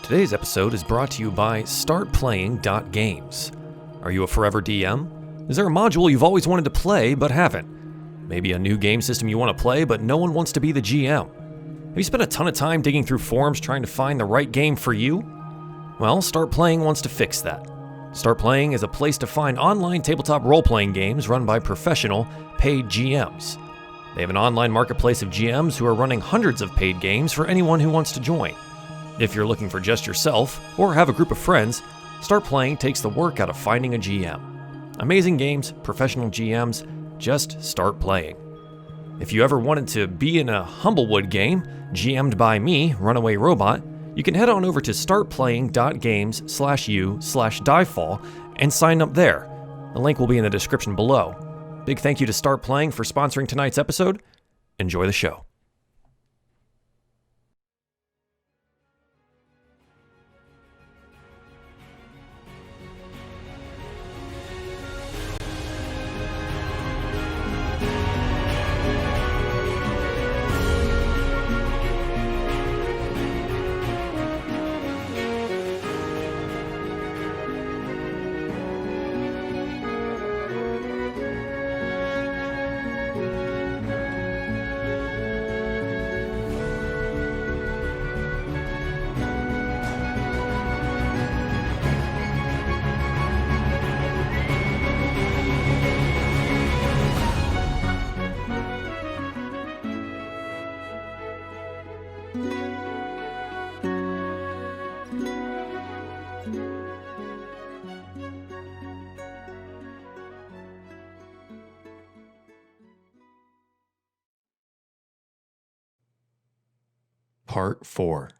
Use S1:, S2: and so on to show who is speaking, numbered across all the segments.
S1: Today's episode is brought to you by StartPlaying.Games. Are you a forever DM? Is there a module you've always wanted to play but haven't? Maybe a new game system you want to play but no one wants to be the GM? Have you spent a ton of time digging through forums trying to find the right game for you? Well, Start Playing wants to fix that. Start Playing is a place to find online tabletop role-playing games run by professional, paid GMs. They have an online marketplace of GMs who are running hundreds of paid games for anyone who wants to join. If you're looking for just yourself, or have a group of friends, Start Playing takes the work out of finding a GM. Amazing games, professional GMs, just start playing. If you ever wanted to be in a Humblewood game, GM'd by me, Runaway Robot, you can head on over to startplaying.games/u/DieFall and sign up there. The link will be in the description below. Big thank you to Start Playing for sponsoring tonight's episode. Enjoy the show. Part 4.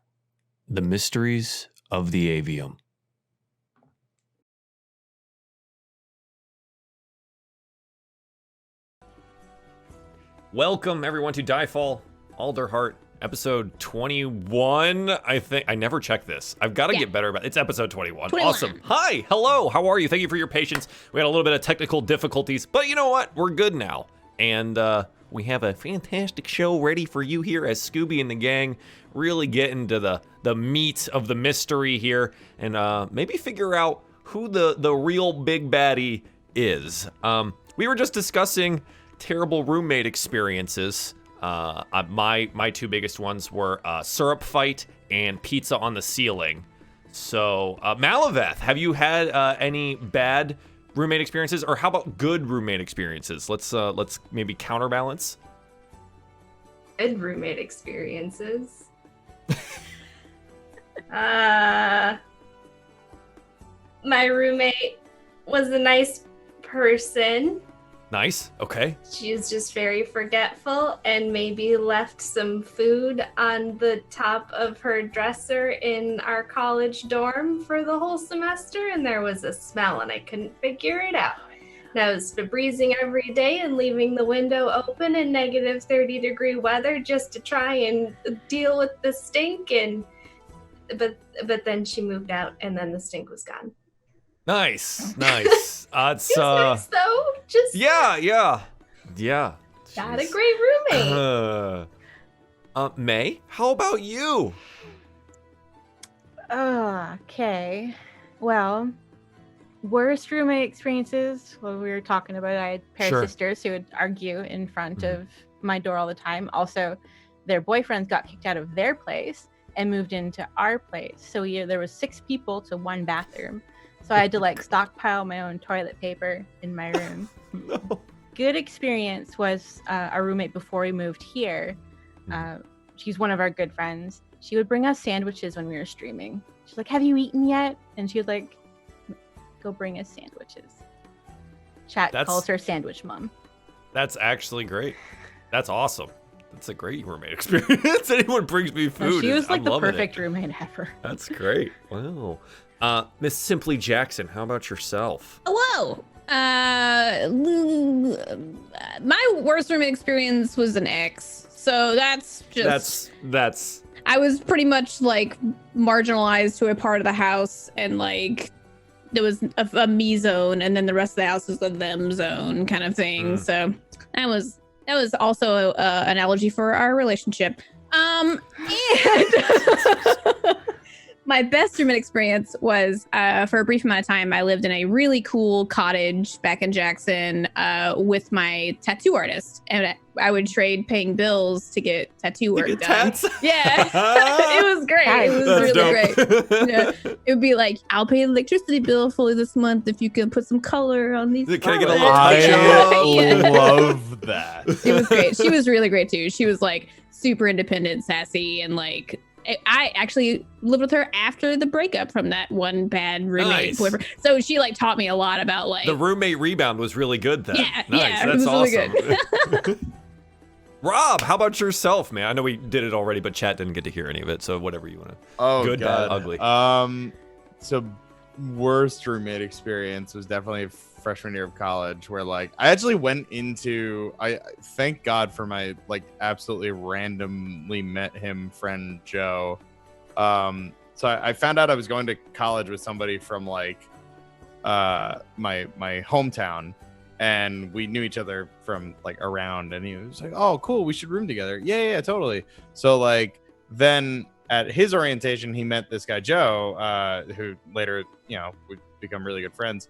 S1: The Mysteries of the Avium. Welcome everyone to DieFall, Alderheart, episode 21, I think. I never check this. I've got to get better about it. It's episode 21. Awesome. Hi, hello, how are you? Thank you for your patience. We had a little bit of technical difficulties, but you know what? We're good now. And we have a fantastic show ready for you here as Scooby and the gang really get into the meat of the mystery here and maybe figure out who the real big baddie is. We were just discussing terrible roommate experiences. My two biggest ones were syrup fight and pizza on the ceiling. So Malaveth, have you had any bad roommate experiences, or how about good roommate experiences? Let's maybe counterbalance.
S2: Good roommate experiences. My roommate was a nice person.
S1: Nice. Okay.
S2: She was just very forgetful and maybe left some food on the top of her dresser in our college dorm for the whole semester, and there was a smell and I couldn't figure it out. And I was Febrezing every day and leaving the window open in negative 30-degree weather just to try and deal with the stink, but then she moved out and then the stink was gone.
S1: Nice.
S2: It's nice though. Just
S1: yeah.
S2: Got a great roommate.
S1: May, how about you?
S3: Okay. Well, worst roommate experiences. Well, we were talking about, I had a pair of sisters who would argue in front of my door all the time. Also, their boyfriends got kicked out of their place and moved into our place. So there was 6 people to 1 bathroom. So I had to stockpile my own toilet paper in my room.
S1: No.
S3: Good experience was our roommate before we moved here. She's one of our good friends. She would bring us sandwiches when we were streaming. She's like, "Have you eaten yet?" And she would go bring us sandwiches. Chat calls her Sandwich Mom.
S1: That's actually great. That's awesome. That's a great roommate experience. Anyone brings me food.
S3: No, she was the perfect roommate ever.
S1: That's great. Wow. Miss Simply Jackson, how about yourself?
S4: Hello. My worst roommate experience was an ex. So that's just
S1: that's
S4: I was pretty much marginalized to a part of the house, and there was a me zone, and then the rest of the house was a them zone kind of thing. So that was also an analogy for our relationship. And My best roommate experience was for a brief amount of time. I lived in a really cool cottage back in Jackson with my tattoo artist, and I would trade paying bills to get tattoo work done.
S1: Tats?
S4: Yeah, it was great. It was really great. Yeah. It would be like, I'll pay the electricity bill fully this month if you can put some color on these.
S1: Can I get a
S4: little
S1: touch?
S5: I love that.
S4: It was great. She was really great too. She was like super independent, sassy, and like. I actually lived with her after the breakup from that one bad roommate boyfriend. So she like taught me a lot about like
S1: the roommate rebound was really good then.
S4: Yeah,
S1: nice.
S4: yeah,
S1: That's
S4: it was
S1: awesome.
S4: really good.
S1: Rob, how about yourself, man? I know we did it already, but chat didn't get to hear any of it. So whatever you want to.
S5: Oh,
S1: good,
S5: God.
S1: bad, ugly.
S5: So worst roommate experience was definitely freshman year of college, where like I actually went into I thank God for my like absolutely randomly met him friend Joe. So I found out I was going to college with somebody from like my hometown, and we knew each other from like around, and he was like, oh cool, we should room together. Yeah, totally. So like then at his orientation he met this guy Joe, who later, you know, would become really good friends.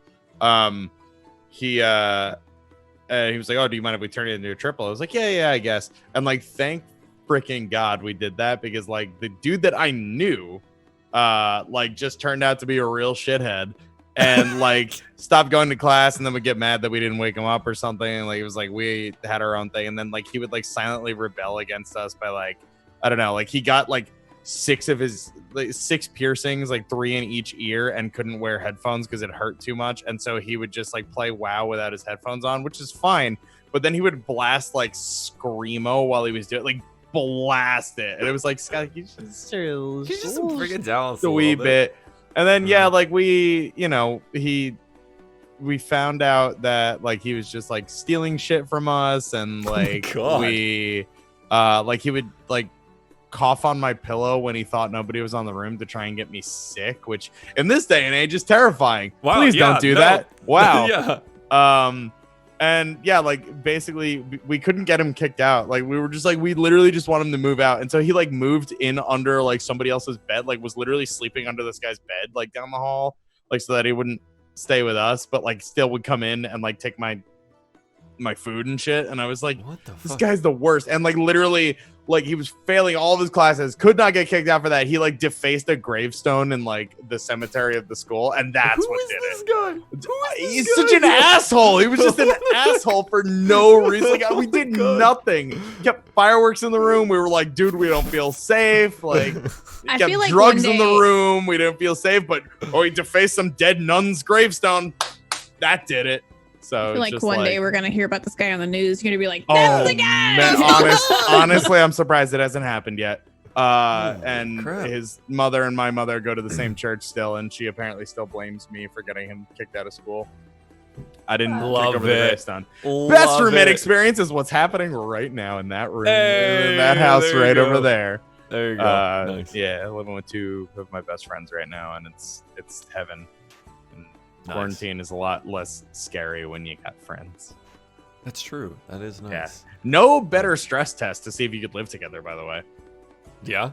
S5: He was like, oh, do you mind if we turn it into a triple? I was like, yeah, I guess. And like, thank freaking God we did that, because like the dude that I knew like just turned out to be a real shithead and like stopped going to class, and then would get mad that we didn't wake him up or something. Like it was like we had our own thing, and then like he would like silently rebel against us by like, I don't know, like he got like six piercings, like 3 in each ear, and couldn't wear headphones because it hurt too much, and so he would just like play WoW without his headphones on, which is fine, but then he would blast like Screamo while he was doing like blast it, and it was like, Scott, you just
S1: bring it down
S5: a wee bit. And then yeah, like we found out that like he was just like stealing shit from us, and like we like he would like cough on my pillow when he thought nobody was on the room to try and get me sick, which in this day and age is terrifying.
S1: Wow,
S5: please don't do that. Wow.
S1: Yeah.
S5: And yeah, like basically we couldn't get him kicked out. Like we were just like, we literally just want him to move out, and so he like moved in under like somebody else's bed, like was literally sleeping under this guy's bed like down the hall, like so that he wouldn't stay with us, but like still would come in and like take my food and shit. And I was like,
S1: what the fuck?
S5: This guy's the worst. And like literally like he was failing all of his classes, could not get kicked out for that. He like defaced a gravestone in like the cemetery of the school, and that's what did it. He's such an asshole. He was just an asshole for no reason. Like we did nothing. Kept fireworks in the room. We were like, dude, we don't feel safe. Like
S4: I
S5: kept
S4: feel like
S5: drugs in the room. We didn't feel safe, but he defaced some dead nun's gravestone. That did it. So
S4: I feel like one day we're gonna hear about this guy on the news. You're gonna be like,
S5: oh,
S4: "That's the guy."
S5: Man, honestly, I'm surprised it hasn't happened yet. And
S1: crap.
S5: his mother and my mother go to the same church still, and she apparently still blames me for getting him kicked out of school. I didn't
S1: Love
S5: kick over the
S1: it.
S5: gravestone. Best roommate experience is what's happening right now in that room, in that house
S1: there you
S5: right
S1: go.
S5: over there.
S1: There you go. Nice.
S5: Yeah, living with 2 of my best friends right now, and it's heaven.
S1: Nice.
S5: Quarantine is a lot less scary when you got friends.
S1: That's true. That is nice.
S5: Yeah. No better stress test to see if you could live together, by the way.
S1: Yeah.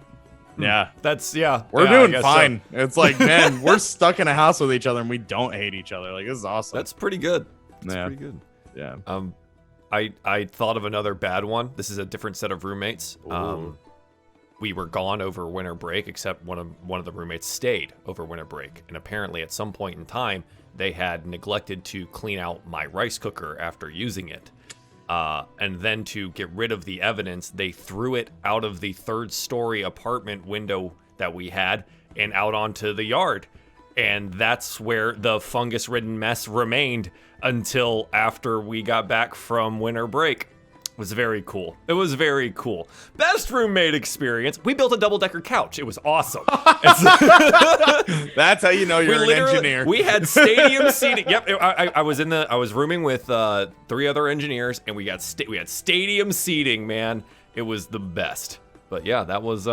S5: Yeah.
S1: That's
S5: We're
S1: I
S5: doing
S1: guess
S5: fine.
S1: so.
S5: It's like, man, we're stuck in a house with each other and we don't hate each other. Like, this is awesome.
S1: That's pretty good. That's
S5: Yeah.
S1: pretty good.
S5: Yeah.
S1: I thought of another bad one. This is a different set of roommates.
S5: Ooh.
S1: We were gone over winter break, except one of the roommates stayed over winter break, and apparently at some point in time they had neglected to clean out my rice cooker after using it, and then to get rid of the evidence, they threw it out of the 3rd-story apartment window that we had and out onto the yard, and that's where the fungus-ridden mess remained until after we got back from winter break. It was very cool. It was very cool. Best roommate experience. We built a double-decker couch. It was awesome.
S5: That's how you know you're an engineer.
S1: We had stadium seating. Yep, I was rooming with 3 other engineers, and we had stadium seating. Man, it was the best. But yeah, that was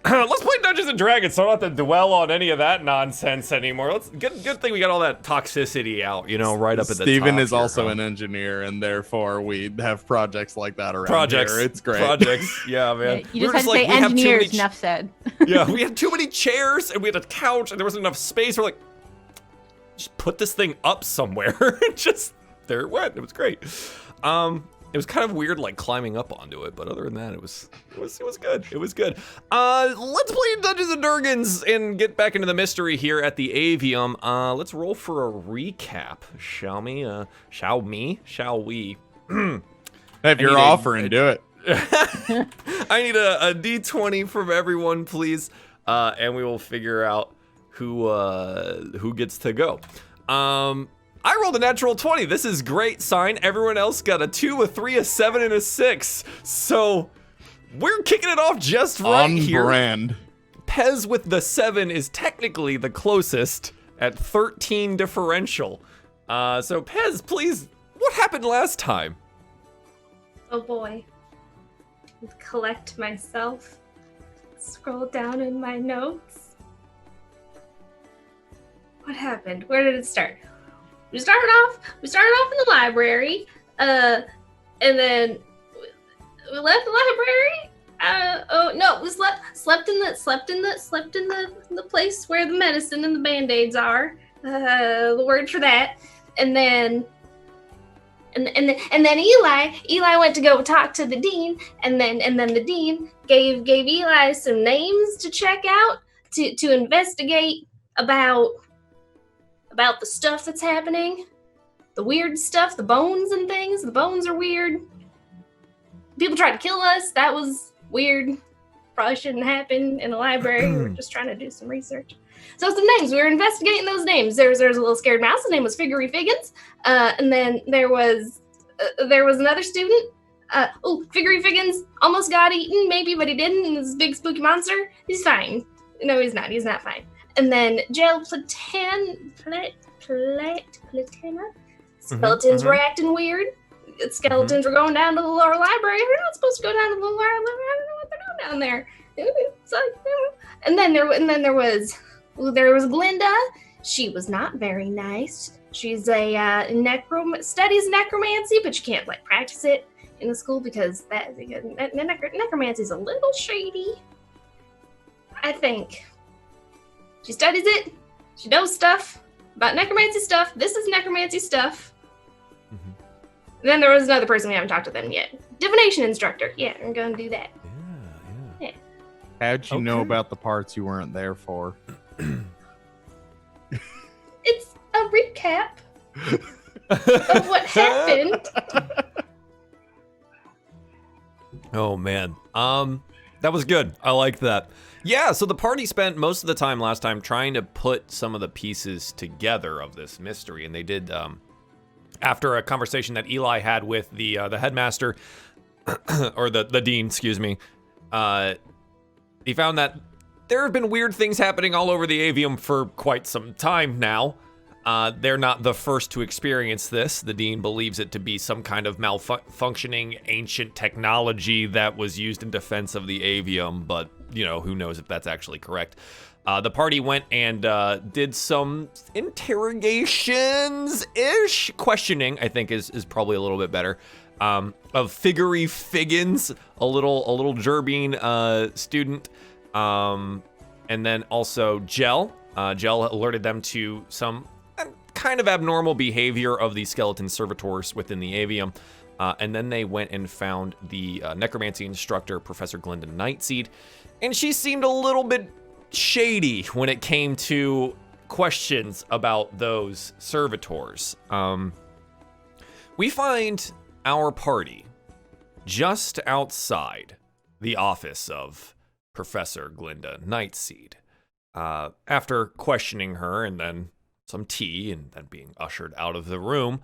S1: Let's play Dungeons and Dragons, so I don't have to dwell on any of that nonsense anymore. Good thing we got all that toxicity out, right up at the top.
S5: Steven is also an engineer, and therefore we have projects like that around here. It's great.
S1: Projects, yeah, man.
S3: You just had to say engineers, enough said.
S1: Yeah, we had too many chairs, and we had a couch, and there wasn't enough space. We're like, just put this thing up somewhere. Just, there it went. It was great. It was kind of weird, like climbing up onto it, but other than that, it was good. It was good. Let's play Dungeons and Dragons and get back into the mystery here at the Avium. Let's roll for a recap, shall we? Shall we?
S5: If you're offering, do it.
S1: I need a D20 from everyone, please, and we will figure out who gets to go. I rolled a natural 20. This is great sign. Everyone else got a 2, a 3, a 7, and a 6. So we're kicking it off just right here.
S5: On brand.
S1: Pez with the 7 is technically the closest at 13 differential. So Pez, please, what happened last time?
S2: Oh boy. Collect myself. Scroll down in my notes. What happened? Where did it start? We started off in the library, and then we left the library. We slept in the place where the medicine and the band-aids are. The word for that. And then Eli went to go talk to the dean, and then the dean gave Eli some names to check out to investigate about the stuff that's happening, the weird stuff, the bones and things. The bones are weird. People tried to kill us. That was weird. Probably shouldn't happen in a library. We were just trying to do some research. So some names. We were investigating those names. There was a little scared mouse. His name was Figgery Figgins. And then there was another student. Figgery Figgins almost got eaten, maybe, but he didn't. And this big spooky monster. He's fine. No, he's not. He's not fine. And then Jail Platina. Skeletons were acting weird. Skeletons were going down to the lower library. We're not supposed to go down to the lower library. I don't know what they're doing down there. It's like, and then there was Glinda. She was not very nice. She's a studies necromancy, but you can't practice it in the school because necromancy is a little shady. I think. She studies it. She knows stuff about necromancy stuff. This is necromancy stuff. Mm-hmm. And then there was another person we haven't talked to them yet. Divination Instructor. Yeah, I'm going to do that. Yeah.
S5: How'd you know about the parts you weren't there for?
S2: It's a recap of what happened.
S1: Oh, man. That was good. I like that. Yeah, so the party spent most of the time last time trying to put some of the pieces together of this mystery, and they did, after a conversation that Eli had with the headmaster, or the dean, excuse me, he found that there have been weird things happening all over the Avium for quite some time now. They're not the first to experience this. The dean believes it to be some kind of malfunctioning ancient technology that was used in defense of the Avium, but who knows if that's actually correct. The party went and did some interrogations-ish. Questioning, I think, is probably a little bit better. Of Figgery Figgins, a little Gerbine student. And then also Gel. Gel alerted them to some kind of abnormal behavior of the skeleton servitors within the Avium. And then they went and found the necromancy instructor, Professor Glinda Nightseed. And she seemed a little bit shady when it came to questions about those servitors. We find our party just outside the office of Professor Glinda Nightseed. After questioning her and then some tea and then being ushered out of the room,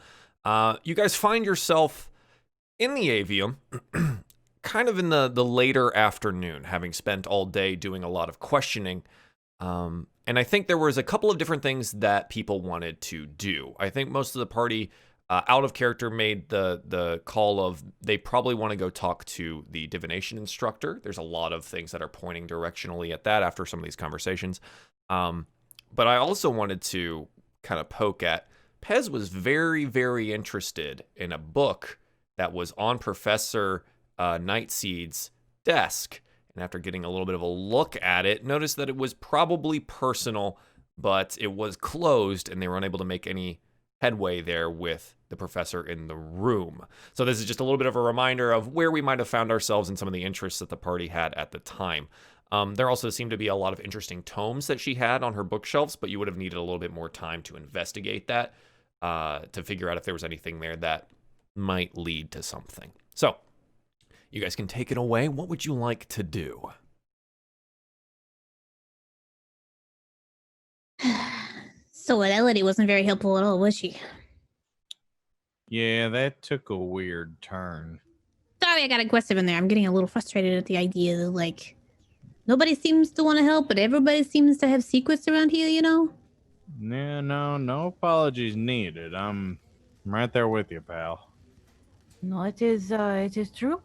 S1: you guys find yourself in the Avium, kind of in the later afternoon, having spent all day doing a lot of questioning. And I think there was a couple of different things that people wanted to do. I think most of the party Out of character made the call of they probably want to go talk to the Divination Instructor. There's a lot of things that are pointing directionally at that after some of these conversations. But I also wanted to kind of poke at Pez was very, very interested in a book that was on Professor Nightseed's desk. And after getting a little bit of a look at it, noticed that it was probably personal, but it was closed and they were unable to make any headway there with the professor in the room. So this is just a little bit of a reminder of where we might have found ourselves in some of the interests that the party had at the time. There also seemed to be a lot of interesting tomes that she had on her bookshelves, but you would have needed a little bit more time to investigate that, to figure out if there was anything there that might lead to something. So you guys can take it away. What would you like to do?
S4: So Elodie wasn't very helpful at all, was she?
S5: Yeah, that took a weird turn.
S4: Sorry, I got aggressive in there. I'm getting a little frustrated at the idea that, like, nobody seems to want to help, but everybody seems to have secrets around here, you know?
S5: Yeah, no apologies needed. I'm right there with you, pal.
S3: No, it is true.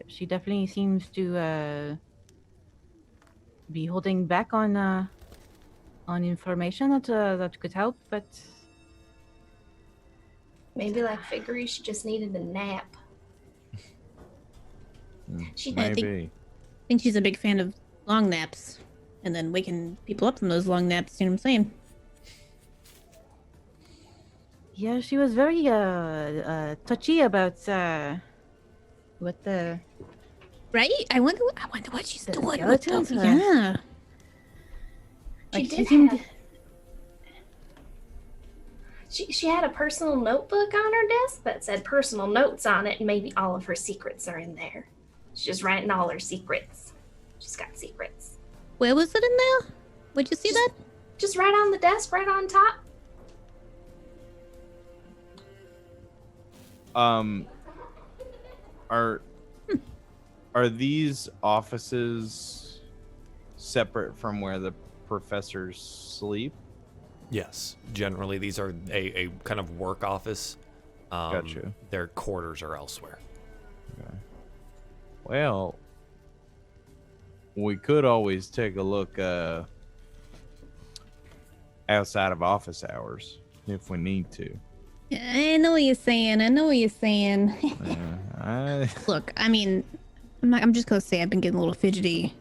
S3: She definitely seems to be holding back on information that could help, but
S2: Maybe like Figure she just needed a nap.
S5: Maybe.
S4: I think she's a big fan of long naps, and then waking people up from those long naps. You know what I'm saying?
S3: yeah, she was very touchy about what the
S4: Right? I wonder what she's
S3: The
S4: doing. With
S3: skeletons,
S4: them.
S3: huh?
S4: Yeah.
S3: like
S2: She
S3: she
S2: did
S3: seemed.
S2: have. She had a personal notebook on her desk that said personal notes on it, and maybe all of her secrets are in there. She's just writing all her secrets. She's got secrets.
S4: Where was it in there? Would you see that?
S2: Just right on the desk, right on top.
S5: Are these offices separate from where the professors sleep?
S1: Yes, generally these are a kind of work office.
S5: Gotcha.
S1: Their quarters are elsewhere.
S5: Okay. Well, we could always take a look outside of office hours if we need to.
S4: I know what you're saying. Look, I mean, I'm just gonna say I've been getting a little fidgety.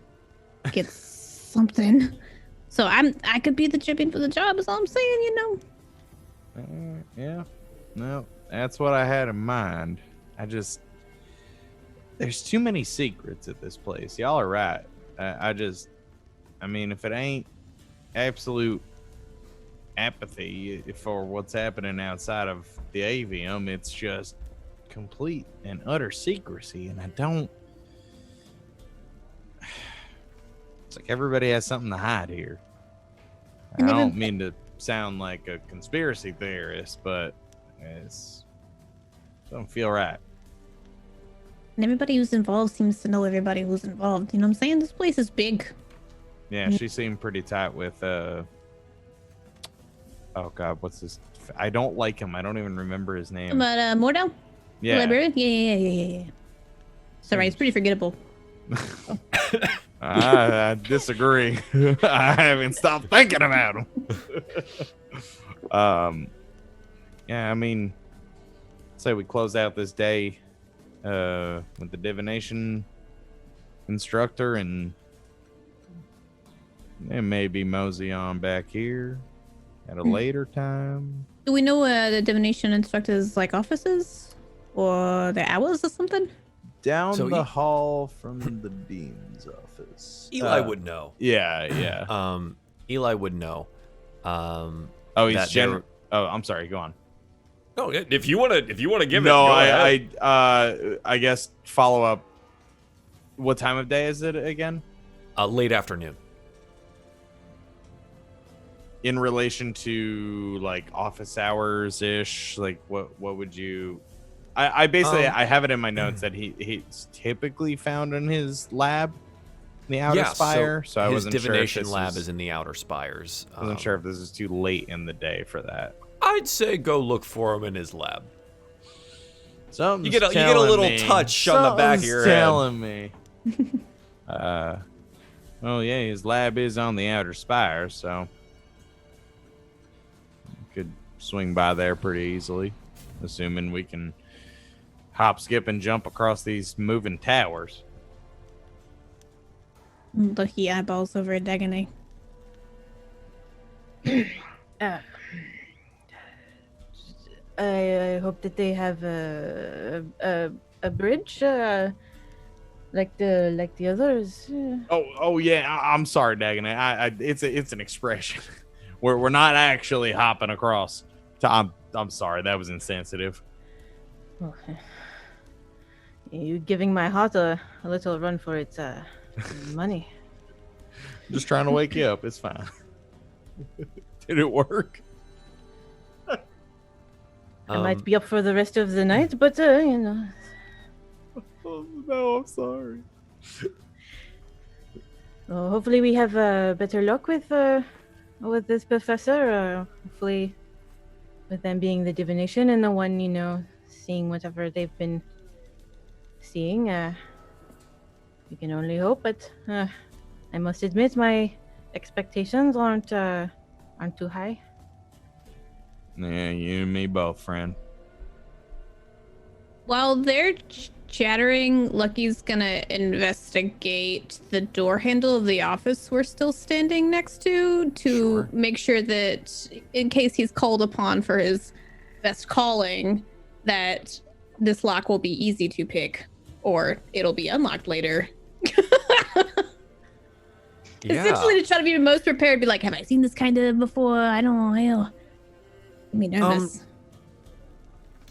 S4: Get something. So I could be the champion for the job. Is all I'm saying, you know.
S5: Yeah. No, that's what I had in mind. There's too many secrets at this place. Y'all are right. I mean, if it ain't absolute apathy for what's happening outside of the avium, it's just complete and utter secrecy, and it's like everybody has something to hide here. I don't mean to sound like a conspiracy theorist, but it doesn't feel right.
S4: And everybody who's involved seems to know everybody who's involved. You know what I'm saying? This place is big.
S5: Yeah, she seemed pretty tight with oh god, what's this? I don't like him. I don't even remember his name.
S4: But Mordell?
S5: Yeah.
S4: The librarian? Yeah. Sorry, it's pretty forgettable.
S5: I disagree. I haven't stopped thinking about him. Yeah, I mean, say we close out this day with the Divination Instructor, and maybe mosey on back here at a later time.
S4: Do we know the Divination Instructor's like offices or their hours or something?
S5: Down
S1: So
S5: the hall from the dean's office.
S1: Eli would know.
S5: Yeah.
S1: Eli would know.
S5: Oh, he's Oh, I'm sorry. Go on.
S1: No, if you want to give
S5: no,
S1: it. No,
S5: I guess follow up. What time of day is it again?
S1: Late afternoon.
S5: In relation to like office hours ish, like what would you? I basically I have it in my notes that he's typically found in his lab, in the outer spire. So I wasn't sure if
S1: his divination lab is in the outer spires.
S5: I wasn't sure if this is too late in the day for that.
S1: I'd say go look for him in his lab.
S5: Something's
S1: You get a little
S5: me.
S1: touch on the back of your
S5: Something's
S1: head.
S5: telling me. Well, yeah, his lab is on the outer spire, so could swing by there pretty easily, assuming we can hop, skip, and jump across these moving towers.
S4: Lucky eyeballs over at Dagonet.
S3: I hope that they have a bridge, like the others.
S5: Oh yeah. I'm sorry, Dagonet. It's an expression. We're not actually hopping across. I'm sorry. That was insensitive.
S3: Okay. You giving my heart a little run for its money.
S5: Just trying to wake you up. It's fine. Did it work?
S3: I might be up for the rest of the night, but you know.
S5: Oh, no, I'm sorry.
S3: Well, hopefully we have better luck with this professor. Hopefully, with them being the divination and the one, you know, seeing whatever they've been seeing. We can only hope, but I must admit my expectations aren't too high.
S5: Yeah, you and me both, friend.
S4: While they're chattering, Lucky's gonna investigate the door handle of the office we're still standing next to
S1: Sure.
S4: make sure that in case he's called upon for his best calling, that this lock will be easy to pick or it'll be unlocked later. Essentially to try to be the most prepared, be like, have I seen this kind of before? I don't know. I mean, nervous.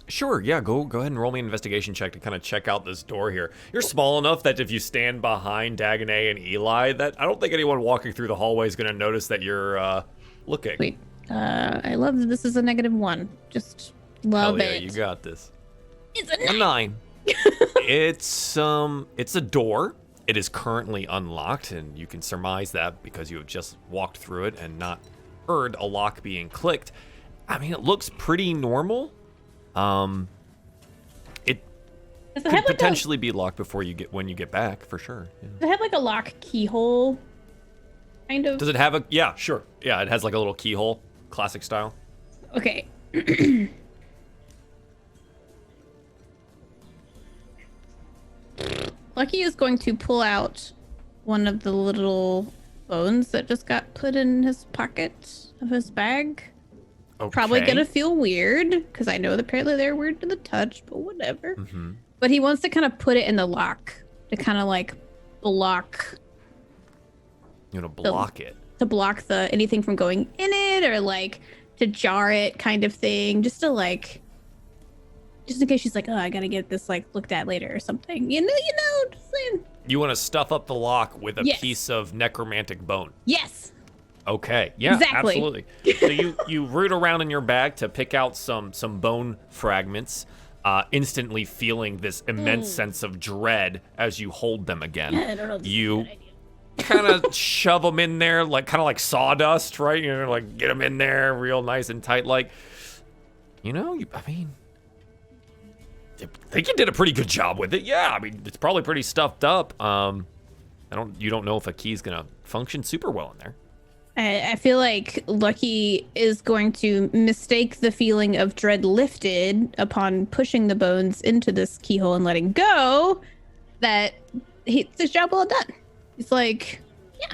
S1: Sure, yeah, go ahead and roll me an investigation check to kind of check out this door here. You're small enough that if you stand behind Dagonet and Eli, that I don't think anyone walking through the hallway is going to notice that you're looking.
S4: Wait, I love that this is a -1. Just love
S1: Hell yeah,
S4: it.
S1: you got this.
S4: It's
S1: A 9. It's a door. It is currently unlocked, and you can surmise that because you have just walked through it and not heard a lock being clicked. I mean, it looks pretty normal. It
S4: Does it
S1: could
S4: have like
S1: potentially be locked before when you get back, for sure. Yeah.
S4: does it have like a lock keyhole? Kind of.
S1: Does it have a? Yeah, sure. Yeah, it has like a little keyhole, classic style.
S4: Okay. Lucky is going to pull out one of the little bones that just got put in his pocket of his bag.
S1: Okay.
S4: Probably gonna feel weird because I know that apparently they're weird to the touch, but whatever.
S1: Mm-hmm.
S4: But he wants to kind of put it in the lock to kind of like block
S1: You want to block it.
S4: to block the anything from going in it or like to jar it kind of thing, just to like just in case she's like, oh, I gotta get this like looked at later or something. You know, just saying.
S1: You want to stuff up the lock with a
S4: Yes.
S1: piece of necromantic bone.
S4: Yes.
S1: Okay. Yeah,
S4: Exactly.
S1: absolutely. So you root around in your bag to pick out some bone fragments, instantly feeling this immense sense of dread as you hold them again.
S4: I don't know. If this is a
S1: You
S4: good idea.
S1: kind of shove them in there, kind of like sawdust, right? You know, like get them in there real nice and tight. Like, you know, I think you did a pretty good job with it. Yeah, I mean, it's probably pretty stuffed up. You don't know if a key's gonna function super well in there.
S4: I feel like Lucky is going to mistake the feeling of dread lifted upon pushing the bones into this keyhole and letting go. That it's his job well done. He's like, yeah,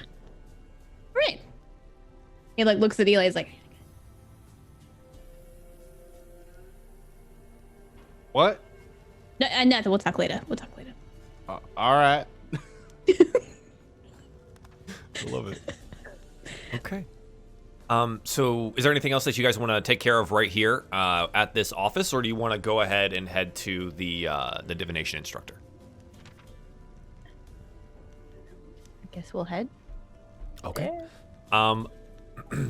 S4: right. He like looks at Eli. He's like,
S5: What?
S4: no, we'll talk later.
S5: All right.
S1: I love it. Okay. So is there anything else that you guys want to take care of right here at this office, or do you want to go ahead and head to the Divination Instructor?
S3: I guess we'll head.
S1: Okay.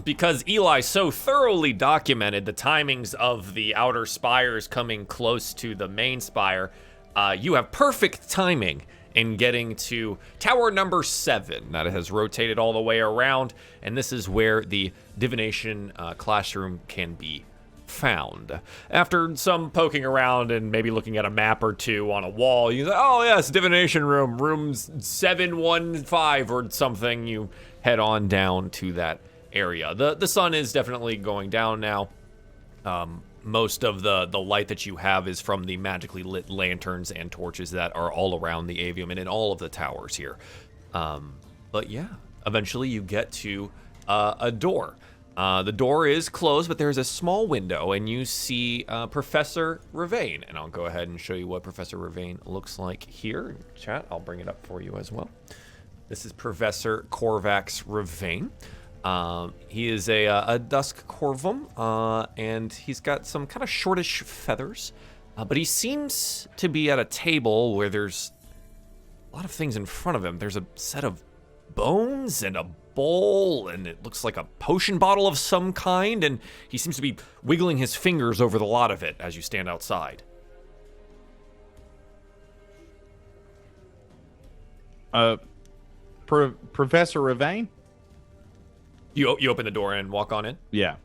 S1: Because Eli so thoroughly documented the timings of the outer spires coming close to the main spire, you have perfect timing in getting to tower number 7 that has rotated all the way around, and this is where the divination classroom can be found. After some poking around and maybe looking at a map or two on a wall, you say, oh yes, divination room, rooms 715 or something. You head on down to that area. The sun is definitely going down now. Most of the light that you have is from the magically lit lanterns and torches that are all around the avium and in all of the towers here. But yeah, eventually you get to a door. The door is closed, but there's a small window, and you see Professor Ravine. And I'll go ahead and show you what Professor Ravine looks like here. Chat, I'll bring it up for you as well. This is Professor Korvax Ravine. He is a dusk corvum, and he's got some kind of shortish feathers, but he seems to be at a table where there's a lot of things in front of him. There's a set of bones and a bowl, and it looks like a potion bottle of some kind, and he seems to be wiggling his fingers over the lot of it as you stand outside.
S5: Professor Ravine?
S1: You open the door and walk on in?
S5: Yeah.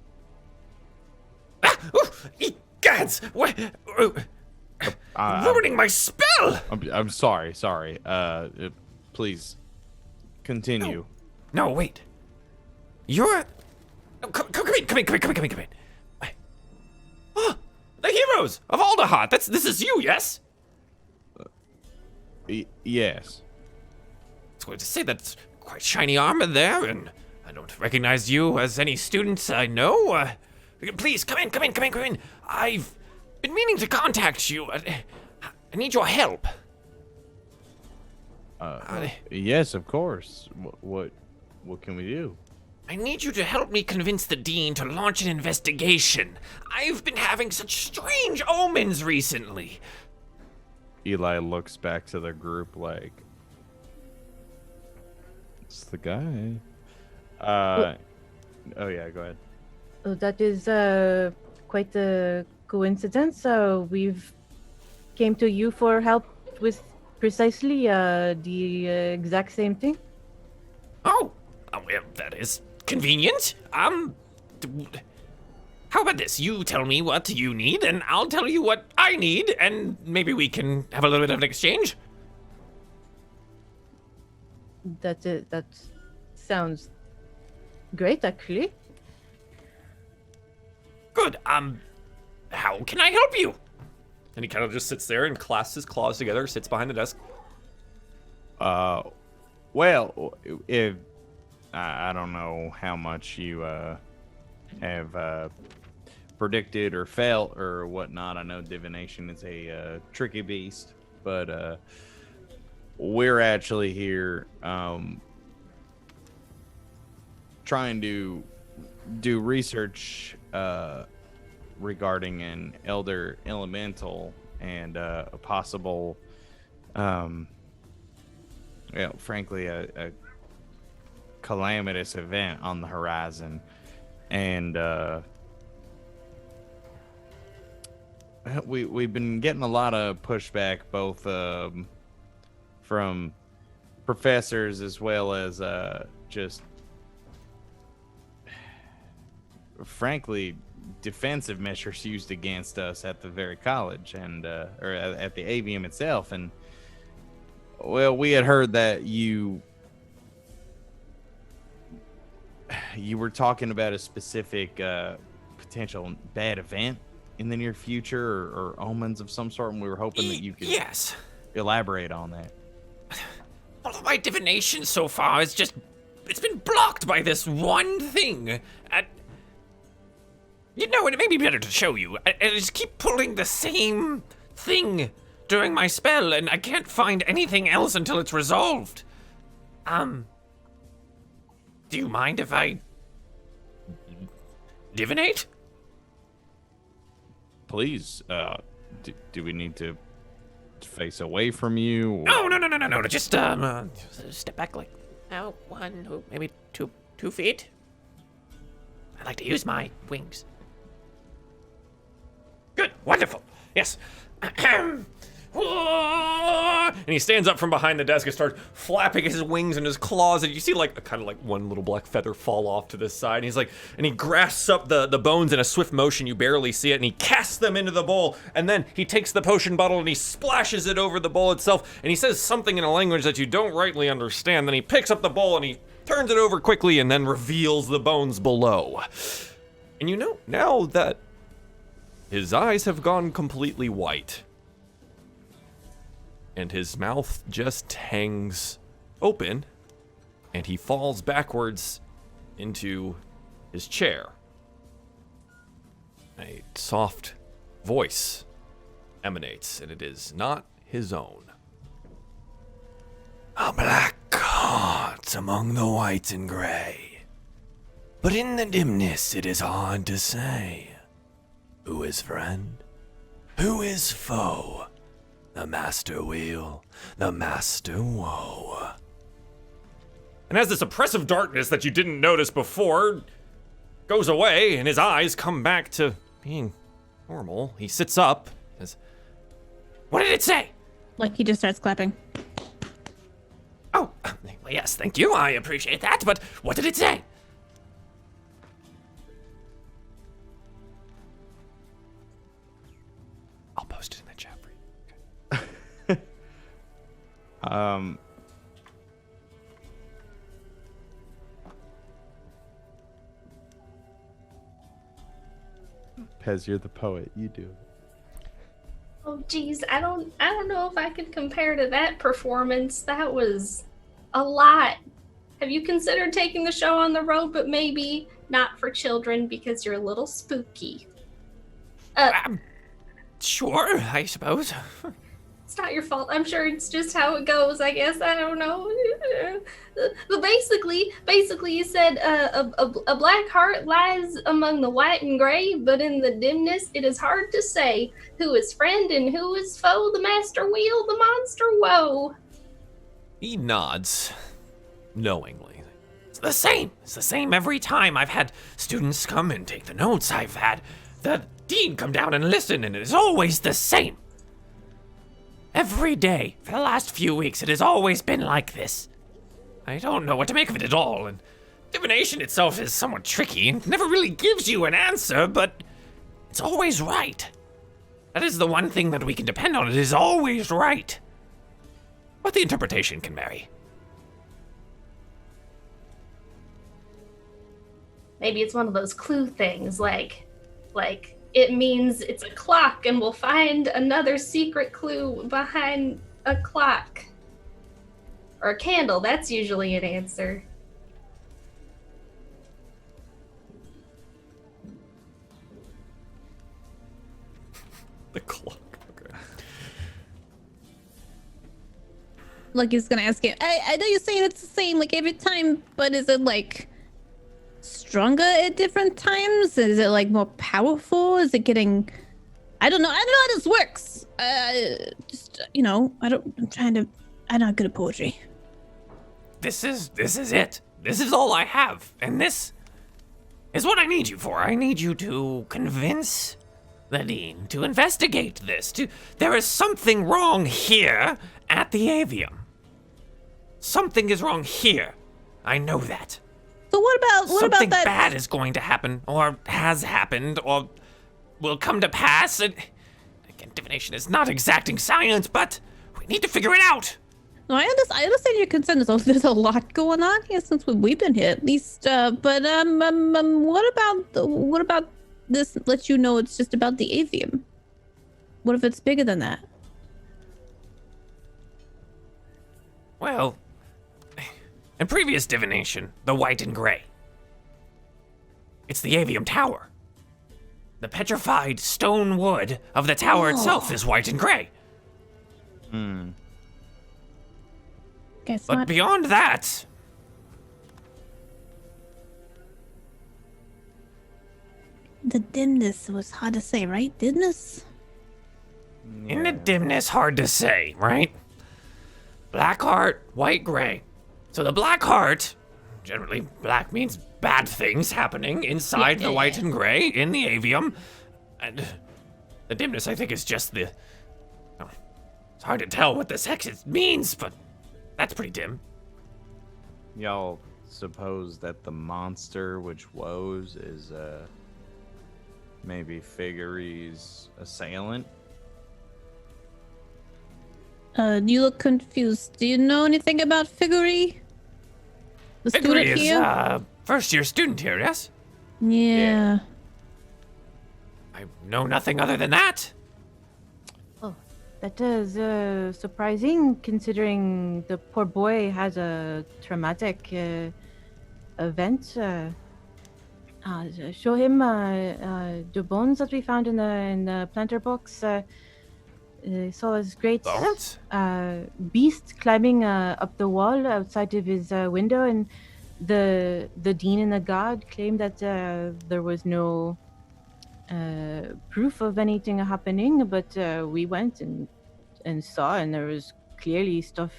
S1: Gads! Ruining my spell!
S5: I'm sorry. Please continue.
S1: No, wait. You're... Come in. Oh, the heroes of Alderheart. This is you, yes?
S5: Yes.
S1: It's going to say that's quite shiny armor there, and I don't recognize you as any students I know. Please, come in. I've been meaning to contact you. I need your help.
S5: Yes, of course. What can we do?
S1: I need you to help me convince the dean to launch an investigation. I've been having such strange omens recently.
S5: Eli looks back to the group like, it's the guy. Oh yeah, go ahead.
S3: That is quite a coincidence. We've came to you for help with precisely the exact same thing.
S1: Oh, well, that is convenient. How about this? You tell me what you need, and I'll tell you what I need, and maybe we can have a little bit of an exchange.
S3: That sounds great, actually.
S1: Good. How can I help you? And he kind of just sits there and clasps his claws together, sits behind the desk.
S5: Well, if I don't know how much you have predicted or felt or whatnot. I know divination is a tricky beast, but we're actually here trying to do research regarding an elder elemental and a possible frankly a calamitous event on the horizon, and we've been getting a lot of pushback both from professors as well as just frankly defensive measures used against us at the very college and or at the avium itself. And well, we had heard that you were talking about a specific potential bad event in the near future or omens of some sort, and we were hoping that you could elaborate on that.
S1: All of my divination so far is just, it's been blocked by this one thing. You know, it may be better to show you. I just keep pulling the same thing during my spell, and I can't find anything else until it's resolved. Do you mind if I divinate?
S5: Please. Do we need to face away from you? Or...
S1: No. Just step back like 1, maybe 2 feet. I like to use my wings. Good, wonderful. Yes. And he stands up from behind the desk and starts flapping his wings and his claws, and you see like kind of like one little black feather fall off to this side. And he's like, and he grasps up the bones in a swift motion, you barely see it, and he casts them into the bowl, and then he takes the potion bottle and he splashes it over the bowl itself, and he says something in a language that you don't rightly understand. Then he picks up the bowl and he turns it over quickly and then reveals the bones below. And you know now that his eyes have gone completely white, and his mouth just hangs open, and he falls backwards into his chair. A soft voice emanates, and it is not his own. A black heart among the white and gray, but in the dimness it is hard to say who is friend, who is foe. The master weal, the master woe. And as this oppressive darkness that you didn't notice before goes away and his eyes come back to being normal, he sits up and says, "What did it say?"
S4: Like he just starts clapping.
S1: "Oh, well, yes, thank you, I appreciate that, but what did it say?" I'll post it in the chat for you.
S5: Pez, you're the poet. You do.
S2: Oh geez, I don't know if I could compare to that performance. That was a lot. Have you considered taking the show on the road, but maybe not for children because you're a little spooky?
S1: Sure, I suppose.
S2: It's not your fault. I'm sure it's just how it goes, I guess. I don't know. But basically you said a black heart lies among the white and gray, but in the dimness it is hard to say who is friend and who is foe, the master wheel, the monster woe.
S1: He nods knowingly. It's the same every time. I've had students come and take the notes. I've had the dean come down and listen, and it is always the same. Every day, for the last few weeks, it has always been like this. I don't know what to make of it at all, and divination itself is somewhat tricky and never really gives you an answer, but it's always right. That is the one thing that we can depend on. It is always right. But the interpretation can vary.
S2: Maybe it's one of those clue things, like it means it's a clock and we'll find another secret clue behind a clock. Or a candle, that's usually an answer.
S1: The clock, okay.
S4: Like he's gonna ask him, I know you say it's the same like every time, but is it like stronger at different times? Is it like more powerful? Is it getting, I don't know how this works. I'm not good at poetry.
S1: This is it. This is all I have. And this is what I need you for. I need you to convince the dean to investigate this. There is something wrong here at the avium. Something is wrong here. I know that.
S4: So what about
S1: Something
S4: that?
S1: bad is going to happen, or has happened, or will come to pass. And again, divination is not exacting science, but we need to figure it out.
S4: No, I understand your concern. There's a lot going on here since we've been here, at least. But what about this? Lets you know it's just about the avium. What if it's bigger than that?
S1: Well, in previous divination, the white and gray, it's the avium tower. The petrified stone wood of the tower itself is white and gray.
S4: Guess
S1: But
S4: what?
S1: beyond that,
S4: The dimness was hard to say, right? Dimness?
S1: in the dimness, hard to say, right? Black heart, white gray. So the black heart, generally black means bad things happening inside the white and gray in the avium. And the dimness, I think, is just the It's hard to tell what this hex means, but that's pretty dim.
S5: Y'all suppose that the monster which woes is maybe Figure's assailant?
S4: You look confused. Do you know anything about Figure? The
S1: Figure
S4: student
S1: is
S4: here?
S1: first-year student here, yes?
S4: Yeah.
S1: I know nothing other than that.
S3: Oh, that is surprising, considering the poor boy has a traumatic event. Show him the bones that we found in the planter box. Saw this great
S1: Bones?
S3: beast climbing up the wall outside of his window, and the dean and the guard claimed that there was no proof of anything happening, but we went and saw, and there was clearly stuff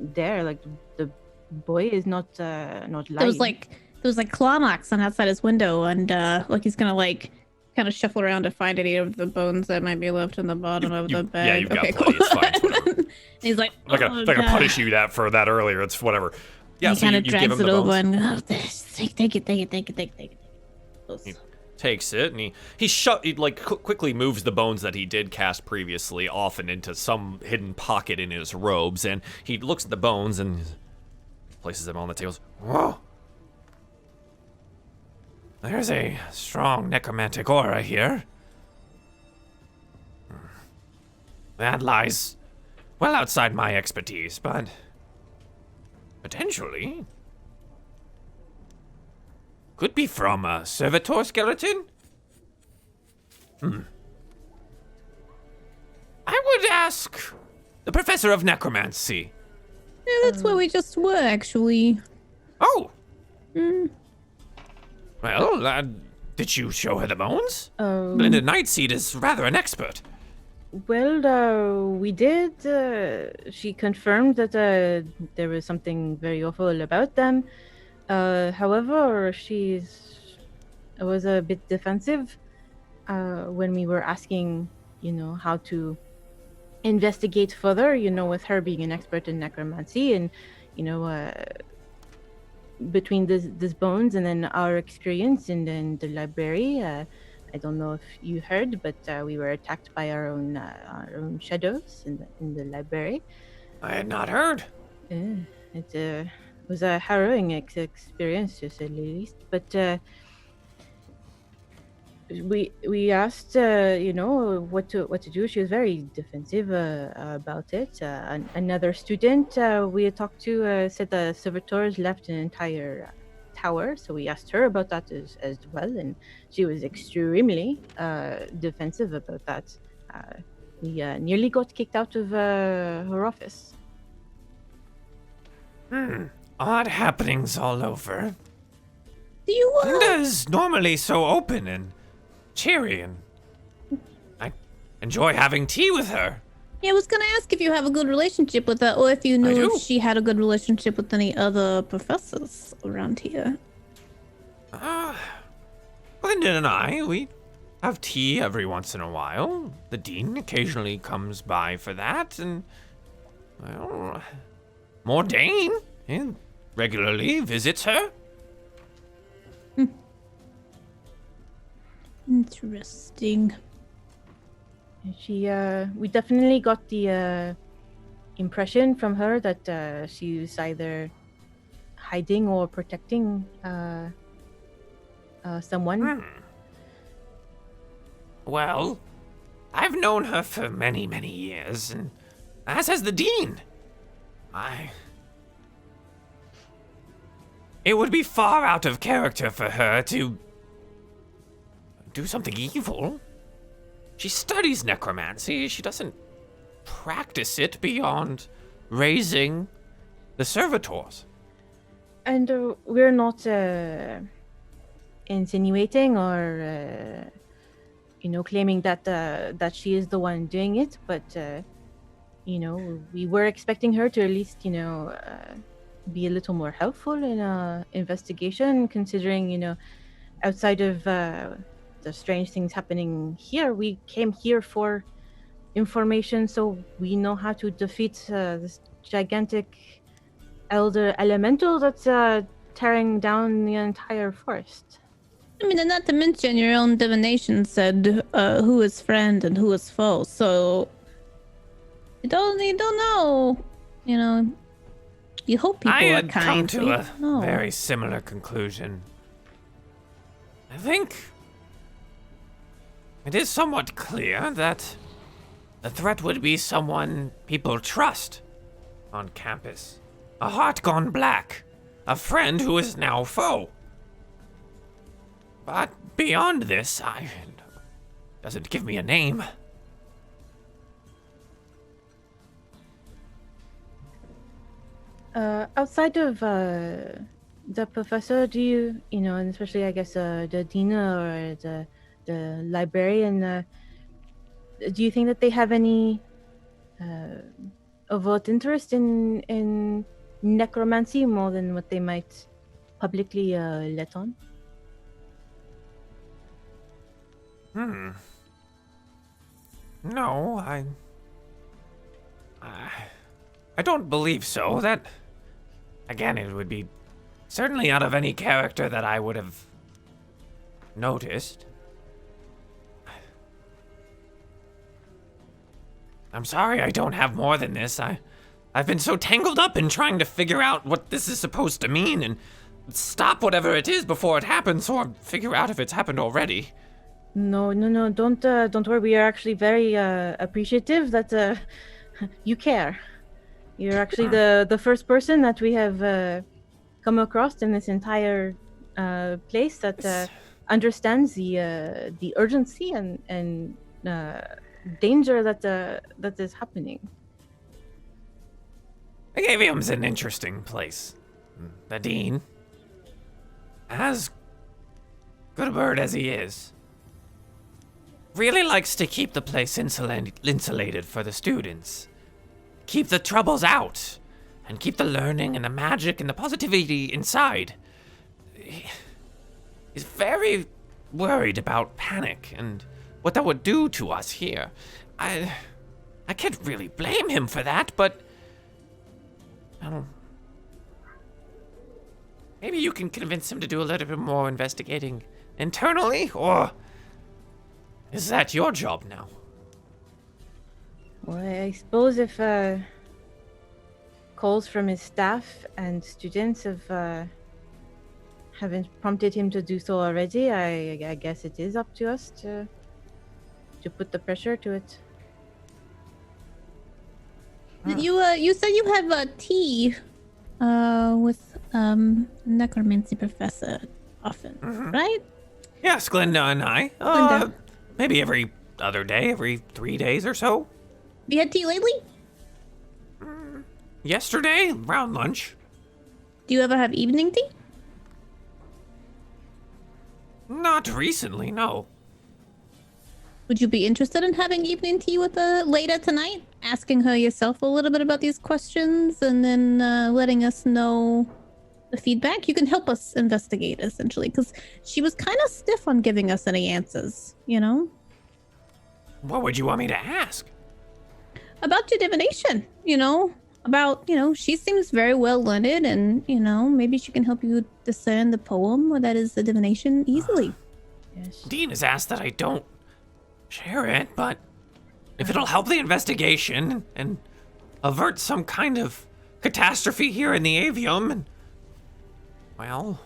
S3: there. Like the boy is not lying.
S4: There was like claw marks on outside his window, and like he's gonna like kind of shuffle around to find any of the bones that might be left in the bottom of the bed.
S1: Yeah, you've got
S4: okay,
S1: plenty.
S4: cool.
S1: It's fine. It's whatever.
S4: He's like,
S1: I'm not gonna punish you for that earlier. It's whatever. Yeah,
S4: he
S1: so
S4: kind
S1: you
S4: of
S1: give him
S4: drags
S1: the
S4: it over
S1: bones.
S4: and take it.
S1: He takes it and he quickly moves the bones that he did cast previously off and into some hidden pocket in his robes, and he looks at the bones and places them on the table. Whoa! There's a strong necromantic aura here. That lies well outside my expertise, but potentially could be from a servitor skeleton? I would ask the professor of necromancy.
S4: Yeah, that's where we just were, actually.
S1: Oh! Well, did you show her the bones? Belinda Nightseed is rather an expert.
S3: Well, we did. She confirmed that there was something very awful about them. However, she was a bit defensive when we were asking, how to investigate further, with her being an expert in necromancy and, between this bones and then our experience in the library. I don't know if you heard, but we were attacked by our own shadows in the library.
S1: I had not heard.
S3: It was a harrowing experience, to say the least. But we asked, what to do. She was very defensive about it. Another student we had talked to said the servitors left an entire tower, so we asked her about that as well, and she was extremely defensive about that. We nearly got kicked out of her office.
S1: Odd happenings all over.
S4: You
S1: Linda's normally so open and cheery, and I enjoy having tea with her.
S4: Yeah, I was gonna ask if you have a good relationship with her, or if you knew if she had a good relationship with any other professors around here.
S1: Linda and I, we have tea every once in a while. The dean occasionally comes by for that, and, well, Mordain regularly visits her.
S4: Interesting.
S3: We definitely got the impression from her that she was either hiding or protecting someone.
S1: Well, I've known her for many, many years, and as has the dean. It would be far out of character for her to do something evil. She studies necromancy. She doesn't practice it beyond raising the servitors.
S3: And we're not insinuating or claiming that she is the one doing it, but we were expecting her to at least be a little more helpful in investigation, considering outside of the strange things happening here, we came here for information so we know how to defeat this gigantic elder elemental that's tearing down the entire forest.
S4: I mean, and not to mention your own divination said who is friend and who is foe, so you don't know. You know, you hope people
S1: I
S4: are
S1: had
S4: kind.
S1: come to a
S4: No.
S1: very similar conclusion. I think it is somewhat clear that the threat would be someone people trust on campus. A heart gone black. A friend who is now foe. But beyond this, doesn't give me a name.
S3: Outside of the professor, do you know, and especially I guess the dean or the librarian, do you think that they have any overt interest in necromancy more than what they might publicly let on?
S1: No, I don't believe so. That, again, it would be certainly out of any character that I would have noticed. I'm sorry I don't have more than this. I've been so tangled up in trying to figure out what this is supposed to mean and stop whatever it is before it happens, or figure out if it's happened already.
S3: No, don't worry. We are actually very appreciative that you care. You're actually the first person that we have come across in this entire place that understands the urgency and danger that is happening.
S1: Agavium's an interesting place. The dean, as good a bird as he is, really likes to keep the place insulated for the students. Keep the troubles out, and keep the learning and the magic and the positivity inside. He's very worried about panic and what that would do to us here. I can't really blame him for that, but I don't. Maybe you can convince him to do a little bit more investigating internally, or is that your job now?
S3: Well, I suppose if calls from his staff and students haven't prompted him to do so already, I guess it is up to us to put the pressure to it.
S4: You said you have a tea with necromancy professor often, right?
S1: Yes, Glinda and I.
S4: Glinda.
S1: Maybe every other day, every 3 days or so.
S4: Have you had tea lately?
S1: Yesterday, around lunch.
S4: Do you ever have evening tea?
S1: Not recently, no.
S4: Would you be interested in having evening tea with her later tonight? Asking her yourself a little bit about these questions and then letting us know the feedback? You can help us investigate, essentially, because she was kind of stiff on giving us any answers, you know?
S1: What would you want me to ask?
S4: About your divination, you know? About, you know, she seems very well learned and, you know, maybe she can help you discern the poem or that is the divination easily.
S3: Yes.
S1: Dean has asked that I don't share it, but if it'll help the investigation and avert some kind of catastrophe here in the avium, well,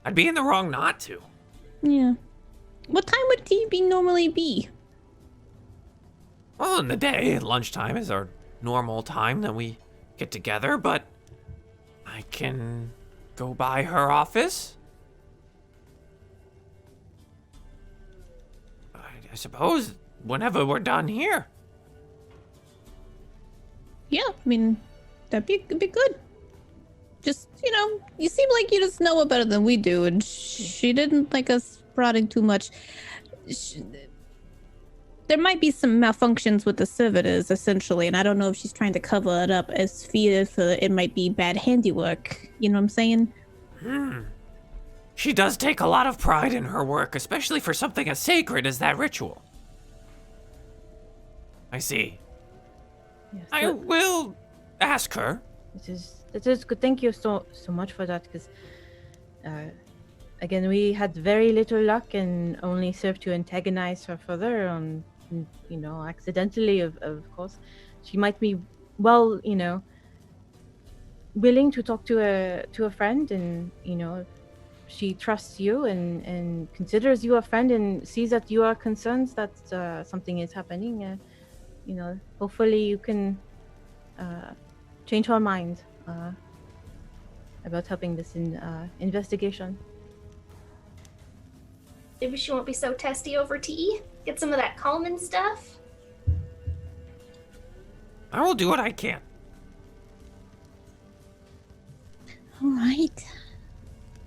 S1: I'd be in the wrong not to.
S4: Yeah. What time would tea normally be?
S1: Well, in the day, lunchtime is our normal time that we get together, but I can go by her office. I suppose whenever we're done here.
S4: Yeah, I mean, that'd be good. Just, you know, you seem like you just know it better than we do, and she didn't like us prodding too much. There might be some malfunctions with the servitors, essentially, and I don't know if she's trying to cover it up as fear for it might be bad handiwork. You know what I'm saying?
S1: She does take a lot of pride in her work, especially for something as sacred as that ritual. I see.
S3: Yes,
S1: I will ask her.
S3: it is good. Thank you so much for that, because again, we had very little luck and only served to antagonize her further on, accidentally, of course. She might be, well, willing to talk to a friend, and, if she trusts you and considers you a friend and sees that you are concerned that something is happening, hopefully you can change her mind about helping this investigation.
S2: Maybe she won't be so testy over tea. Get some of that calming stuff.
S1: I will do what I can.
S4: All right.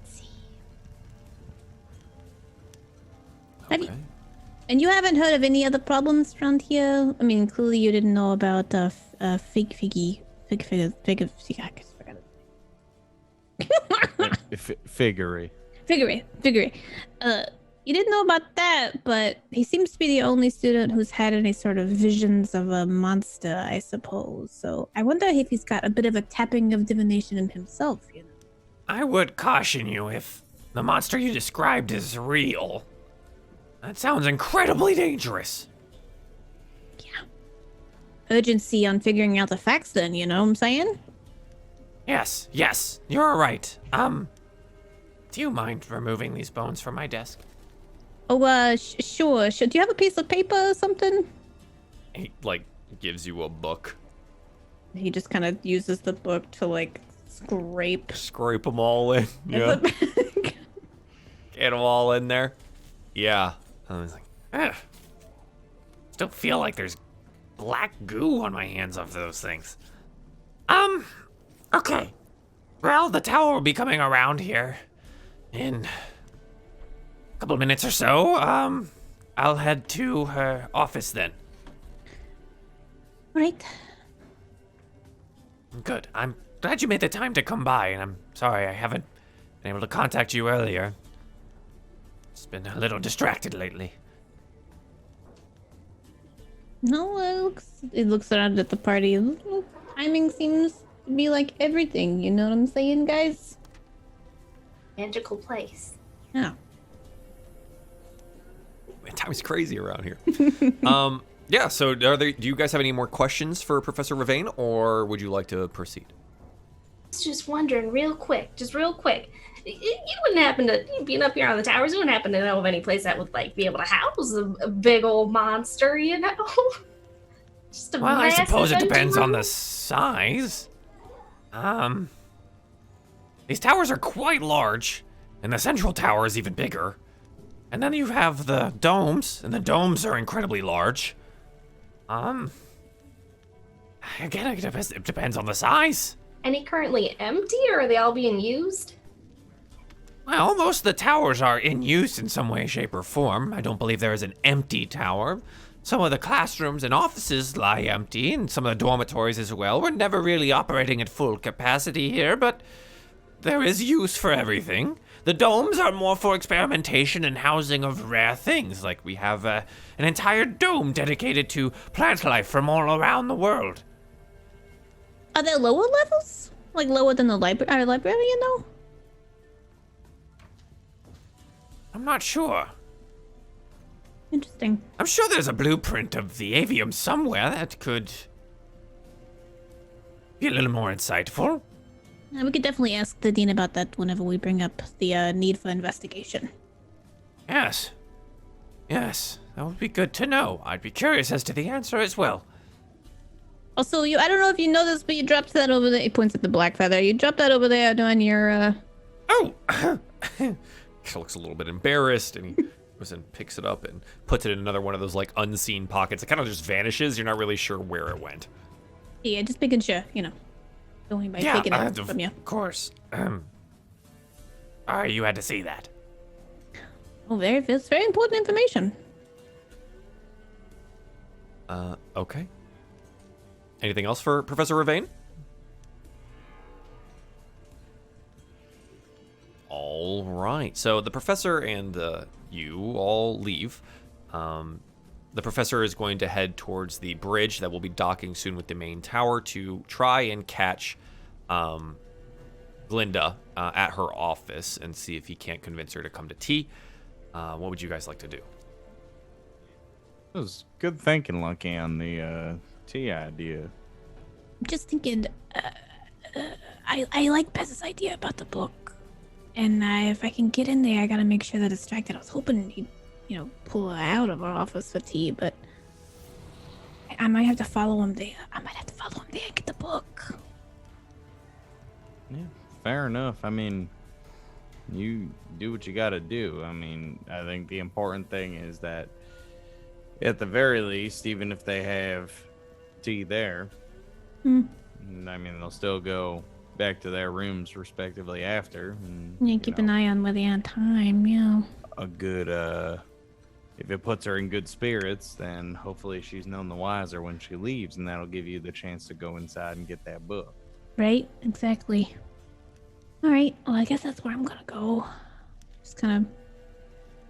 S4: Let's see.
S1: Okay.
S4: And you haven't heard of any other problems around here? I mean, clearly you didn't know about Figgy.
S5: Figure.
S4: You didn't know about that, but he seems to be the only student who's had any sort of visions of a monster, I suppose. So I wonder if he's got a bit of a tapping of divination in himself,
S1: I would caution you if the monster you described is real. That sounds incredibly dangerous.
S4: Yeah. Urgency on figuring out the facts then, you know what I'm saying?
S1: Yes, you're right. Do you mind removing these bones from my desk?
S4: Oh, sure. Do you have a piece of paper or something?
S1: He, gives you a book.
S4: He just kind of uses the book to, scrape.
S1: Scrape them all in. Yeah. Get them all in there. Yeah. I was like, ugh. Still feel like there's black goo on my hands of those things. Okay. Well, the tower will be coming around here in a couple of minutes or so. I'll head to her office then.
S4: Right.
S1: Good. I'm glad you made the time to come by, and I'm sorry I haven't been able to contact you earlier. Just been a little distracted lately.
S4: No, it looks around at the party. Timing seems to be like everything, you know what I'm saying, guys?
S2: Magical place.
S4: Yeah.
S1: Man, time's crazy around here. Yeah, so do you guys have any more questions for Professor Ravine, or would you like to proceed?
S2: I was just wondering real quick. You wouldn't happen to, being up here on the towers, you wouldn't happen to know of any place that would be able to house a big old monster, Just a
S1: Well, I suppose it depends on the
S2: room?
S1: size. These towers are quite large, and the central tower is even bigger. And then you have the domes, and the domes are incredibly large. Again, it depends on the size.
S2: Any currently empty, or are they all being used?
S1: Well, most of the towers are in use in some way, shape, or form. I don't believe there is an empty tower. Some of the classrooms and offices lie empty, and some of the dormitories as well. We're never really operating at full capacity here, but there is use for everything. The domes are more for experimentation and housing of rare things, like we have an entire dome dedicated to plant life from all around the world.
S4: Are there lower levels? Like lower than the our library,
S1: I'm not sure.
S4: Interesting.
S1: I'm sure there's a blueprint of the avium somewhere that could be a little more insightful.
S4: We could definitely ask the dean about that whenever we bring up the need for investigation.
S1: Yes, that would be good to know. I'd be curious as to the answer as well.
S4: Also, I don't know if you know this, but you dropped that over there. He points at the black feather. You dropped that over there on your,
S1: Oh! He looks a little bit embarrassed, and he goes and picks it up and puts it in another one of those, unseen pockets. It kind of just vanishes. You're not really sure where it went.
S4: Yeah, just making sure, Don't anybody taking it from you.
S1: Of course. Alright, you had to see that.
S4: Oh, it's very important information.
S1: Okay. Anything else for Professor Ravine? All right. So the professor and you all leave. The the professor is going to head towards the bridge that will be docking soon with the main tower to try and catch Glinda at her office and see if he can't convince her to come to tea. What would you guys like to do?
S5: It was good thinking, Lucky, on the tea idea.
S4: I'm just thinking, I like Bez's idea about the book. And if I can get in there, I gotta make sure they're distracted. I was hoping he'd, pull her out of our office for tea, but I might have to follow him there. I might have to follow him there and get the book.
S5: Yeah, fair enough. I mean, you do what you gotta do. I mean, I think the important thing is that at the very least, even if they have tea there, I mean, they'll still go back to their rooms respectively after. And,
S4: Keep an eye on where they're on time, yeah.
S5: A good, if it puts her in good spirits, then hopefully she's none the wiser when she leaves, and that'll give you the chance to go inside and get that book.
S4: Right, exactly. All right, well, I guess that's where I'm gonna go. Just kind of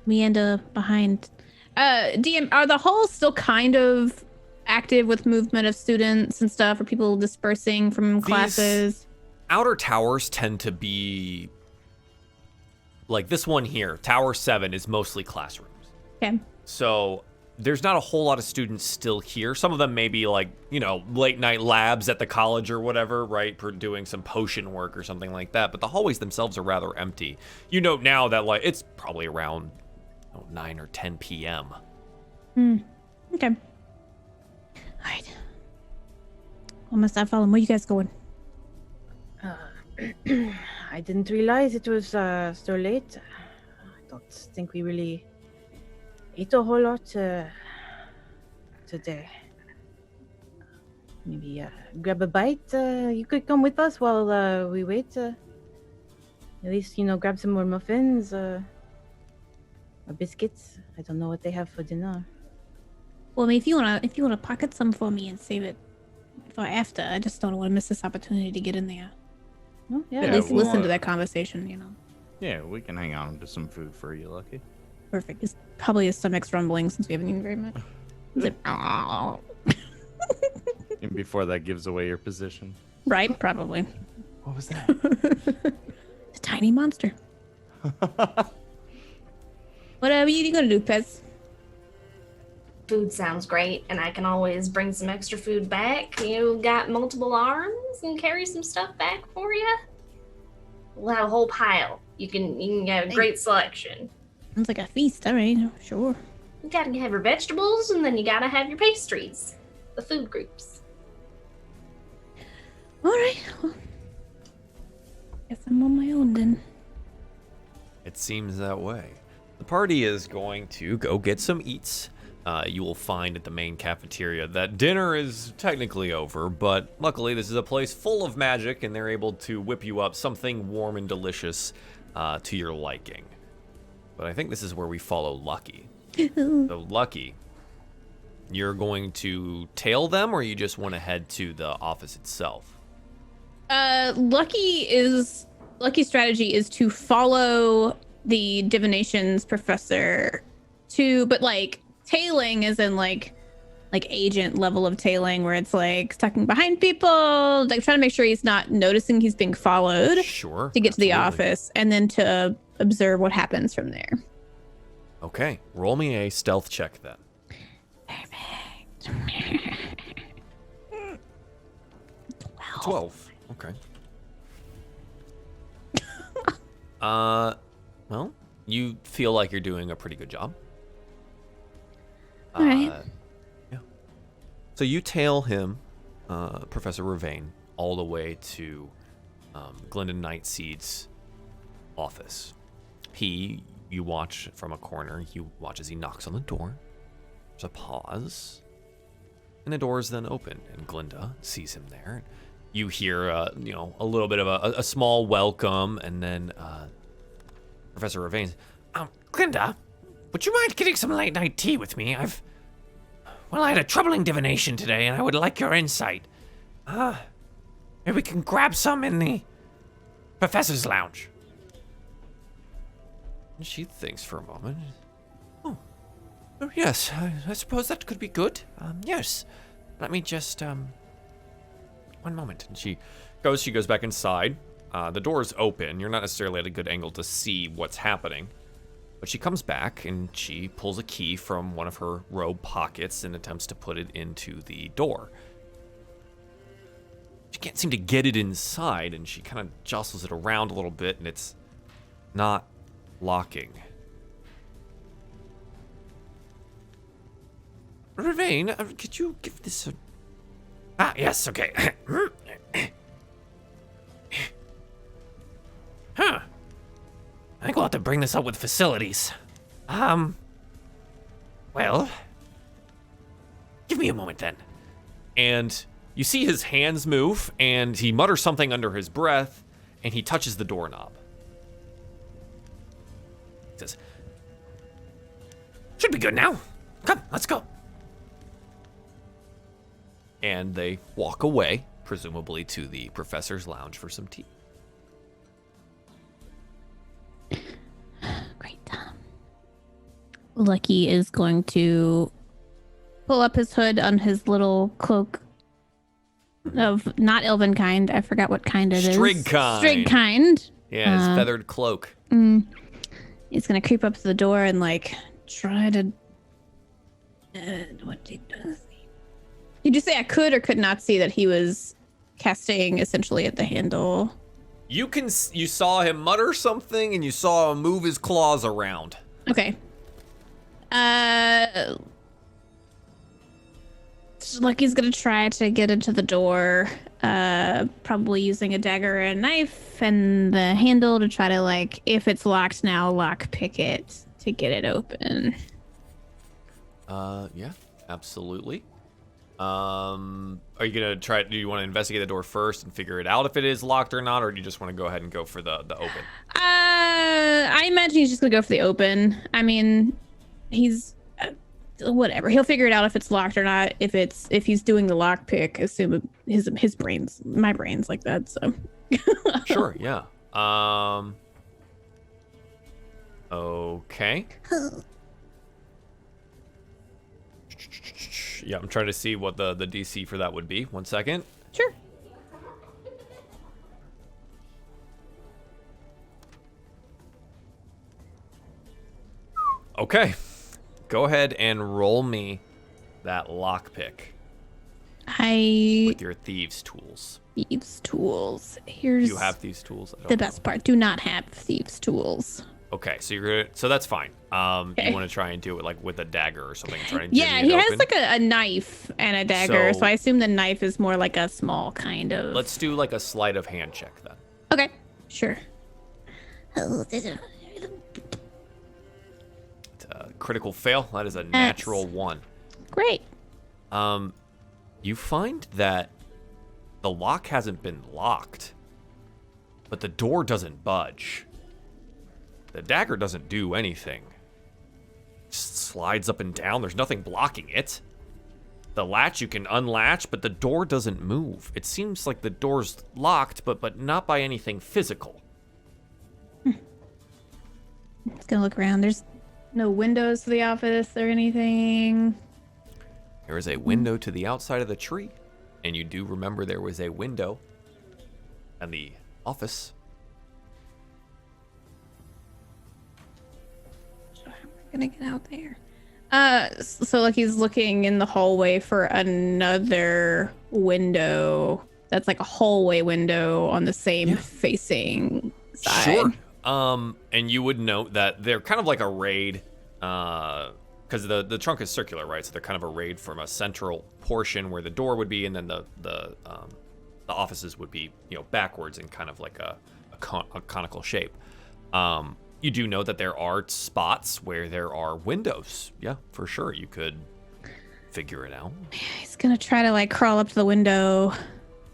S4: meander behind. DM, are the halls still kind of active with movement of students and stuff? Are people dispersing from classes?
S1: Outer towers tend to be like this one here. Tower 7 is mostly classrooms.
S4: Okay.
S1: So there's not a whole lot of students still here. Some of them may be like, late night labs at the college or whatever, right? Doing some potion work or something like that. But the hallways themselves are rather empty. You note now that it's probably around 9 or 10 p.m.
S4: Okay. All right. Well, must I follow him? Where you guys going?
S3: I didn't realize it was so late. I don't think we really ate a whole lot today. Maybe grab a bite. You could come with us while we wait. At least, grab some more muffins or biscuits. I don't know what they have for dinner.
S4: Well, I mean, if you wanna pocket some for me and save it for after, I just don't want to miss this opportunity to get in there.
S3: Oh, yeah.
S4: At least listen to that conversation,
S5: Yeah, we can hang on to some food for you, Lucky.
S4: Perfect. It's probably his stomach's rumbling since we haven't eaten very much. It's like,
S5: And before that gives away your position.
S4: right, probably.
S5: What was that?
S4: It's a tiny monster. What are you gonna do, Pez?
S2: Food sounds great, and I can always bring some extra food back. Got multiple arms and carry some stuff back for you. We'll have a whole pile. You can get a great selection.
S4: Sounds like a feast. All right, sure.
S2: You gotta have your vegetables, and then you gotta have your pastries. The food groups.
S4: All right. Well, guess I'm on my own then.
S1: It seems that way. The party is going to go get some eats. You will find at the main cafeteria that dinner is technically over, but luckily this is a place full of magic and they're able to whip you up something warm and delicious to your liking. But I think this is where we follow Lucky. So Lucky, you're going to tail them or you just want to head to the office itself?
S4: Lucky's strategy is to follow the divinations professor but tailing is in like agent level of tailing where it's tucking behind people, trying to make sure he's not noticing he's being followed.
S1: Sure.
S4: To get to the office and then to observe what happens from there.
S1: Okay, roll me a stealth check then.
S4: Perfect.
S1: 12. Okay. Well, you feel like you're doing a pretty good job.
S4: All right.
S1: Yeah. So you tail him, Professor Ravine, all the way to Glendon Nightseed's office. You watch from a corner. You watch as he knocks on the door. There's a pause. And the door is then open, and Glinda sees him there. You hear, a little bit of a small welcome, and then Professor Ravine, Glinda, would you mind getting some late night tea with me? I had a troubling divination today, and I would like your insight. Maybe we can grab some in the Professor's Lounge. And she thinks for a moment. Oh, Oh, yes, I suppose that could be good. Yes. Let me just, one moment. And she goes back inside. The door is open. You're not necessarily at a good angle to see what's happening. But she comes back and she pulls a key from one of her robe pockets and attempts to put it into the door. She can't seem to get it inside, and she kind of jostles it around a little bit, and it's not locking. Ravine, could you give this a... Ah, yes, okay. Huh. I think we'll have to bring this up with facilities. Well, give me a moment then. And you see his hands move, and he mutters something under his breath, and he touches the doorknob. He says, should be good now. Come, let's go. And they walk away, presumably to the professor's lounge for some tea.
S4: Great. Lucky is going to pull up his hood on his little cloak of not elven kind. I forgot what kind it is.
S1: Strig kind.
S4: Strig kind.
S1: Yeah, his feathered cloak.
S4: He's gonna creep up to the door and like try to. What did he do? Did you say I could or could not see that he was casting essentially at the handle?
S1: You saw him mutter something, and you saw him move his claws around.
S4: Okay. Lucky's gonna try to get into the door, probably using a dagger and a knife and the handle to try to, like, if it's locked now, lock pick it to get it open.
S1: Yeah, absolutely. Are you gonna try? Do you want to investigate the door first and figure it out if it is locked or not, or do you just want to go ahead and go for the open?
S4: I imagine he's just gonna go for the open. I mean, he's whatever. He'll figure it out if it's locked or not. If he's doing the lock pick, assume his brains, my brain's like that. So
S1: Sure, yeah. Okay. Yeah, I'm trying to see what the DC for that would be. 1 second.
S4: Sure.
S1: Okay. Go ahead and roll me that lockpick with your thieves' tools.
S4: Thieves' tools. Here's
S1: Do you have thieves' tools?
S4: the best part. Do not have thieves' tools.
S1: Okay, so that's fine.
S4: Okay.
S1: You want to try and do it like with a dagger or something? Try and
S4: Yeah,
S1: jimmy
S4: he
S1: it
S4: has
S1: open?
S4: like a knife and a dagger, so
S1: So-
S4: I assume the knife is more like a small kind of.
S1: Let's do like a sleight of hand check then.
S4: Okay, sure.
S1: It's a critical fail. That is a natural 1.
S4: Great.
S1: You find that the lock hasn't been locked, but the door doesn't budge. The dagger doesn't do anything. It just slides up and down. There's nothing blocking it. The latch you can unlatch, but the door doesn't move. It seems like the door's locked, but not by anything physical.
S4: Just gonna look around. There's no windows to the office or anything.
S1: There is a window to the outside of the tree, and you do remember there was a window in the office.
S4: How am I gonna get out there? So like he's looking in the hallway for another window that's like a hallway window on the same facing side.
S1: Sure. And you would note that they're kind of like arrayed, because the trunk is circular, right? So they're kind of arrayed from a central portion where the door would be, and then the offices would be, backwards in kind of like a conical shape. You do know that there are spots where there are windows. Yeah, for sure. You could figure it out.
S4: He's gonna try to like crawl up to the window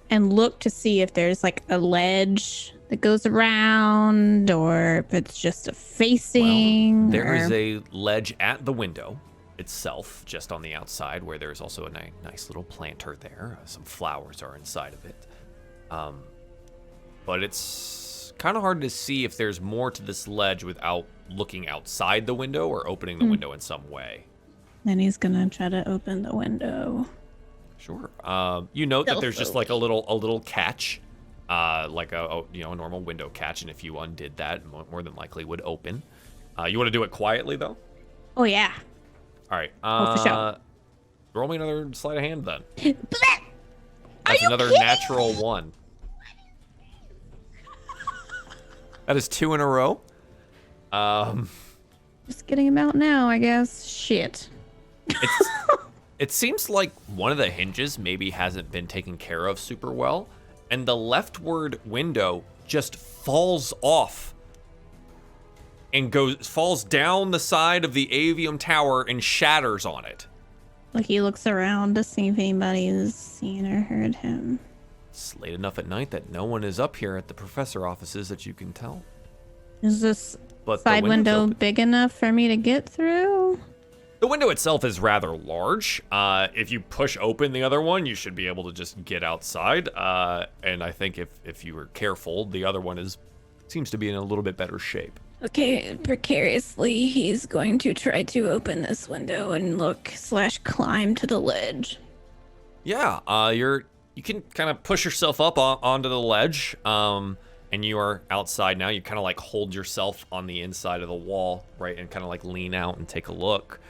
S4: and look to see if there's like a ledge that goes around or if it's just a facing.
S1: There is a ledge at the window itself, just on the outside, where there's also a nice little planter there. Some flowers are inside of it. But it's kind of hard to see if there's more to this ledge without looking outside the window or opening the window in some way.
S4: Then he's gonna try to open the window.
S1: Sure. You note that there's just like a little catch, like a normal window catch, and if you undid that, more than likely would open. You want to do it quietly though?
S4: Oh yeah.
S1: All right.
S4: For sure.
S1: Roll me another sleight of hand then.
S4: Blech!
S1: That's another natural 1. That is 2 in a row.
S4: Just getting him out now, I guess. Shit.
S1: It seems like one of the hinges maybe hasn't been taken care of super well, and the leftward window just falls off and falls down the side of the avium tower and shatters on it.
S4: Like he looks around to see if anybody's seen or heard him.
S1: It's late enough at night that no one is up here at the professor offices that you can tell.
S4: Is this
S1: But
S4: side window big enough for me to get through?
S1: The window itself is rather large. If you push open the other one, you should be able to just get outside. And I think if you were careful, the other one seems to be in a little bit better shape.
S4: Okay, precariously, he's going to try to open this window and /climb to the ledge.
S1: Yeah, you can kind of push yourself up onto the ledge, and you are outside now. You kind of like hold yourself on the inside of the wall, right, and kind of like lean out and take a look.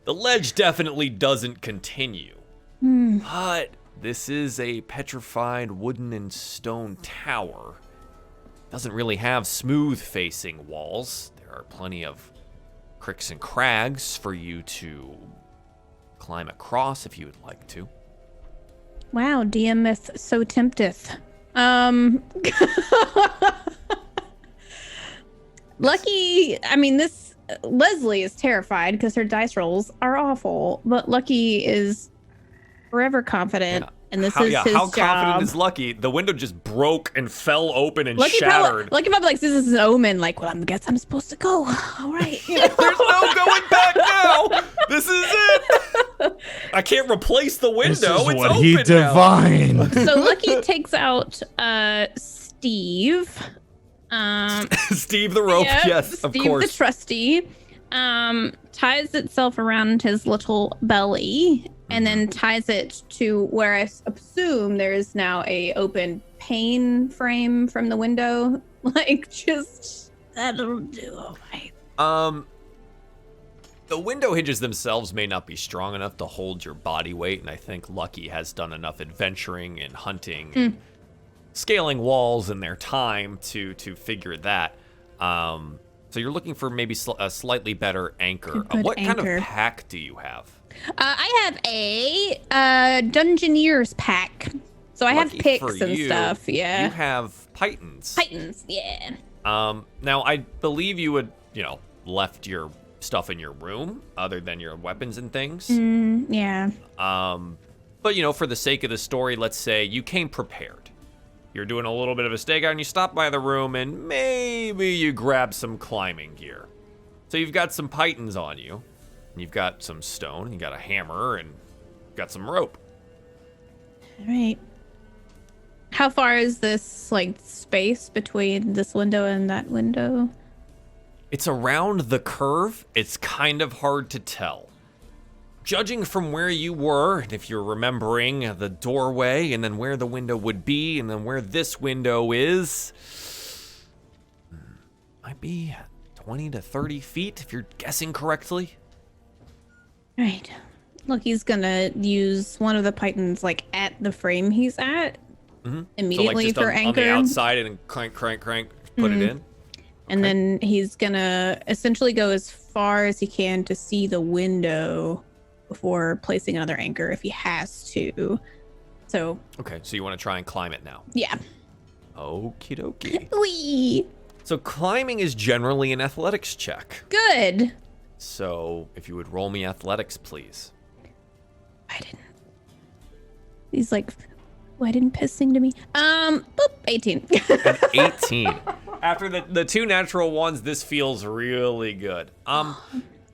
S1: The ledge definitely doesn't continue, but this is a petrified wooden and stone tower. Doesn't really have smooth-facing walls. There are plenty of cricks and crags for you to climb across if you would like to.
S4: Wow, DMF so tempteth. Lucky, I mean, Leslie is terrified because her dice rolls are awful, but Lucky is forever confident.
S1: Yeah.
S4: And this is his
S1: how
S4: job.
S1: confident is Lucky? The window just broke and fell open and shattered.
S4: Lucky probably like, this is an omen. Like, well, I guess I'm supposed to go. All right.
S1: There's no going back now. This is it. I can't replace the window.
S5: This is
S1: it's
S5: what
S1: open
S5: he
S1: now.
S5: divined.
S4: So Lucky takes out Steve.
S1: Steve the rope.
S4: Yep,
S1: Yes, of
S4: Steve
S1: course.
S4: the trusty. Ties itself around his little belly and then ties it to where I assume there is now a open pane frame from the window. Like, just that'll do. All right.
S1: The window hinges themselves may not be strong enough to hold your body weight, and I think Lucky has done enough adventuring and hunting, and scaling walls in their time to figure that. So you're looking for maybe a slightly better anchor. What kind of pack do you have?
S4: I have a Dungeoneer's pack. So I have picks and stuff. Yeah.
S1: You have Pythons.
S4: Pythons, yeah.
S1: Now I believe you would, left your stuff in your room other than your weapons and things.
S4: Yeah.
S1: But for the sake of the story, let's say you came prepared. You're doing a little bit of a stakeout and you stop by the room and maybe you grab some climbing gear. So you've got some Pythons on you, and you've got some stone, and you got a hammer, and you've got some rope.
S4: All right. How far is this space between this window and that window?
S1: It's around the curve. It's kind of hard to tell. Judging from where you were, and if you're remembering the doorway, and then where the window would be, and then where this window is, might be 20 to 30 feet, if you're guessing correctly.
S4: All right. Look, he's gonna use one of the Pythons at the frame he's at immediately
S1: so,
S4: for
S1: just
S4: anchor.
S1: On the outside, and crank, put it in.
S4: And then he's gonna essentially go as far as he can to see the window before placing another anchor if he has to. So.
S1: Okay, so you want to try and climb it now?
S4: Yeah.
S1: Okie dokie.
S4: Wee.
S1: So climbing is generally an athletics check.
S4: Good.
S1: So if you would roll me athletics, please.
S4: I didn't. He's like, why didn't Piss sing to me? Boop, 18.
S1: An 18. After the two natural ones, this feels really good.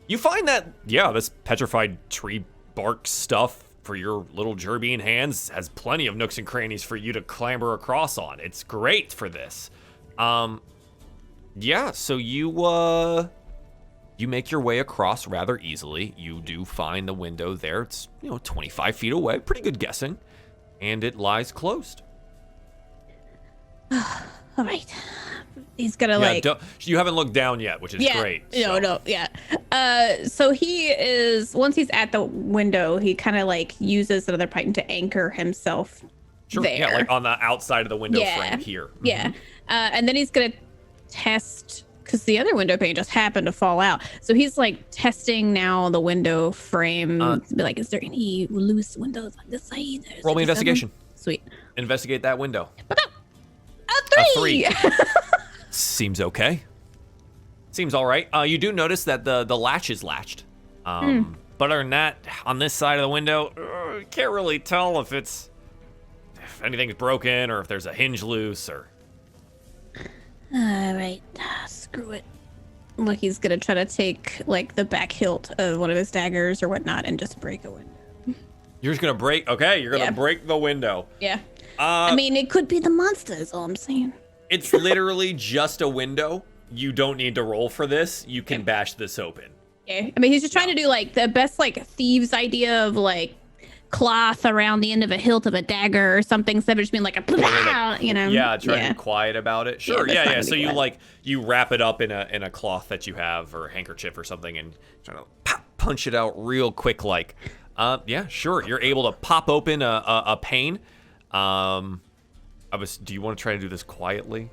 S1: You find that, this petrified tree bark stuff for your little gerbean hands has plenty of nooks and crannies for you to clamber across on. It's great for this. So you You make your way across rather easily. You do find the window there. It's, 25 feet away. Pretty good guessing. And it lies closed.
S4: All right. He's gonna
S1: you haven't looked down yet, which is great.
S4: No, yeah. So he is, once he's at the window, he kind of like uses another python to anchor himself there.
S1: Yeah, like on the outside of the window frame here.
S4: Yeah. And then he's gonna test, because the other window pane just happened to fall out. So he's like testing now the window frame to be like, is there any loose windows on this side?
S1: Roll me investigation.
S4: Sweet.
S1: Investigate that window.
S4: A 3.
S1: Seems okay. Seems all right. You do notice that the latch is latched. But other than that, on this side of the window, you can't really tell if anything's broken or if there's a hinge loose or...
S4: All right, screw it. Look, he's gonna try to take like the back hilt of one of his daggers or whatnot and just break a window.
S1: You're just gonna break? Okay, you're gonna break the window.
S4: Yeah. I mean, it could be the monster is all I'm saying.
S1: It's literally just a window. You don't need to roll for this. You can bash this open.
S4: Yeah. I mean, he's just trying to do like the best like thieves idea of like cloth around the end of a hilt of a dagger or something, instead of just being like a
S1: Yeah, trying to be quiet about it. Sure. Yeah. So you wrap it up in a cloth that you have or a handkerchief or something and trying to punch it out real quick like. Yeah, sure. You're able to pop open a pane. Do you want to try to do this quietly?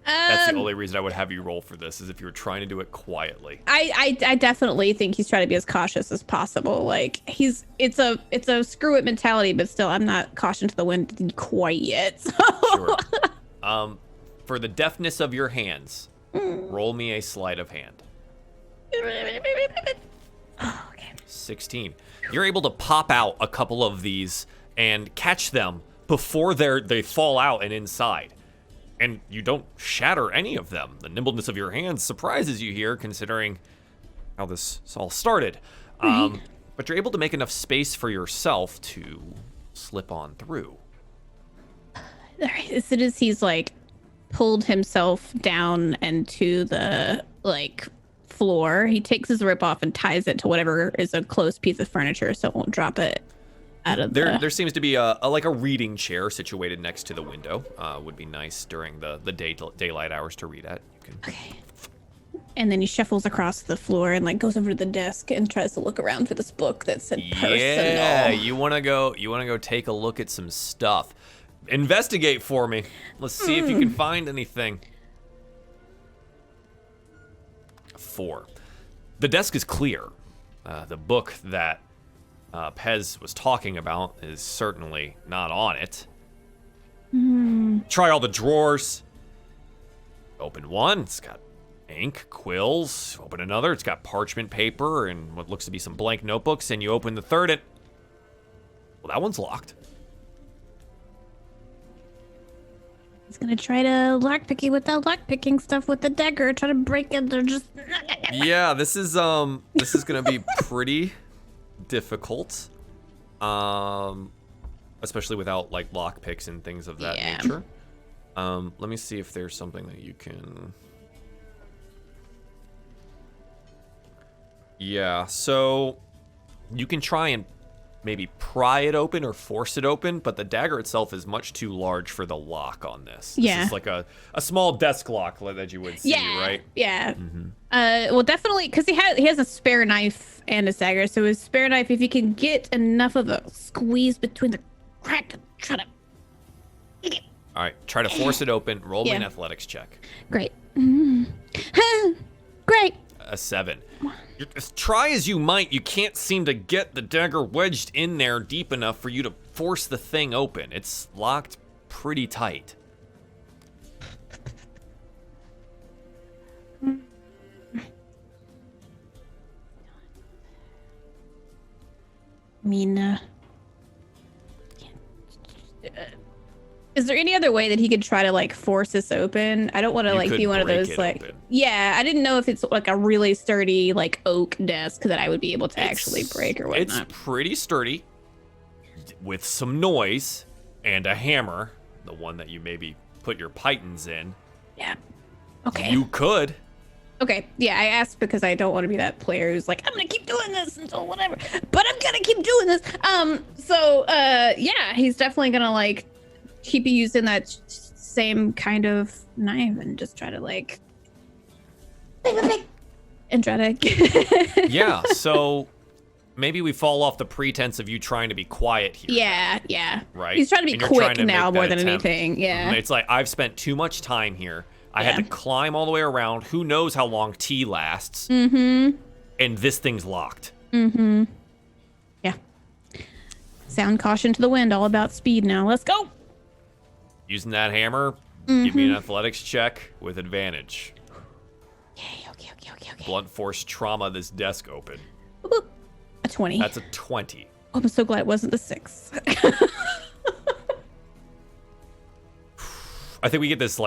S1: That's the only reason I would have you roll for this, is if you were trying to do it quietly.
S4: I definitely think he's trying to be as cautious as possible. Like it's a screw it mentality, but still, I'm not caution to the wind quite yet. So.
S1: Sure. For the deftness of your hands, roll me a sleight of hand.
S4: Oh, okay.
S1: 16. You're able to pop out a couple of these and catch them before they fall out and inside. And you don't shatter any of them. The nimbleness of your hands surprises you here, considering how this all started. Right. But you're able to make enough space for yourself to slip on through.
S4: As soon as he's like pulled himself down into the like floor, he takes his rope off and ties it to whatever is a close piece of furniture so it won't drop it out of
S1: there seems to be a reading chair situated next to the window. Would be nice during the daylight hours to read at.
S4: Okay. And then he shuffles across the floor and like goes over to the desk and tries to look around for this book that said personal.
S1: Yeah, you wanna go take a look at some stuff. Investigate for me. Let's see if you can find anything. 4. The desk is clear. The book that Pez was talking about is certainly not on it. Try all the drawers. Open one, it's got ink, quills. Open another, it's got parchment paper and what looks to be some blank notebooks. And you open the third, well, that one's locked.
S4: He's gonna try to lockpick with the lockpicking stuff with the dagger, try to break it. They're just
S1: yeah, this is gonna be pretty difficult, especially without like lockpicks and things of that nature. Let me see if there's something that you can. Yeah, so you can try and maybe pry it open or force it open, but the dagger itself is much too large for the lock on this. This is like a small desk lock that you would see, right?
S4: Yeah. Well, definitely, because he has a spare knife and a dagger. So his spare knife, if you can get enough of a squeeze between the crack, try to.
S1: All right, try to force it open. Roll me an athletics check.
S4: Great. Great.
S1: A 7. Try as you might, you can't seem to get the dagger wedged in there deep enough for you to force the thing open. It's locked pretty tight.
S4: I mean, is there any other way that he could try to like force this open? I don't want to like be one of those like open. Yeah, I didn't know if it's like a really sturdy like oak desk that I would be able to actually break or whatnot.
S1: It's pretty sturdy with some noise and a hammer, the one that you maybe put your pythons in.
S4: Yeah. Okay.
S1: You could
S4: Okay, yeah, I asked because I don't want to be that player who's like, I'm gonna keep doing this until whatever, but I'm gonna keep doing this. Yeah, he's definitely gonna like keep using that same kind of knife and just try to like and try to
S1: Yeah, so maybe we fall off the pretense of you trying to be quiet here.
S4: Yeah.
S1: Right?
S4: He's trying to be
S1: And you're trying
S4: quick
S1: to
S4: now
S1: make
S4: more
S1: that
S4: than
S1: attempt.
S4: anything. Yeah.
S1: It's like, I've spent too much time here. I had
S4: Yeah.
S1: to climb all the way around. Who knows how long tea lasts?
S4: Mm-hmm.
S1: And this thing's locked.
S4: Mm-hmm. Yeah. Sound caution to the wind, all about speed now. Let's go.
S1: Using that hammer, give me an athletics check with advantage.
S4: Okay.
S1: Blunt force trauma this desk open.
S4: Boop, boop. A 20.
S1: That's a 20.
S4: Oh, I'm so glad it wasn't the 6.
S1: I think we get this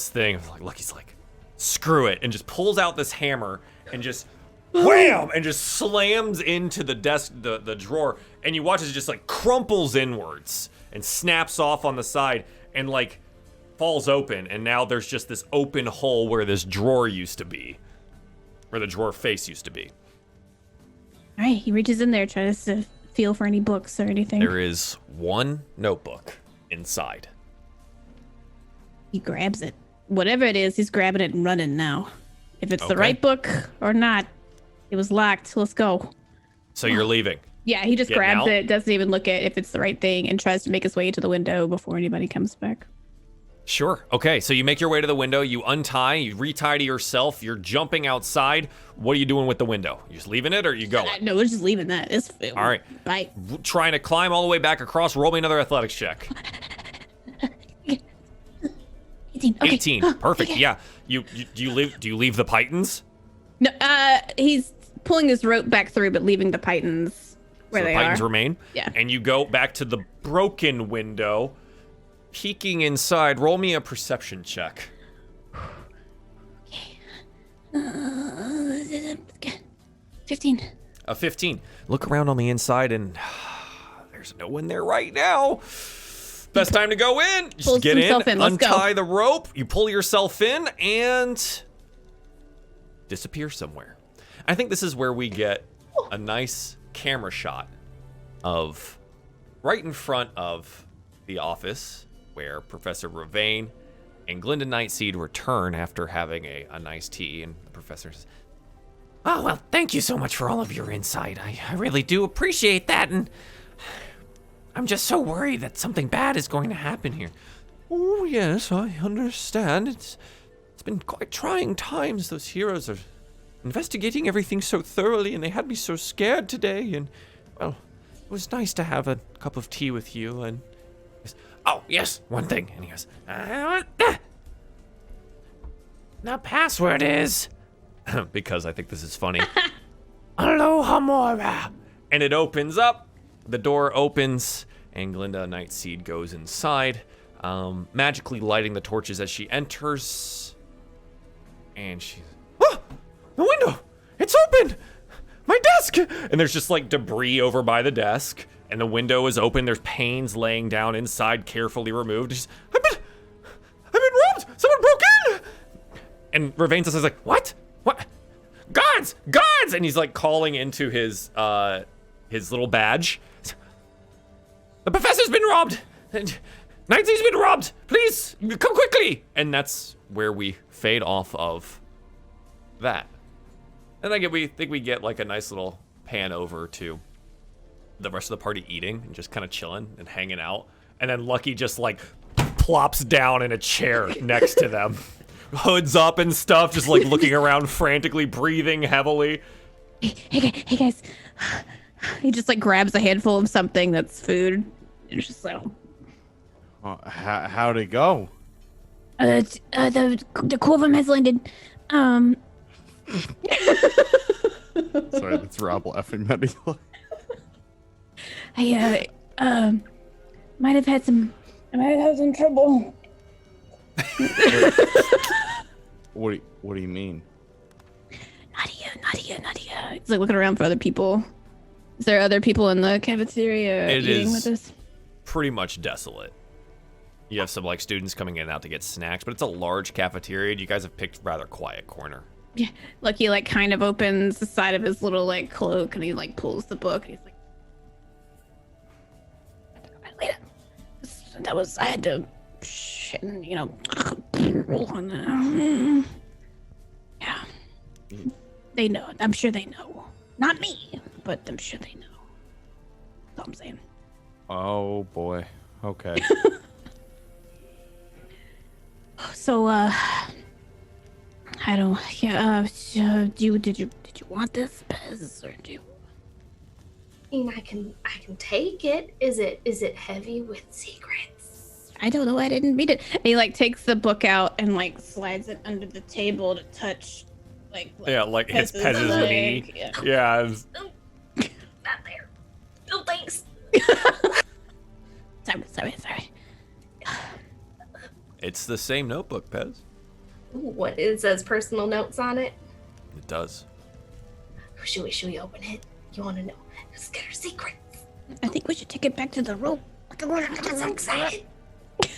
S1: thing of like Lucky's like, screw it, and just pulls out this hammer and just wham, and just slams into the desk, the drawer, and you watch as it just like crumples inwards and snaps off on the side and like falls open, and now there's just this open hole where this drawer used to be, where the drawer face used to be.
S4: All right, he reaches in there, tries to feel for any books or anything.
S1: There is one notebook inside.
S4: He grabs it. Whatever it is, he's grabbing it and running now. If it's the
S1: Okay.
S4: right book or not, it was locked. Let's go.
S1: So you're leaving.
S4: Yeah, he just
S1: Getting
S4: grabs
S1: out?
S4: it, doesn't even look at if it's the right thing, and tries to make his way to the window before anybody comes back.
S1: Sure. Okay, so you make your way to the window, you untie, you retie to yourself, you're jumping outside. What are you doing with the window? You just leaving it or are you going?
S4: No, we're just leaving that. It's
S1: All right.
S4: Bye.
S1: Trying to climb all the way back across, roll me another athletics check.
S4: 18. Okay.
S1: 18. Perfect.
S4: Okay.
S1: Yeah. Do you leave the pythons?
S4: No, he's pulling his rope back through, but leaving the pythons where
S1: So the
S4: they
S1: pythons
S4: are.
S1: remain?
S4: Yeah.
S1: And you go back to the broken window, peeking inside. Roll me a perception check.
S4: 15.
S1: A 15. Look around on the inside and there's no one there right now. Best time to go in. Just
S4: Pulls
S1: get
S4: himself in. Let's go.
S1: untie the rope, you pull yourself in, and disappear somewhere. I think this is where we get a nice camera shot of right in front of the office where Professor Ravine and Glinda Nightseed return after having a nice tea, and the professor's, oh, well, thank you so much for all of your insight. I really do appreciate that, and I'm just so worried that something bad is going to happen here. Oh, yes, I understand. It's been quite trying times. Those heroes are investigating everything so thoroughly, and they had me so scared today, and, well, it was nice to have a cup of tea with you, and... Oh, yes, one thing. And he goes, the password is... because I think this is funny. Aloha Mora. And it opens up. The door opens, and Glinda Nightseed goes inside, magically lighting the torches as she enters. And she's, oh, the window! It's open! My desk! And there's just like debris over by the desk, and the window is open. There's panes laying down inside, carefully removed. She's, I've been robbed! Someone broke in! And Ravine says like, what? What? Guards! Guards! And he's like calling into his little badge. The professor's been robbed! And Nightseed's been robbed! Please, come quickly! And that's where we fade off of that. And we think we get like a nice little pan over to the rest of the party eating and just kind of chilling and hanging out. And then Lucky just like plops down in a chair next to them. Hoods up and stuff, just like looking around frantically, breathing heavily.
S4: Hey guys. He just like grabs a handful of something that's food. And it's just like,
S5: How'd it go?
S4: the Korvax has landed.
S5: Sorry, that's Rob laughing medically.
S4: I might have had some trouble.
S5: What do you mean?
S4: Nadia. He's like looking around for other people. Is there other people in the cafeteria
S1: It
S4: eating
S1: is
S4: with us?
S1: pretty much desolate. You have some like students coming in and out to get snacks, but it's a large cafeteria. You guys have picked rather quiet corner.
S4: Like he like kind of opens the side of his little like cloak and he like pulls the book and he's like, wait, that was I had to shit and you know yeah. They know. I'm sure they know. Not me, but I'm sure they know. That's all I'm saying.
S5: Oh boy. Okay.
S4: So I don't. Yeah. Did you want this, Pez, or do you?
S2: I mean, I can take it. Is it heavy with secrets?
S4: I don't know. I didn't read it. And he like takes the book out and like slides it under the table to touch, like
S1: his Pez's knee. Yeah.
S2: Not there. No thanks.
S4: Sorry.
S1: It's the same notebook, Pez.
S2: Ooh, what it says personal notes on it.
S1: It does.
S2: Should we open it? You want to know? Let's get our secrets.
S4: I think we should take it back to the room.
S2: I'm so excited.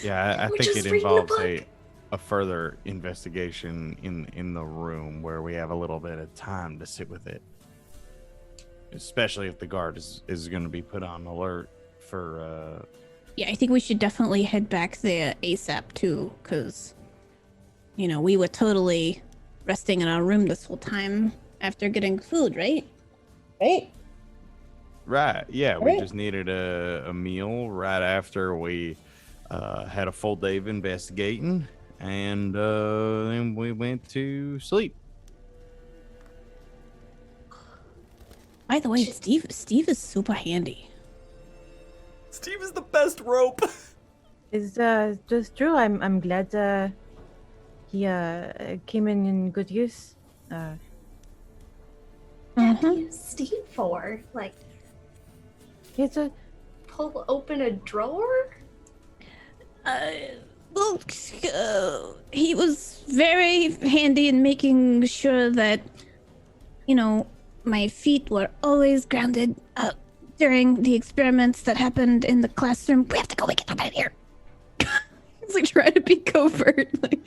S5: Yeah, I
S2: We're
S5: think
S2: just
S5: it
S2: reading the
S5: involves
S2: book.
S5: a further investigation in the room where we have a little bit of time to sit with it. Especially if the guard is going to be put on alert for
S4: Yeah, I think we should definitely head back there ASAP too, because, you know, we were totally resting in our room this whole time after getting food, right?
S5: Right, yeah, we just needed a meal right after we had a full day of investigating, and then we went to sleep.
S4: By the way, Steve is super handy.
S1: Steve is the best rope.
S3: Is just true. I'm glad he came in good use.
S2: What do you use Steve for? Like,
S3: It's a
S2: pull open a drawer?
S4: Well, he was very handy in making sure that, you know, my feet were always grounded during the experiments that happened in the classroom. We have to go get them out of here. It's like trying to be covert. Like,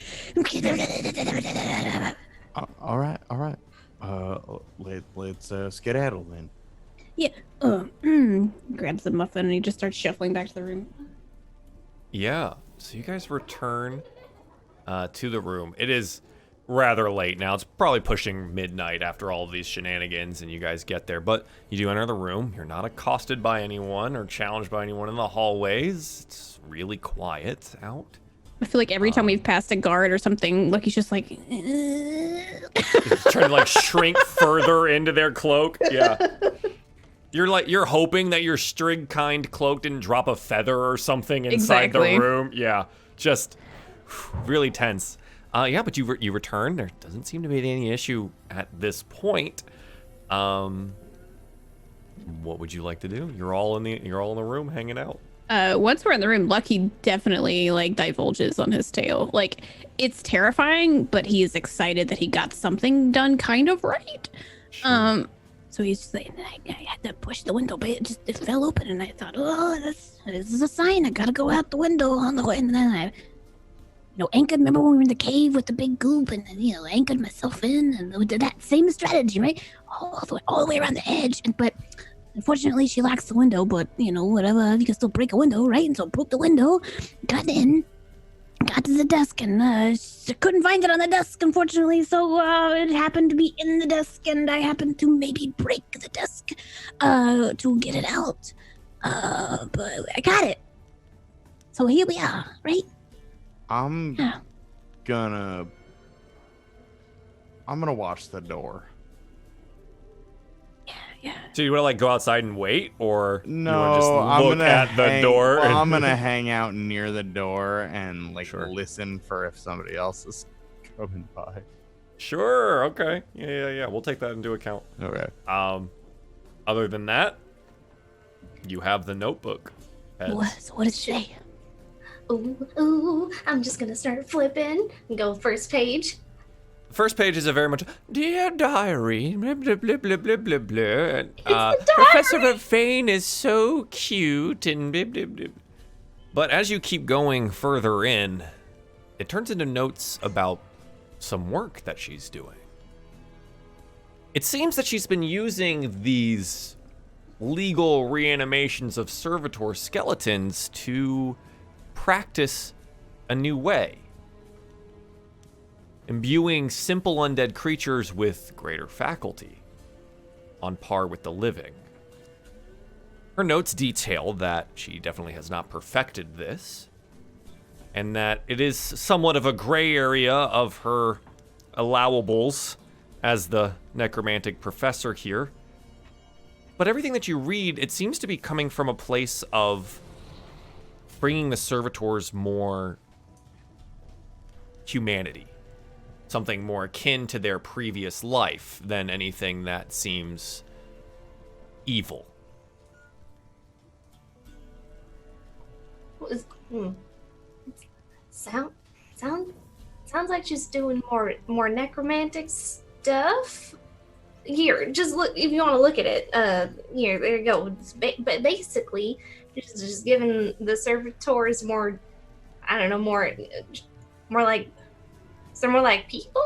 S5: All right. Let's skedaddle then.
S4: yeah. Grabs the muffin and he just starts shuffling back to the room.
S1: Yeah. So you guys return to the room. It is rather late now. It's probably pushing midnight after all of these shenanigans, and you guys get there. But you do enter the room. You're not accosted by anyone or challenged by anyone in the hallways. It's really quiet out.
S4: I feel like every time we've passed a guard or something, Lucky's just like...
S1: Trying to like shrink further into their cloak. Yeah. You're hoping that your strig kind cloak didn't drop a feather or something inside the room. Yeah. Just really tense. Yeah, but you return. There doesn't seem to be any issue at this point. What would you like to do? You're all in the room hanging out.
S4: Once we're in the room, Lucky definitely like divulges on his tale. Like, it's terrifying, but he is excited that he got something done kind of right.
S1: Sure.
S4: So he's just like, I had to push the window, but it fell open, and I thought, oh, this is a sign. I gotta go out the window on the way, and then I anchored. Remember when we were in the cave with the big goop, and then anchored myself in, and we did that same strategy, right? All the way around the edge, but. Unfortunately, she locks the window, but, whatever, you can still break a window, right? And so broke the window, got in, got to the desk, and she couldn't find it on the desk, unfortunately, so it happened to be in the desk, and I happened to maybe break the desk to get it out. But I got it. So here we are, right?
S5: I'm gonna watch the door.
S4: Yeah.
S1: So you want to like go outside and wait, or
S5: No,
S1: you want to just
S5: I'm
S1: look
S5: gonna
S1: at the door?
S5: Well, I'm gonna hang out near the door and listen for if somebody else is coming by.
S1: Sure. Okay. Yeah. We'll take that into account.
S5: Okay.
S1: Other than that, you have the notebook.
S4: So what does it say?
S2: Ooh, I'm just gonna start flipping and go first page.
S1: The first page is a very much, dear diary, blah, blah, blah, blah, blah, blah, blah. And,
S2: It's
S1: Professor Ravine is so cute and blah, blah, blah. But as you keep going further in, it turns into notes about some work that she's doing. It seems that she's been using these legal reanimations of servitor skeletons to practice a new way, imbuing simple undead creatures with greater faculty, on par with the living. Her notes detail that she definitely has not perfected this, and that it is somewhat of a gray area of her allowables as the necromantic professor here. But everything that you read, it seems to be coming from a place of bringing the servitors more humanity, something more akin to their previous life than anything that seems evil.
S2: Sounds like she's doing more necromantic stuff. Here, just look if you want to look at it. Here, there you go. But basically, just giving the servitors more. I don't know, more like. So more like people.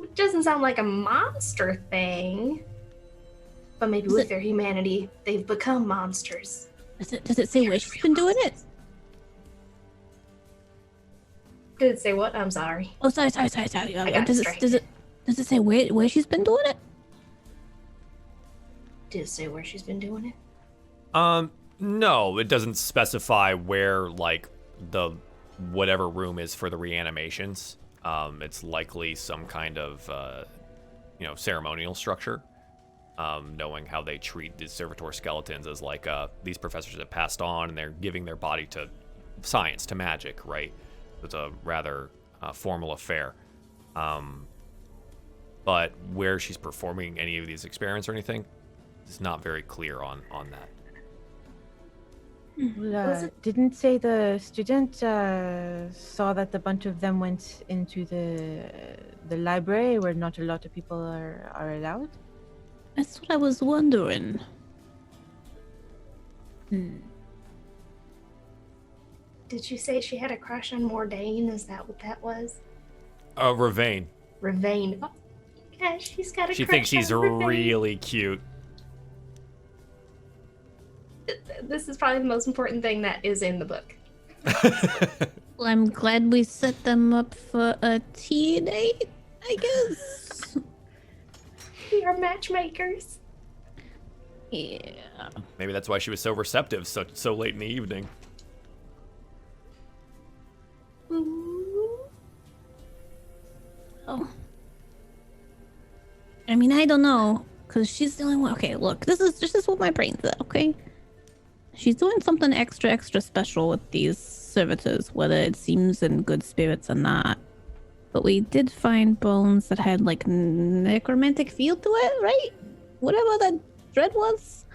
S2: It doesn't sound like a monster thing. But maybe with their humanity, they've become monsters.
S4: Does it say where she's been doing it?
S2: Did it say what? I'm sorry.
S4: Oh, sorry. Does it say where she's been doing it?
S2: Did it say where she's been doing it?
S1: No, it doesn't specify where, like, the whatever room is for the reanimations. It's likely some kind of, ceremonial structure. Knowing how they treat these servitor skeletons as like these professors have passed on and they're giving their body to science, to magic, right? It's a rather formal affair. But where she's performing any of these experiments or anything is not very clear on that.
S3: Well, didn't say the student saw that a bunch of them went into the library where not a lot of people are allowed?
S4: That's what I was wondering.
S2: Did you say she had a crush on Mordain? Is that what that was?
S1: Ravine.
S2: Ravine. Oh, yeah, she's got a
S1: She
S2: crush
S1: thinks she's
S2: on Ravine.
S1: really cute.
S2: This is probably the most important thing that is in the book.
S4: Well, I'm glad we set them up for a tea date, I guess.
S2: We are matchmakers.
S4: Yeah.
S1: Maybe that's why she was so receptive so late in the evening.
S4: Oh. I mean, I don't know, because she's the only one. Okay, look, this is what my brain said, okay? She's doing something extra special with these servitors, whether it seems in good spirits or not. But we did find bones that had, like, necromantic feel to it, right? Whatever that dread was.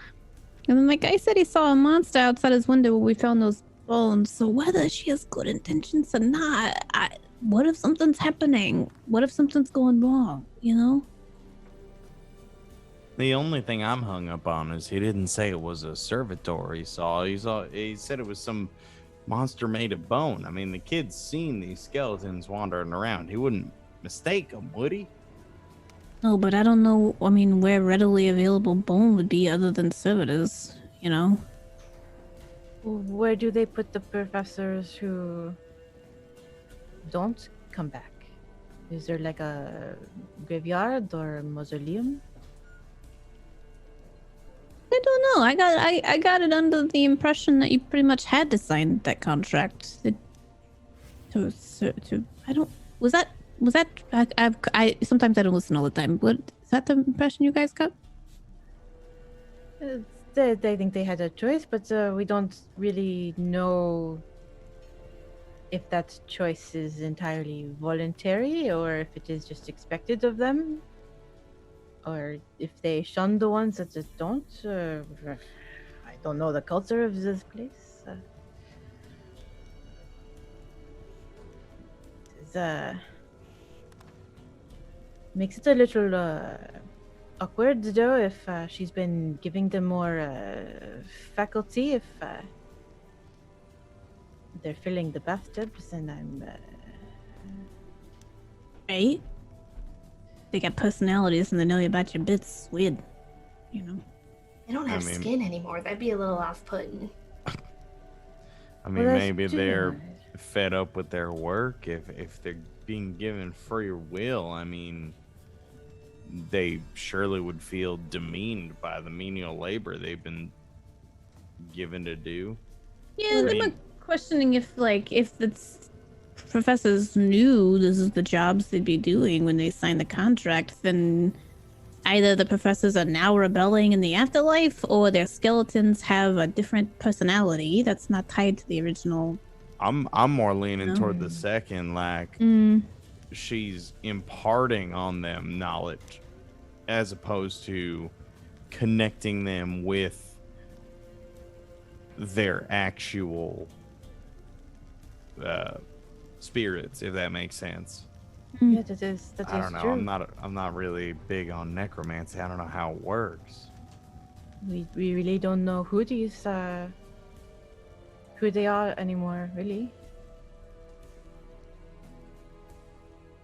S4: And then, like, I said he saw a monster outside his window when we found those bones. So whether she has good intentions or not, what if something's happening? What if something's going wrong, you know?
S5: The only thing I'm hung up on is he didn't say it was a servitor he saw. He said it was some monster made of bone. I mean, the kid's seen these skeletons wandering around. He wouldn't mistake them, would he?
S4: No, but I don't know, I mean, where readily available bone would be other than servitors, you know?
S3: Where do they put the professors who don't come back? Is there like a graveyard or a mausoleum?
S4: I don't know. I got it under the impression that you pretty much had to sign that contract. I sometimes I don't listen all the time. What is that the impression you guys got?
S3: They think they had a choice, but we don't really know if that choice is entirely voluntary or if it is just expected of them. Or if they shun the ones that just don't. I don't know the culture of this place. Makes it a little awkward, though, if she's been giving them more faculty. If they're filling the bathtubs, and I'm...
S4: Right? they got personalities and they know you about your bits. Weird, you know.
S2: They don't have skin anymore. That'd be a little off-putting.
S5: I mean, maybe they're fed up with their work. If they're being given free will, I mean, they surely would feel demeaned by the menial labor they've been given to do.
S4: Yeah, I'm questioning if the professors knew this is the jobs they'd be doing when they signed the contract, then either the professors are now rebelling in the afterlife, or their skeletons have a different personality that's not tied to the original.
S5: I'm more leaning toward the second, like she's imparting on them knowledge as opposed to connecting them with their actual spirits, if that makes sense.
S3: Yeah, that is
S5: I don't know.
S3: true.
S5: I'm not really big on necromancy. I don't know how it works.
S3: We really don't know who they are anymore, really.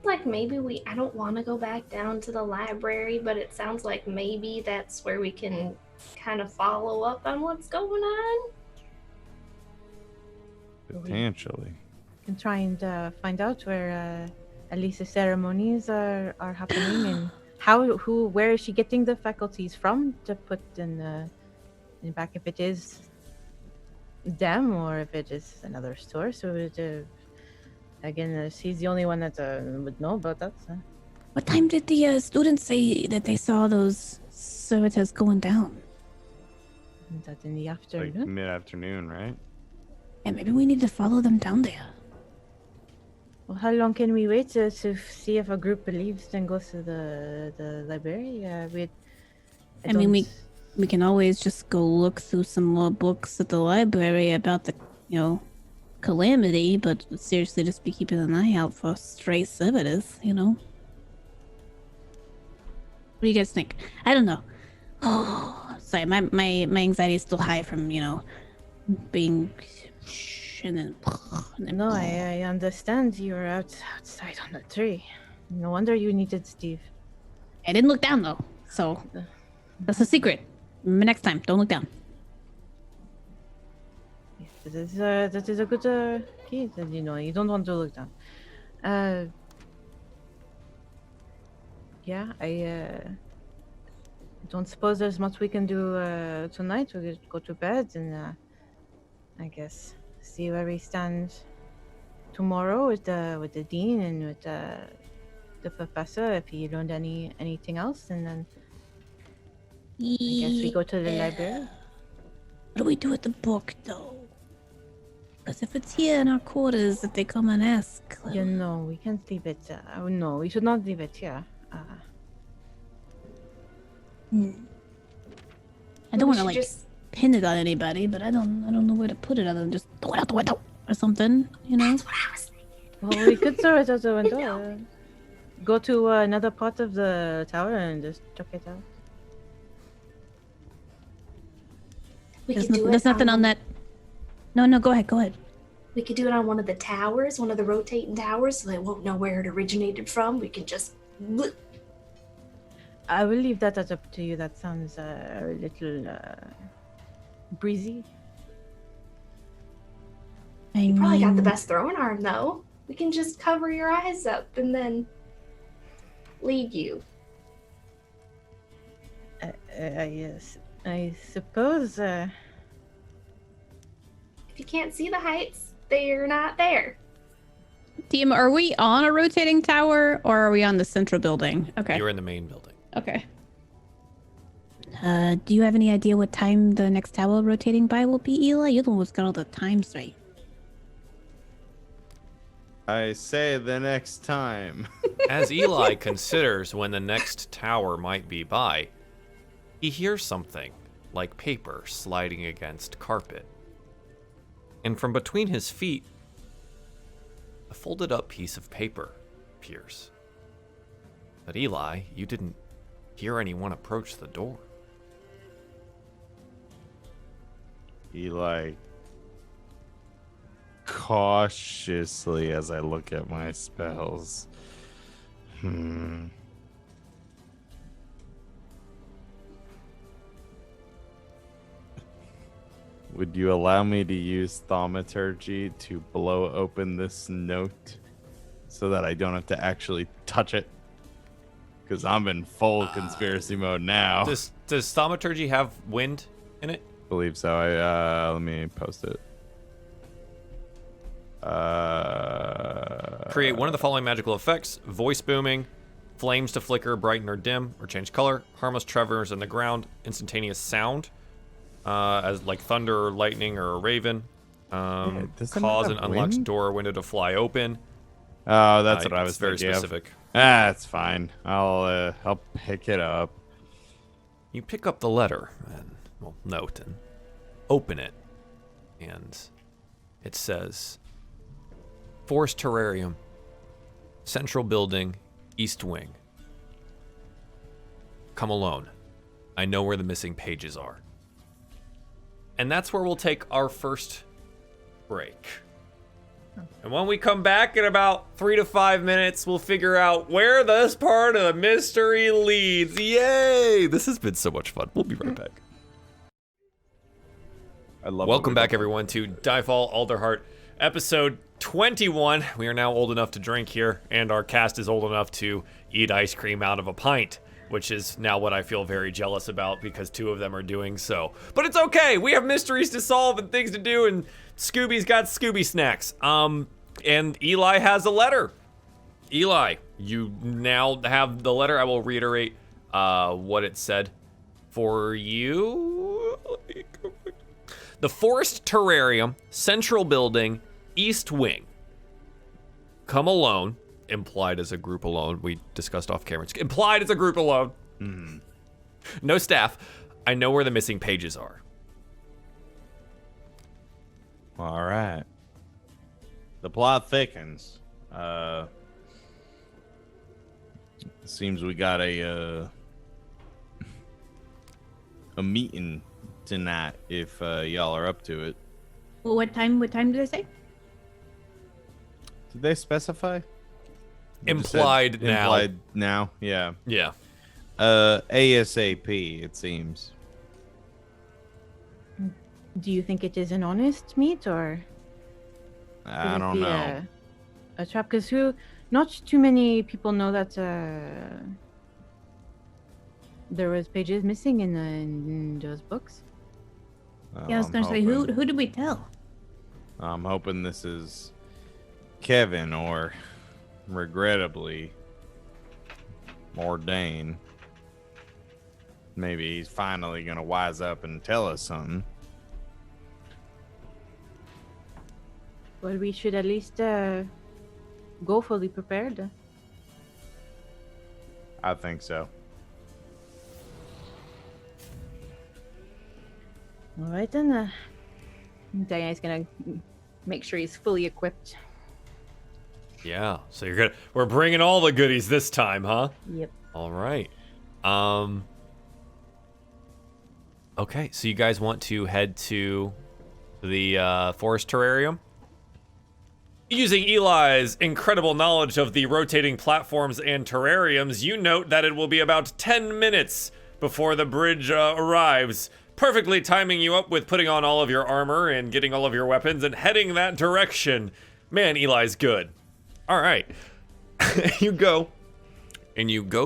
S2: Like maybe I don't want to go back down to the library, but it sounds like maybe that's where we can kind of follow up on what's going on.
S5: Potentially.
S3: We can try and find out where at least the ceremonies are happening and where is she getting the faculties from to put in back, if it is them or if it is another source. So again, she's the only one that would know about that. So.
S4: What time did the students say that they saw those servitors going down?
S3: Isn't that in the afternoon?
S5: Like mid-afternoon, right?
S4: Yeah, maybe we need to follow them down there.
S3: Well, how long can we wait to see if a group leaves and goes to the library?
S4: I mean, we can always just go look through some more books at the library about the, calamity, but seriously, just be keeping an eye out for stray servitors, What do you guys think? I don't know. Oh, sorry, my anxiety is still high from, being... And then
S3: no, I understand. You were outside on the tree. No wonder you needed Steve.
S4: I didn't look down though, so that's a secret. Remember next time, don't look down.
S3: Yes, that is a good key. That you don't want to look down. Yeah, I don't suppose there's much we can do tonight. We could go to bed and I guess see where we stand tomorrow with the dean and with the professor, if he learned anything else, and then I guess we go to the library.
S4: What do we do with the book though? Because if it's here in our quarters, if they come and ask,
S3: we can't leave it. No, we should not leave it here.
S4: I don't want to pin it on anybody, but I don't know where to put it other than just throw it out the window or something,
S2: That's what I was thinking.
S3: Well, we could throw it out the window. Go to another part of the tower and just chuck it out.
S4: There's nothing on that. No, go ahead.
S2: We could do it on one of the towers, one of the rotating towers, so they won't know where it originated from. We can just...
S3: I will leave that up to you. That sounds a little breezy.
S2: You probably got the best throwing arm, though. We can just cover your eyes up and then lead you.
S3: Yes, I suppose.
S2: If you can't see the heights, they're not there.
S4: DM, are we on a rotating tower or are we on the central building? Okay.
S1: You're in the main building.
S4: Okay. Do you have any idea what time the next tower rotating by will be, Eli? You're the one who's got all the times right.
S5: I say the next time.
S1: As Eli considers when the next tower might be by, he hears something like paper sliding against carpet. And from between his feet, a folded up piece of paper appears. But Eli, you didn't hear anyone approach the door.
S5: Eli, cautiously as I look at my spells. Would you allow me to use thaumaturgy to blow open this note so that I don't have to actually touch it? Because I'm in full conspiracy mode now.
S1: Does thaumaturgy have wind in it?
S5: I believe so. Let me post it.
S1: Create one of the following magical effects: voice booming, flames to flicker, brighten or dim, or change color, harmless tremors in the ground, instantaneous sound, as like thunder or lightning or a raven, cause an unlocked door or window to fly open.
S5: Oh, that's what I was
S1: very
S5: thinking
S1: specific.
S5: of. That's fine. I'll pick it up.
S1: You pick up the letter and note and open it, and it says, Forest Terrarium, Central Building, East Wing. Come alone. I know where the missing pages are. And that's where we'll take our first break. And when we come back in about 3 to 5 minutes, we'll figure out where this part of the mystery leads. Yay! This has been so much fun. We'll be right back. Welcome back, everyone, to DieFall Alderheart, episode 21. We are now old enough to drink here, and our cast is old enough to eat ice cream out of a pint, which is now what I feel very jealous about because 2 of them are doing so. But it's okay. We have mysteries to solve and things to do, and Scooby's got Scooby snacks. And Eli has a letter. Eli, you now have the letter. I will reiterate what it said for you. The Forest Terrarium, Central Building, East Wing. Come alone. Implied as a group alone. We discussed off camera. It's implied as a group alone. Mm. No staff. I know where the missing pages are.
S5: All right. The plot thickens. Seems we got a meeting tonight if y'all are up to it.
S4: Well, what time did I say?
S5: Did they specify?
S1: Implied now.
S5: Implied now, yeah.
S1: Yeah.
S5: ASAP, it seems.
S3: Do you think it is an honest meet, or
S5: I don't know.
S3: A trap? Because not too many people know that there was pages missing in those books.
S4: Yeah, I was gonna say, who did we tell?
S5: I'm hoping this is Kevin, or regrettably Mordain. Maybe he's finally gonna wise up and tell us something.
S3: Well, we should at least go fully prepared.
S5: I think so.
S3: All right, then. Diana's gonna make sure he's fully equipped.
S1: Yeah, so you're good. We're bringing all the goodies this time, huh?
S3: Yep.
S1: All right. Okay, so you guys want to head to the Forest Terrarium? Using Eli's incredible knowledge of the rotating platforms and terrariums, you note that it will be about 10 minutes before the bridge arrives, perfectly timing you up with putting on all of your armor and getting all of your weapons and heading that direction. Man, Eli's good. All right. You go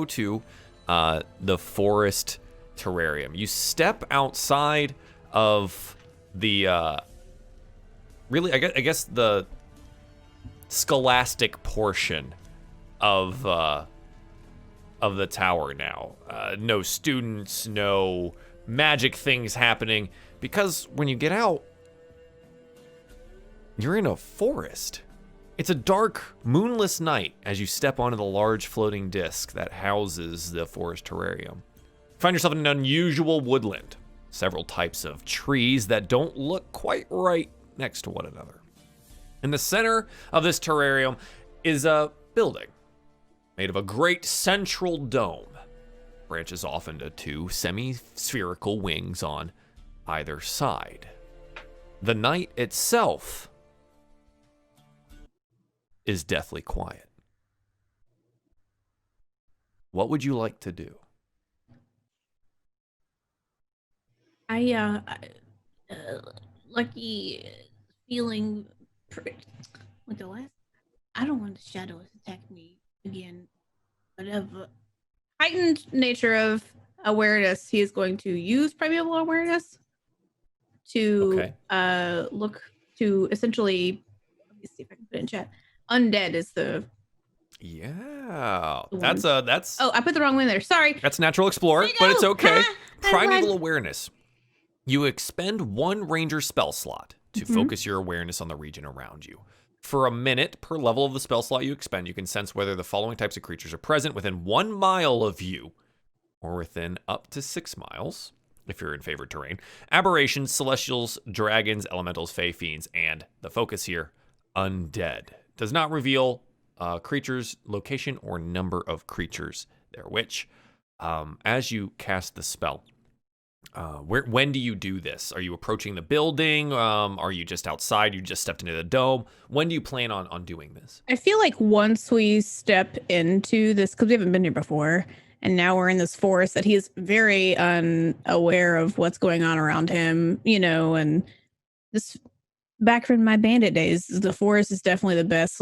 S1: to the Forest Terrarium. You step outside of the really, I guess the scholastic portion of the tower now. No students, no magic things happening, because when you get out, you're in a forest. It's a dark, moonless night as you step onto the large floating disc that houses the Forest Terrarium. Find yourself in an unusual woodland. Several types of trees that don't look quite right next to one another. In the center of this terrarium is a building made of a great central dome. Branches off into 2 semi-spherical wings on either side. The night itself is deathly quiet. What would you like to do?
S4: Lucky feeling. With the last, I don't want the shadows to attack me again. Whatever. Heightened nature of awareness. He is going to use primeval awareness to look to essentially. Let me see if I can put it in chat. Undead is the.
S1: Yeah,
S4: The
S1: that's that's.
S4: Oh, I put the wrong one there. Sorry.
S1: That's Natural Explorer, but it's okay.
S4: I'm
S1: Primeval
S4: glad.
S1: Awareness. You expend one ranger spell slot to focus your awareness on the region around you. For a minute per level of the spell slot you expend, you can sense whether the following types of creatures are present within 1 mile of you, or within up to 6 miles, if you're in favored terrain. Aberrations, celestials, dragons, elementals, fey, fiends, and the focus here, undead. Does not reveal creatures, location, or number of creatures there, which, as you cast the spell, when do you do this? Are you approaching the building? Are you just outside? You just stepped into the dome? When do you plan on doing this?
S4: I feel like once we step into this, because we haven't been here before, and now we're in this forest, that he's very unaware of what's going on around him, and this back from my bandit days, the forest is definitely the best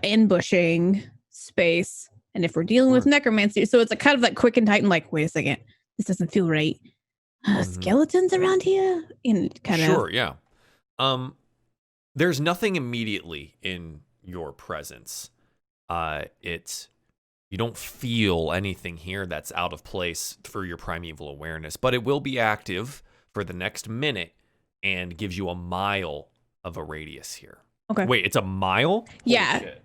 S4: ambushing space. And if we're dealing with necromancy, so it's a kind of like quick and tight and like, wait a second, this doesn't feel right. Skeletons around here? And kind of.
S1: Sure, yeah. There's nothing immediately in your presence. You don't feel anything here that's out of place through your primeval awareness, but it will be active for the next minute and gives you a mile of a radius here.
S4: Okay.
S1: Wait, it's a mile? Holy
S4: Yeah.
S1: shit.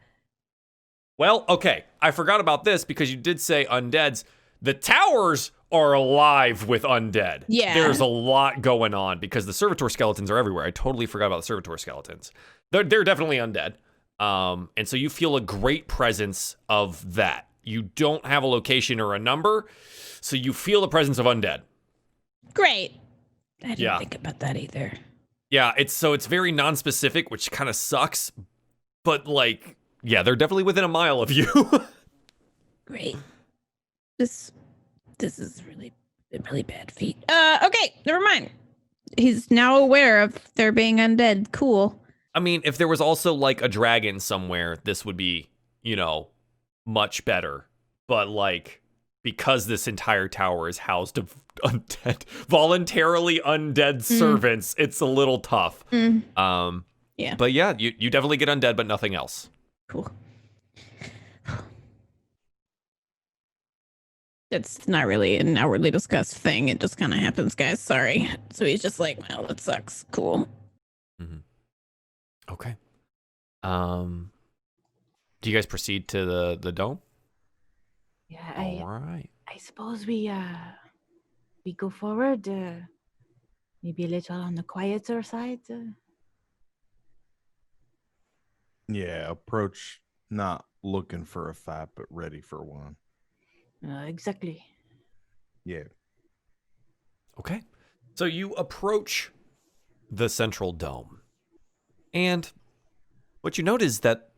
S1: Well, okay. I forgot about this because you did say undeads. The towers are alive with undead.
S4: Yeah.
S1: There's a lot going on because the servitor skeletons are everywhere. I totally forgot about the servitor skeletons. They're definitely undead. And so you feel a great presence of that. You don't have a location or a number, so you feel the presence of undead.
S4: Great. I didn't think about that either.
S1: Yeah, it's very non-specific, which kind of sucks. But they're definitely within a mile of you.
S4: Great. This is really bad feat. Okay, never mind. He's now aware of there being undead. Cool.
S1: I mean, if there was also a dragon somewhere, this would be, much better. But because this entire tower is housed of voluntarily undead servants, it's a little tough.
S4: Yeah.
S1: But yeah, you definitely get undead, but nothing else.
S4: Cool. It's not really an outwardly discussed thing. It just kind of happens, guys. Sorry. So he's just like, well, that sucks. Cool.
S1: Mm-hmm. Okay. Do you guys proceed to the dome?
S3: Yeah,
S1: All right.
S3: I suppose we go forward. Maybe a little on the quieter side.
S5: Yeah, approach not looking for a fight, but ready for one.
S3: Exactly.
S5: Yeah.
S1: Okay. So you approach the central dome. And what you notice is that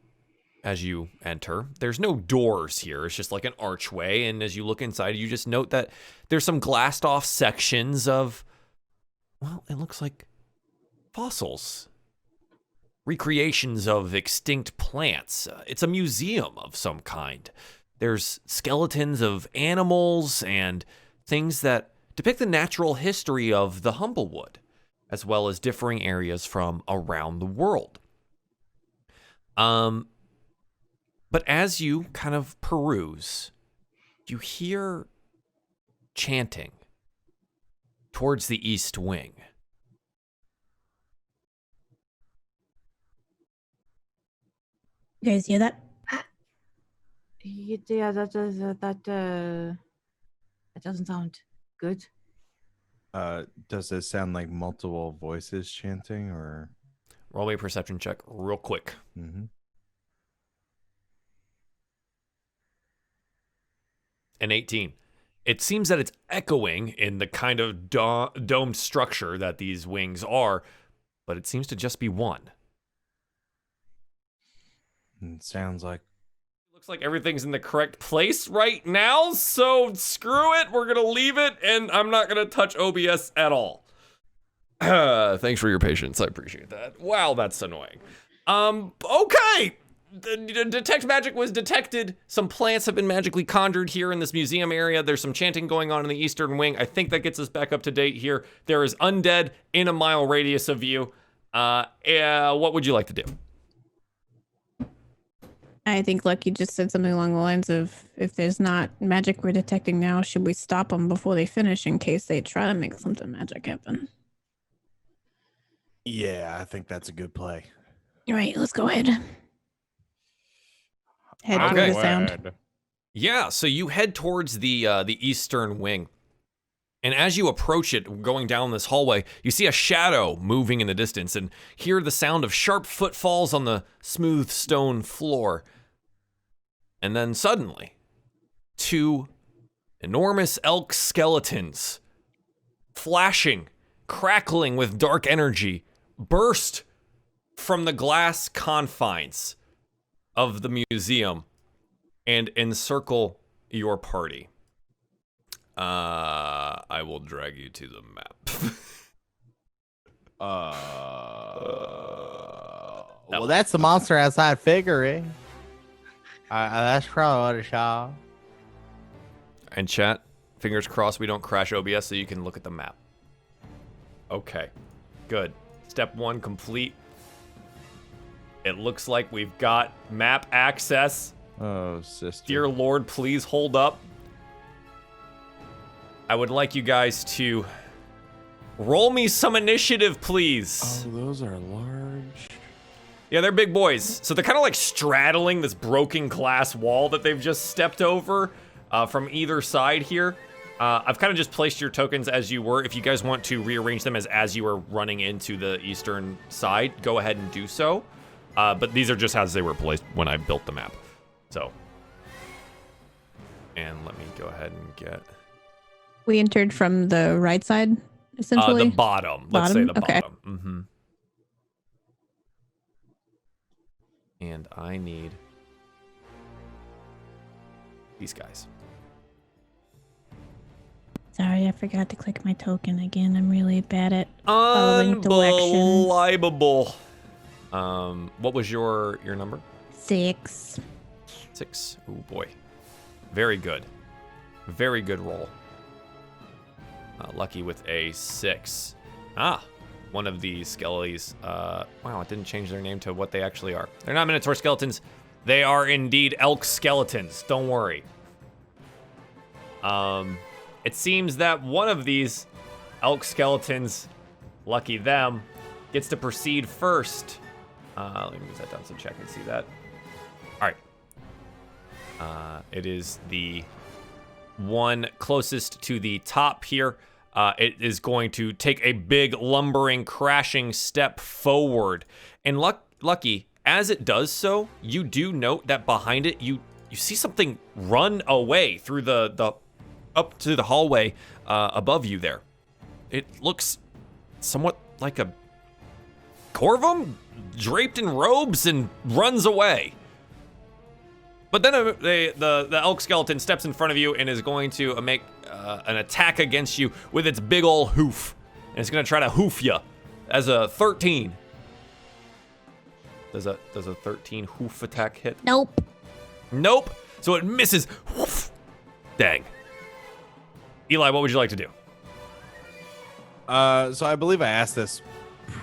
S1: as you enter, there's no doors here. It's just like an archway. And as you look inside, you just note that there's some glassed off sections of, well, it looks like fossils. Recreations of extinct plants. It's a museum of some kind. There's skeletons of animals and things that depict the natural history of the Humblewood, as well as differing areas from around the world. But as you kind of peruse, you hear chanting towards the east wing.
S4: You guys hear that?
S3: Yeah, that doesn't sound good.
S5: Does it sound like multiple voices chanting, or?
S1: Roll me a perception check real quick.
S5: Mm-hmm.
S1: An 18. It seems that it's echoing in the kind of domed structure that these wings are, but it seems to just be one.
S5: It sounds like.
S1: Looks like everything's in the correct place right now, so screw it. We're going to leave it, and I'm not going to touch OBS at all. Thanks for your patience. I appreciate that. Wow, that's annoying. Okay. The detect magic was detected. Some plants have been magically conjured here in this museum area. There's some chanting going on in the eastern wing. I think that gets us back up to date here. There is undead in a mile radius of you. What would you like to do?
S4: I think Lucky just said something along the lines of, if there's not magic we're detecting now, should we stop them before they finish in case they try to make something magic happen?
S5: Yeah, I think that's a good play.
S4: All right, let's go ahead. Head toward the sound.
S1: Yeah, so you head towards the eastern wing. And as you approach it, going down this hallway, you see a shadow moving in the distance and hear the sound of sharp footfalls on the smooth stone floor. And then suddenly, 2 enormous elk skeletons, flashing, crackling with dark energy, burst from the glass confines of the museum and encircle your party. I will drag you to the map.
S5: Well, that's the monster outside figuring. That's probably what I saw.
S1: And chat, fingers crossed we don't crash OBS so you can look at the map. Okay, good. Step 1 complete. It looks like we've got map access.
S5: Oh, sister.
S1: Dear Lord, please hold up. I would like you guys to roll me some initiative, please.
S5: Oh, those are large.
S1: Yeah, they're big boys. So they're kind of like straddling this broken glass wall that they've just stepped over from either side here. I've kind of just placed your tokens as you were. If you guys want to rearrange them as you were running into the eastern side, go ahead and do so. But these are just as they were placed when I built the map. So, and let me go ahead and get...
S4: We entered from the right side, essentially?
S1: The bottom. Let's say the bottom. Mm-hmm. And I need these guys.
S4: Sorry, I forgot to click my token again. I'm really bad at following directions.
S1: Unbelievable. What was your number?
S4: 6.
S1: 6. Oh boy. Very good. Very good roll. Lucky with a 6. One of the skellies. Wow, it didn't change their name to what they actually are. They're not Minotaur skeletons. They are indeed elk skeletons. Don't worry. It seems that one of these elk skeletons, lucky them, gets to proceed first. Let me move that down so chat can see that. All right. It is the one closest to the top here. It is going to take a big lumbering, crashing step forward. And Lucky, as it does so, you do note that behind it, you see something run away through the up to the hallway above you there. It looks somewhat like a Corvum draped in robes and runs away. But then the elk skeleton steps in front of you and is going to make an attack against you with its big ol' hoof. And it's going to try to hoof you as a 13. Does a 13 hoof attack hit?
S4: Nope.
S1: Nope. So it misses. Woof. Dang. Eli, what would you like to do?
S5: So I believe I asked this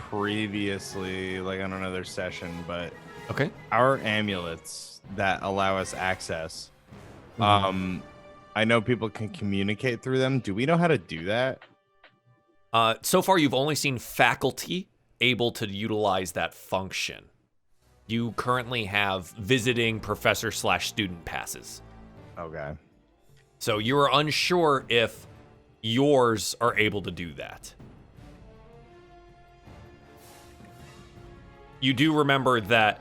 S5: previously, like on another session, but
S1: okay.
S5: Our amulets that allow us access, I know people can communicate through them. Do we know how to do that?
S1: So far, you've only seen faculty able to utilize that function. You currently have visiting professor/student passes.
S5: Okay.
S1: So you are unsure if yours are able to do that. You do remember that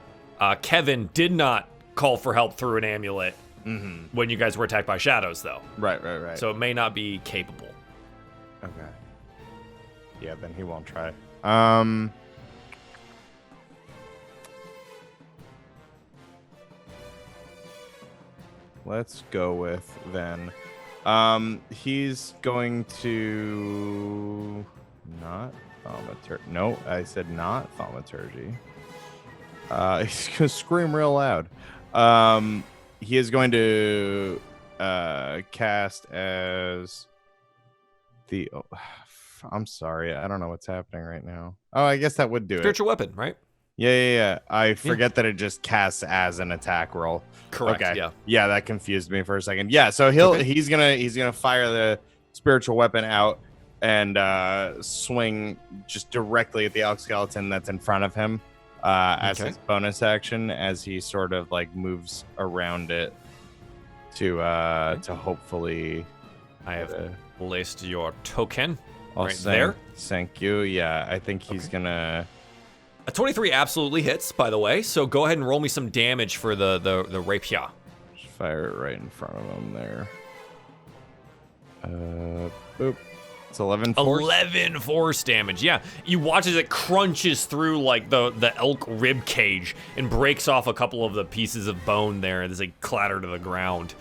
S1: Kevin did not call for help through an amulet when you guys were attacked by shadows, though.
S5: Right.
S1: So it may not be capable.
S5: Okay. Yeah, then he won't try. Let's go with then. He's going to not No, I said not thaumaturgy. He's gonna scream real loud. He is going to cast as the. Oh, I'm sorry, I don't know what's happening right now. Oh, I guess that would do
S1: Spiritual weapon, right?
S5: Yeah. I forget that it just casts as an attack roll.
S1: Correct.
S5: Okay.
S1: Yeah.
S5: Yeah, that confused me for a second. Yeah, so he's gonna fire the spiritual weapon out and swing just directly at the elk skeleton that's in front of him as his bonus action, as he sort of like moves around it to hopefully.
S1: I have placed your token
S5: there. Thank you. Yeah, I think he's gonna.
S1: A 23 absolutely hits, by the way. So go ahead and roll me some damage for the rapier.
S5: Just fire it right in front of him there. Boop. It's 11 force.
S1: 11 force damage. Yeah, you watch as it crunches through like the elk rib cage and breaks off a couple of the pieces of bone there as they clatter to the ground.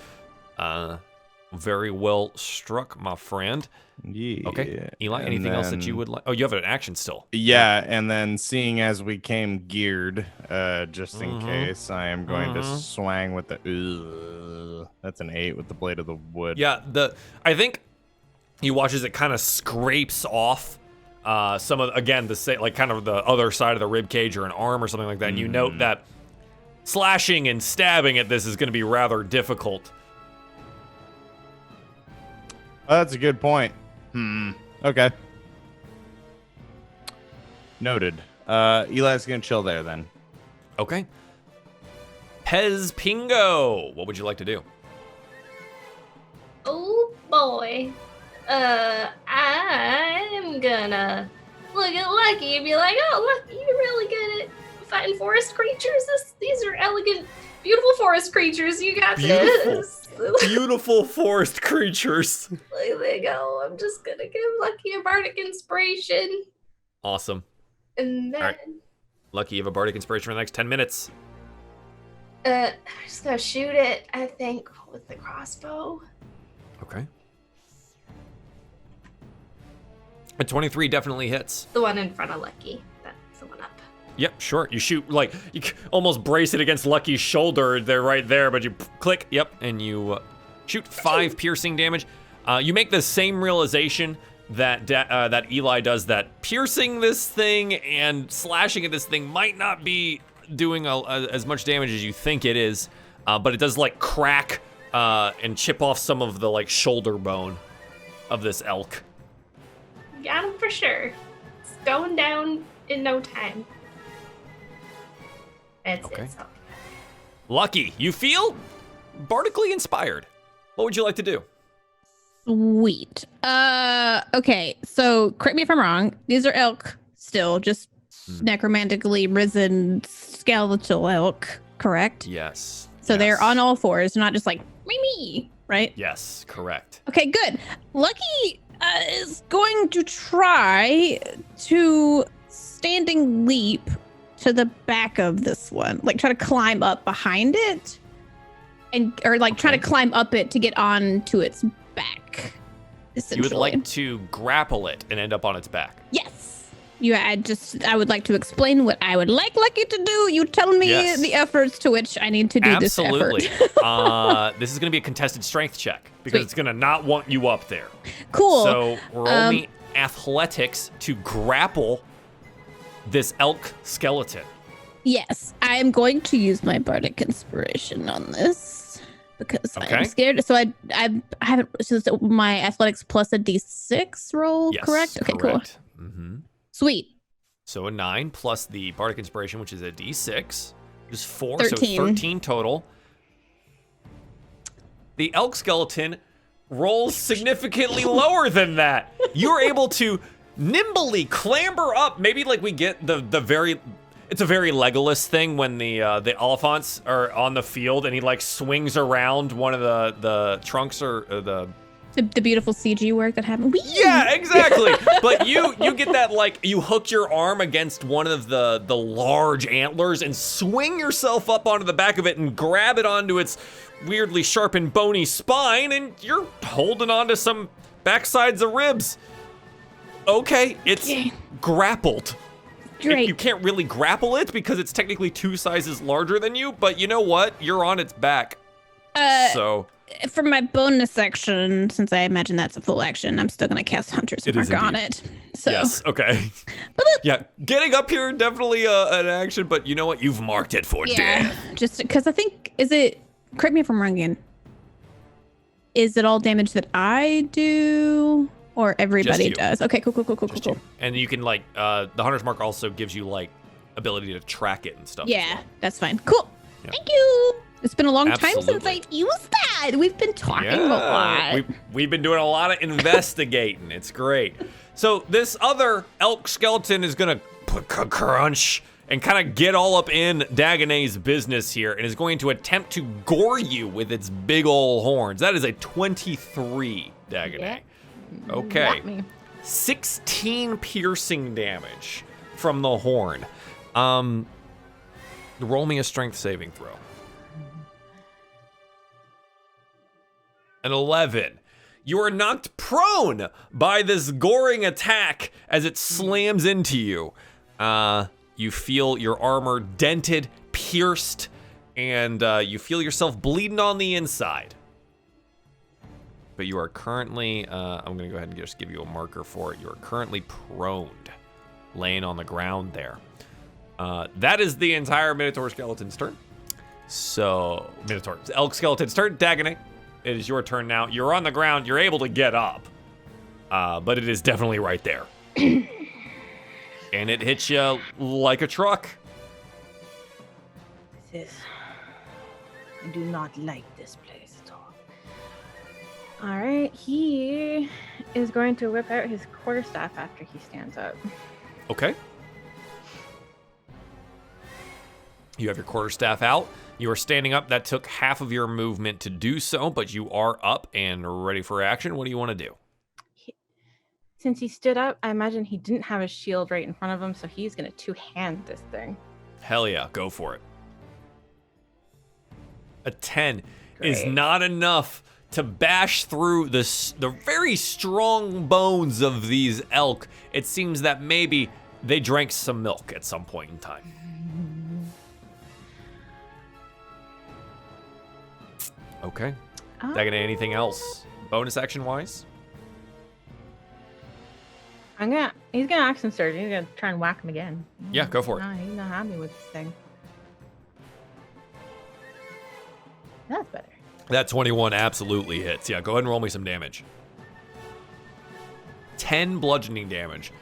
S1: Very well struck, my friend.
S5: Yeah.
S1: Okay, Eli, anything else that you would like? Oh, you have an action still.
S5: Yeah, and then seeing as we came geared, just in case, I am going to swang with the. That's an 8 with the blade of the wood.
S1: Yeah, I think you watch as it kind of scrapes off some of like kind of the other side of the rib cage or an arm or something like that. And you note that slashing and stabbing at this is going to be rather difficult.
S5: Oh, that's a good point. Okay. Noted. Eli's gonna chill there then.
S1: Okay. Pez Pingo, what would you like to do?
S2: Oh boy. I'm gonna look at Lucky and be like, oh, Lucky, you're really good at fighting forest creatures. These are elegant, beautiful forest creatures. You got this.
S1: Beautiful forest creatures.
S2: There they go. I'm just gonna give Lucky a bardic inspiration.
S1: Awesome.
S2: And then...
S1: All right. Lucky, you have a bardic inspiration for the next 10 minutes.
S2: I'm just gonna shoot it, I think, with the crossbow.
S1: Okay. A 23 definitely hits.
S2: The one in front of Lucky. That's the one up.
S1: Yep, sure. You shoot, like, you almost brace it against Lucky's shoulder. They're right there, but you click, yep, and you shoot 5 piercing damage. You make the same realization that Eli does, that piercing this thing and slashing at this thing might not be doing as much damage as you think it is, but it does, like, crack and chip off some of the, like, shoulder bone of this elk.
S2: Got him for sure. It's going down in no time. That's
S1: Okay.
S2: it. So.
S1: Lucky, you feel bardically inspired. What would you like to do?
S4: Sweet. Okay, so correct me if I'm wrong. These are elk still, just necromantically risen skeletal elk, correct?
S1: Yes.
S4: So
S1: yes.
S4: they're on all fours, not just like me, right?
S1: Yes, correct.
S4: Okay, good. Lucky is going to try to standing leap to the back of this one, like try to climb up behind it, or try to climb up it to get onto its back.
S1: You would like to grapple it and end up on its back.
S4: Yes. I would like to explain what I would like Lucky to do. You tell me the efforts to which I need to do this effort.
S1: Absolutely. This is going to be a contested strength check because it's going to not want you up there.
S4: Cool.
S1: So roll me athletics to grapple this elk skeleton.
S4: Yes, I am going to use my bardic inspiration on this because I'm scared. So I haven't. So my athletics plus a d6 roll,
S1: Yes,
S4: correct? Okay,
S1: correct.
S4: cool.
S1: Mm-hmm.
S4: Sweet.
S1: So a 9 plus the bardic inspiration, which is a d6, is 4,
S4: 13.
S1: so 13 total. The elk skeleton rolls significantly lower than that. You're able to nimbly clamber up. Maybe like we get the very, it's a very Legolas thing when the elephants are on the field and he like swings around one of the trunks or
S4: the beautiful CG work that happened. Whee!
S1: Yeah, exactly. But you get that, like, you hook your arm against one of the large antlers and swing yourself up onto the back of it and grab it onto its weirdly sharpened bony spine, and you're holding onto some backsides of ribs. Okay, it's grappled.
S4: Great.
S1: You can't really grapple it because it's technically 2 sizes larger than you, but you know what? You're on its back. So
S4: for my bonus action, since I imagine that's a full action, I'm still gonna cast Hunter's Mark on it. So
S1: yes, okay. Yeah, getting up here definitely an action, but you know what? You've marked it for death.
S4: Just because I think correct me if I'm wrong again. Is it all damage that I do? Or everybody does. Okay, cool.
S1: And you can the Hunter's Mark also gives you ability to track it and stuff.
S4: Yeah, that's fine. Cool. Yeah. Thank you. It's been a long time since I've used that. We've been talking a lot.
S1: We've been doing a lot of investigating. It's great. So this other elk skeleton is gonna crunch and kind of get all up in Dagonet's business here and is going to attempt to gore you with its big ol' horns. That is a 23, Dagonet.
S3: Yeah.
S1: Okay, 16 piercing damage from the horn. Roll me a strength saving throw. An 11. You are knocked prone by this goring attack as it slams into you. You feel your armor dented, pierced, and you feel yourself bleeding on the inside. But you are currently, I'm going to go ahead and just give you a marker for it. You are currently proned, laying on the ground there. That is the entire Minotaur skeleton's turn. So, elk skeleton's turn. Dagonet, it is your turn now. You're on the ground. You're able to get up, but it is definitely right there. And it hits you like a truck.
S3: I do not like this place at all. All right, he is going to whip out his quarterstaff after he stands up.
S1: Okay. You have your quarterstaff out. You are standing up. That took half of your movement to do so, but you are up and ready for action. What do you want to do?
S3: Since he stood up, I imagine he didn't have a shield right in front of him, so he's going to two-hand this thing.
S1: Hell yeah, go for it. A 10 is not enough to bash through the very strong bones of these elk. It seems that maybe they drank some milk at some point in time. Okay. Dagonet, anything else? Bonus action wise?
S3: He's gonna action surge. He's gonna try and whack him again.
S1: Yeah, go for it.
S3: No, he's not happy with this thing. That's better.
S1: That 21 absolutely hits. Yeah, go ahead and roll me some damage. 10 bludgeoning damage.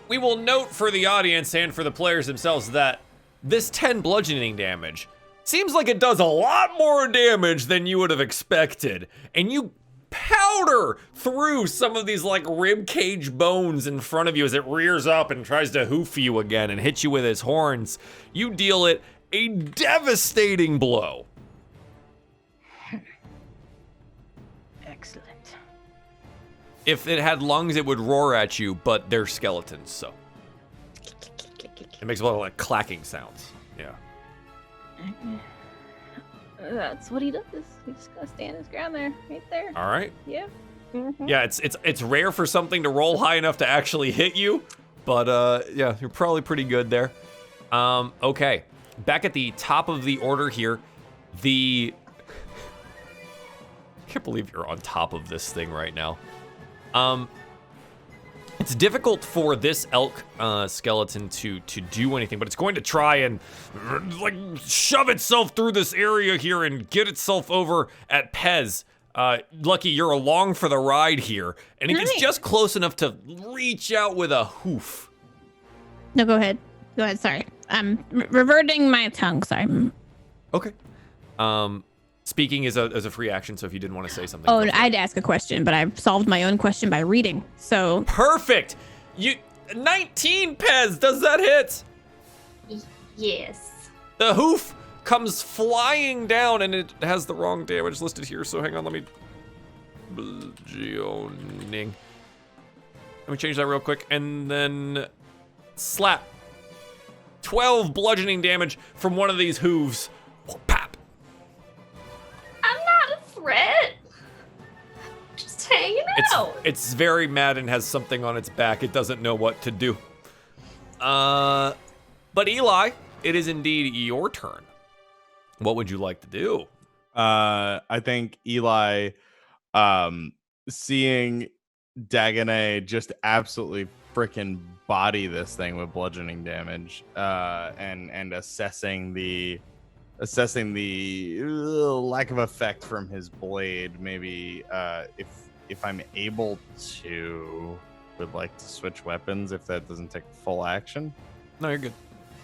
S1: We will note for the audience and for the players themselves that this 10 bludgeoning damage seems like it does a lot more damage than you would have expected. And you powder through some of these rib cage bones in front of you as it rears up and tries to hoof you again and hit you with its horns. You deal it a devastating blow.
S3: Excellent.
S1: If it had lungs, it would roar at you, but they're skeletons, so. It makes a lot of clacking sounds. Yeah.
S3: That's what he does. He's just gonna stand his ground there, right there.
S1: All right.
S3: Yeah. Mm-hmm.
S1: Yeah, it's rare for something to roll high enough to actually hit you, but yeah, you're probably pretty good there. Okay, back at the top of the order here, I can't believe you're on top of this thing right now. It's difficult for this elk skeleton to do anything, but it's going to try and shove itself through this area here and get itself over at Pez. Lucky, you're along for the ride here, and it gets just close enough to reach out with a hoof.
S4: No, go ahead. Sorry, I'm reverting my tongue. Sorry.
S1: Okay. Speaking is a free action, so if you didn't want to say something.
S4: Oh, I'd ask a question, but I've solved my own question by reading. So
S1: perfect. 19 Pez. Does that hit?
S2: Yes.
S1: The hoof comes flying down, and it has the wrong damage listed here. So hang on, let me change that real quick, and then slap. 12 bludgeoning damage from one of these hooves. Pop.
S2: I'm not a threat. Just hanging
S1: It's very mad and has something on its back. It doesn't know what to do. But Eli, it is indeed your turn. What would you like to do?
S5: I think Eli, seeing Dagonet just absolutely freaking body this thing with bludgeoning damage, and assessing the lack of effect from his blade. Maybe if I'm able to, would like to switch weapons if that doesn't take full action.
S1: No, you're good.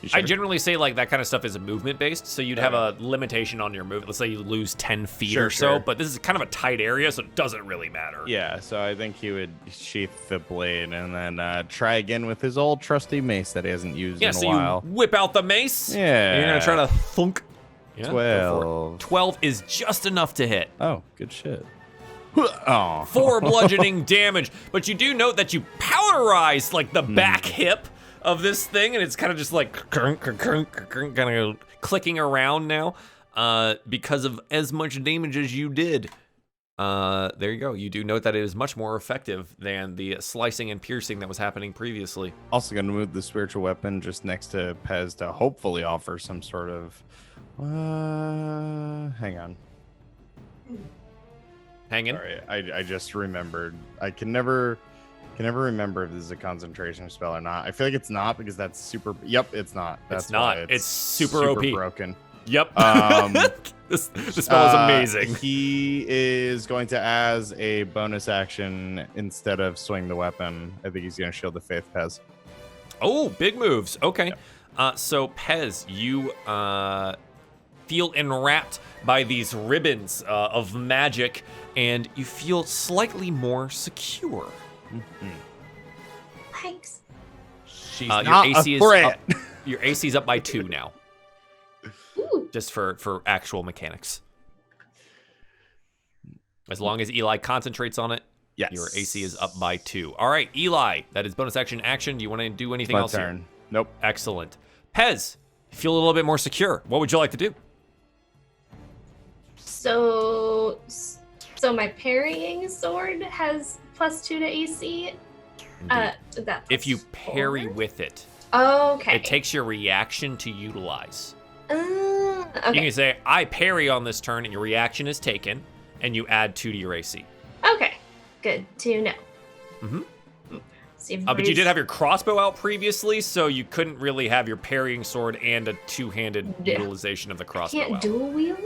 S5: Sure?
S1: I generally say like that kind of stuff is movement based, so you'd have a limitation on your move. Let's say you lose 10 feet or so, but this is kind of a tight area, so it doesn't really matter.
S5: Yeah, so I think he would sheath the blade and then try again with his old trusty mace that he hasn't used in a while.
S1: You whip out the mace.
S5: Yeah.
S1: You're gonna try to thunk. Yeah,
S5: 12.
S1: 12 is just enough to hit.
S5: Oh, good shit. Oh.
S1: 4 bludgeoning damage, but you do note that you powderize like the back hip of this thing, and it's kind of just like kind of clicking around now because of as much damage as you did. There you go. You do note that it is much more effective than the slicing and piercing that was happening previously.
S5: Also going to move the spiritual weapon just next to Pez to hopefully offer some sort of hang on.
S1: Hanging.
S5: Sorry, I just remembered. I can never remember if this is a concentration spell or not. I feel like it's not because that's super. Yep, it's not. That's
S1: it's not.
S5: Why
S1: it's super OP.
S5: Broken.
S1: Yep. This spell is amazing.
S5: He is going to, as a bonus action, instead of swing the weapon, I think he's going to shield the faith, Pez.
S1: Oh, big moves. Okay.
S5: Yep.
S1: So Pez, you feel enwrapped by these ribbons of magic, and you feel slightly more secure.
S2: Thanks.
S5: She's
S1: your
S5: not
S1: AC
S5: a
S1: is
S5: threat.
S1: up, your AC is up by 2 now.
S2: Ooh.
S1: Just for actual mechanics. As long as Eli concentrates on it,
S5: Yes.
S1: your AC is up by 2. All right, Eli, that is bonus action. Do you want to do anything else
S5: turn.
S1: here?
S5: Nope.
S1: Excellent. Pez, you feel a little bit more secure. What would you like to do?
S2: So my parrying sword has +2 to AC. That
S1: If you
S2: plus
S1: parry
S2: 4?
S1: with it,
S2: Okay.
S1: it takes your reaction to utilize.
S2: Okay.
S1: You can say, I parry on this turn, and your reaction is taken, and you add 2 to your AC.
S2: Okay. Good to know.
S1: Mm-hmm.
S2: See,
S1: But you did have your crossbow out previously, so you couldn't really have your parrying sword and a two-handed utilization of the crossbow
S2: can't
S1: out.
S2: dual wield.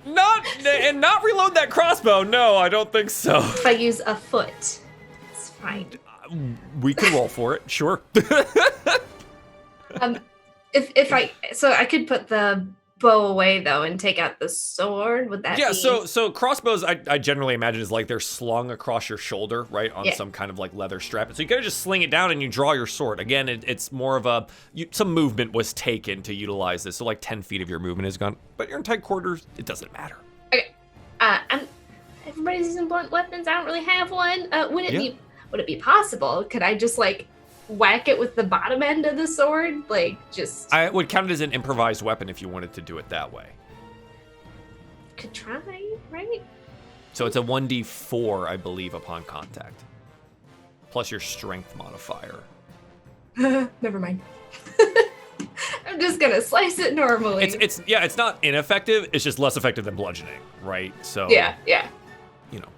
S1: Not reload that crossbow. No, I don't think so.
S2: If I use a foot, it's fine.
S1: We can roll for it, sure.
S2: If I could put the bow away though and take out the sword. Would that?
S1: Yeah.
S2: be...
S1: So crossbows, I generally imagine is like they're slung across your shoulder, right, on some kind of like leather strap. So you gotta just sling it down and you draw your sword. Again, it's more of some movement was taken to utilize this. So like 10 feet of your movement is gone, but you're in tight quarters. It doesn't matter.
S2: Okay. Everybody's using blunt weapons. I don't really have one. Would it be possible? Could I just like whack it with the bottom end of the sword? Like just.
S1: I would count it as an improvised weapon if you wanted to do it that way.
S2: Could try, right?
S1: So it's a 1d4, I believe, upon contact, plus your strength modifier.
S2: Never mind. I'm just gonna slice it normally.
S1: It's not ineffective. It's just less effective than bludgeoning, right? So
S2: yeah.
S1: You know,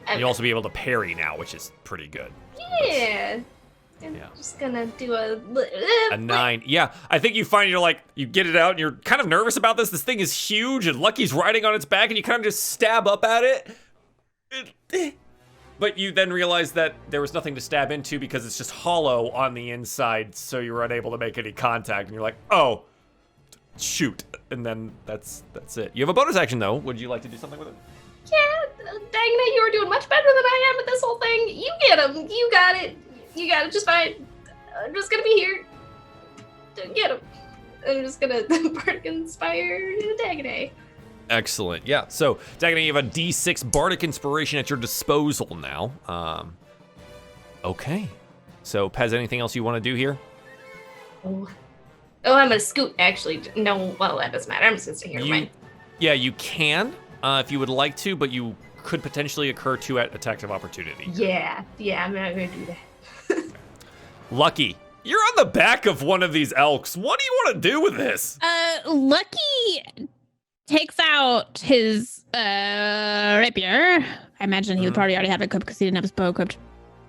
S1: and you'll also be able to parry now, which is pretty good.
S2: Yeah. I'm just gonna do a
S1: 9. Yeah, I think you find you get it out and you're kind of nervous about this. This thing is huge and Lucky's riding on its back and you kind of just stab up at it. But you then realize that there was nothing to stab into because it's just hollow on the inside, so you were unable to make any contact. And you're like, oh, shoot. And then that's it. You have a bonus action, though. Would you like to do something with it?
S2: Yeah, dang it, you were doing much better than I am at this whole thing. You get him. You got it. You got it just fine. I'm just gonna be here. Get him. I'm just gonna Bardic Inspire Dagonet.
S1: Excellent. Yeah. So, Dagonet, you have a D6 Bardic Inspiration at your disposal now. Okay. So, Pez, anything else you want to do here?
S2: Oh, I'm gonna scoot. Actually, no. Well, that doesn't matter. I'm just gonna stay here. Fine.
S1: Yeah, you can if you would like to, but you could potentially occur 2 attacks of opportunity.
S2: Yeah, I'm not gonna do that.
S1: Lucky, you're on the back of one of these elks. What do you want to do with this?
S4: Lucky takes out his rapier. I imagine he would probably already have it equipped because he didn't have his bow equipped.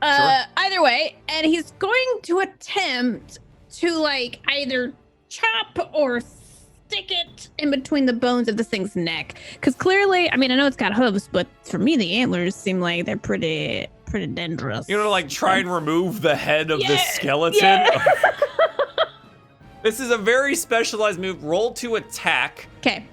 S1: Sure.
S4: Either way, and he's going to attempt to like either chop or stick it in between the bones of this thing's neck. Because clearly, I mean, I know it's got hooves, but for me, the antlers seem like they're pretty dangerous.
S1: You know, like try and remove the head of this skeleton.
S4: Yeah.
S1: This is a very specialized move. Roll to attack.
S4: Okay.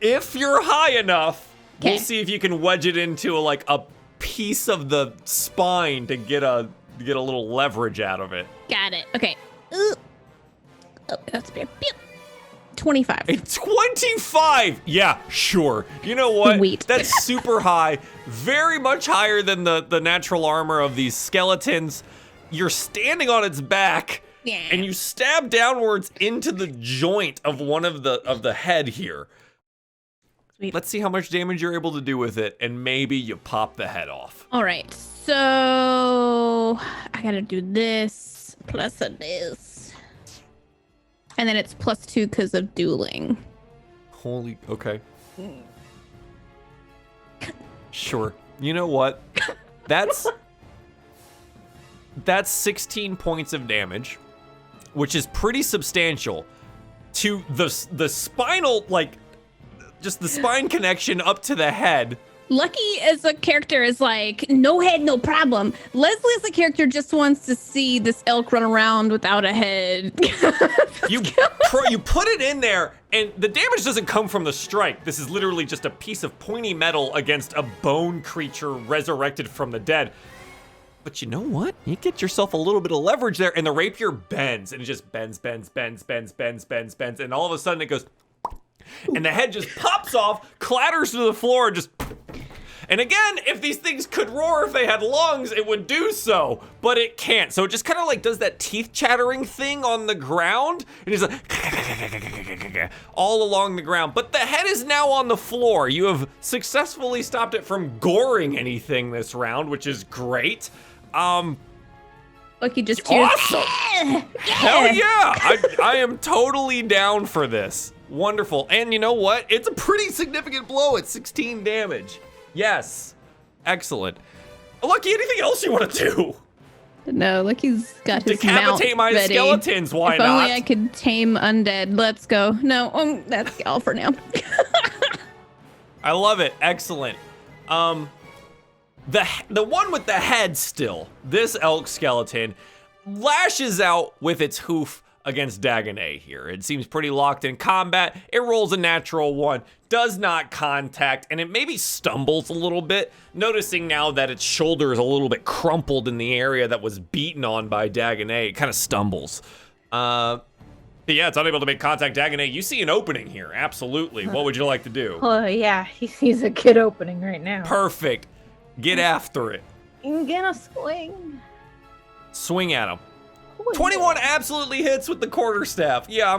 S1: If you're high enough,
S4: Okay.
S1: we'll see if you can wedge it into like a piece of the spine to get a little leverage out of it.
S4: Got it. Okay. Ooh. Oh, that's bad. 25.
S1: 25! Yeah, sure. You know what?
S4: Sweet.
S1: That's super high. Very much higher than the natural armor of these skeletons. You're standing on its back,
S4: Yeah.
S1: and you stab downwards into the joint of one of the head here.
S4: Sweet.
S1: Let's see how much damage you're able to do with it, and maybe you pop the head off.
S4: All right. So I gotta do this plus this. And then it's +2 because of dueling.
S1: Holy, okay. Sure. You know what? That's 16 points of damage, which is pretty substantial to the spinal, like, just the spine connection up to the head.
S4: Lucky as a character is like, no head, no problem. Leslie as a character just wants to see this elk run around without a head.
S1: You put it in there, and the damage doesn't come from the strike. This is literally just a piece of pointy metal against a bone creature resurrected from the dead. But you know what? You get yourself a little bit of leverage there, and the rapier bends, and it just bends, and all of a sudden it goes, and the head just pops off, clatters to the floor, and just... And again, if these things could roar if they had lungs, it would do so, but it can't. So it just kind of like does that teeth chattering thing on the ground, and it's like all along the ground. But the head is now on the floor. You have successfully stopped it from goring anything this round, which is great.
S4: Lucky just cheers.
S1: Awesome! Hell yeah! I am totally down for this. Wonderful. And you know what? It's a pretty significant blow at 16 damage. Yes. Excellent. Lucky, anything else you want to do?
S4: No, Lucky's got his
S1: Decapitate
S4: mount
S1: my
S4: ready.
S1: skeletons, why
S4: if
S1: not?
S4: only I could tame undead. Let's go. No, that's all for now.
S1: I love it. Excellent. The one with the head still, this elk skeleton, lashes out with its hoof against Dagonet here. It seems pretty locked in combat. It rolls a natural 1, does not contact, and it maybe stumbles a little bit, noticing now that its shoulder is a little bit crumpled in the area that was beaten on by Dagonet. It kind of stumbles. But yeah, it's unable to make contact. Dagonet, you see an opening here. Absolutely. What would you like to do?
S3: Oh, yeah, he sees a good opening right now.
S1: Perfect. Get after it.
S3: I'm gonna swing.
S1: Swing at him. 21 absolutely hits with the quarterstaff. Yeah,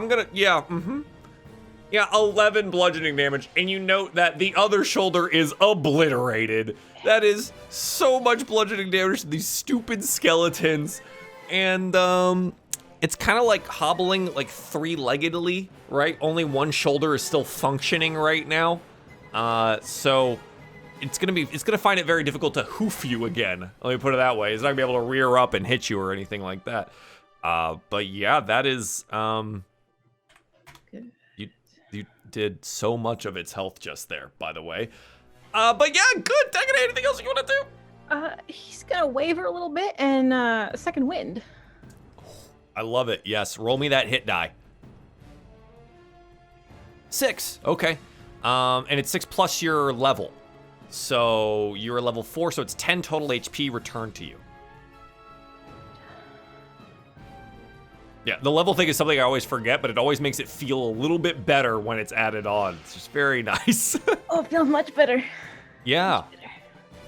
S1: Yeah, 11 bludgeoning damage, and you note that the other shoulder is obliterated. That is so much bludgeoning damage to these stupid skeletons. And, it's kind of like hobbling like three-leggedly, right? Only one shoulder is still functioning right now. So it's gonna find it very difficult to hoof you again. Let me put it that way. It's not gonna be able to rear up and hit you or anything like that. But yeah, that is, you did so much of its health just there, by the way. But yeah, good. Dagonet, anything else you want to do?
S3: He's gonna waver a little bit and second wind.
S1: I love it. Yes, roll me that hit die. 6. Okay. And it's 6 plus your level. So you're a level 4, so it's 10 total HP returned to you. Yeah, the level thing is something I always forget, but it always makes it feel a little bit better when it's added on. It's just very nice.
S3: Oh, it feels much better.
S1: Yeah.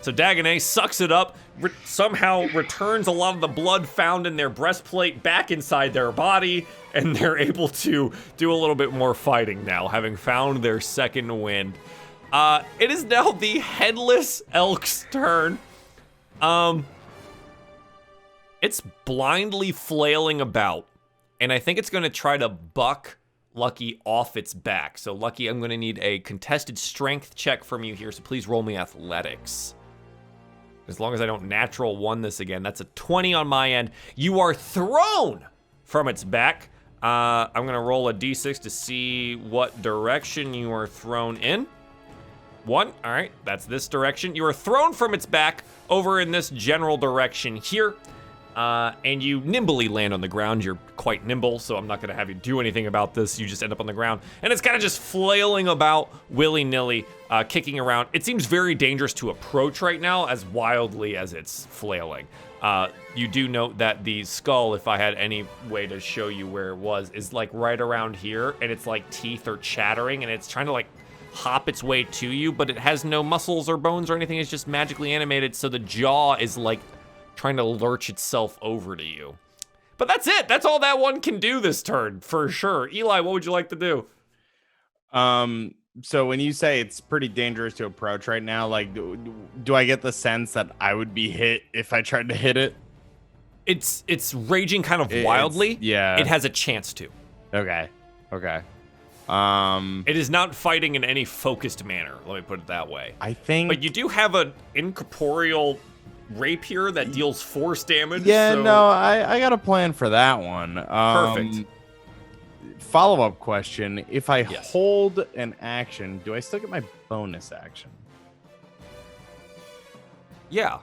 S1: So Dagonet sucks it up, somehow returns a lot of the blood found in their breastplate back inside their body, and they're able to do a little bit more fighting now, having found their second wind. It is now the headless elk's turn. It's blindly flailing about, and I think it's going to try to buck Lucky off its back. So, Lucky, I'm going to need a contested strength check from you here, so please roll me athletics. As long as I don't natural one this again, that's a 20 on my end. You are thrown from its back. I'm going to roll a d6 to see what direction you are thrown in. 1, all right, that's this direction. You are thrown from its back over in this general direction here. And you nimbly land on the ground. You're quite nimble, so I'm not going to have you do anything about this. You just end up on the ground. And it's kind of just flailing about willy-nilly, kicking around. It seems very dangerous to approach right now, as wildly as it's flailing. You do note that the skull, if I had any way to show you where it was, is like right around here, and it's like teeth are chattering, and it's trying to like hop its way to you, but it has no muscles or bones or anything. It's just magically animated, so the jaw is like trying to lurch itself over to you. But that's it. That's all that one can do this turn, for sure. Eli, what would you like to do?
S5: So when you say it's pretty dangerous to approach right now, like, do I get the sense that I would be hit if I tried to hit it?
S1: It's raging kind of wildly.
S5: Yeah.
S1: It has a chance to.
S5: Okay.
S1: It is not fighting in any focused manner, let me put it that way.
S5: I think...
S1: But you do have an incorporeal rapier that deals force damage.
S5: Yeah,
S1: so...
S5: no, I got a plan for that one.
S1: Perfect.
S5: Follow-up question. If I hold an action, do I still get my bonus action?
S1: Yeah.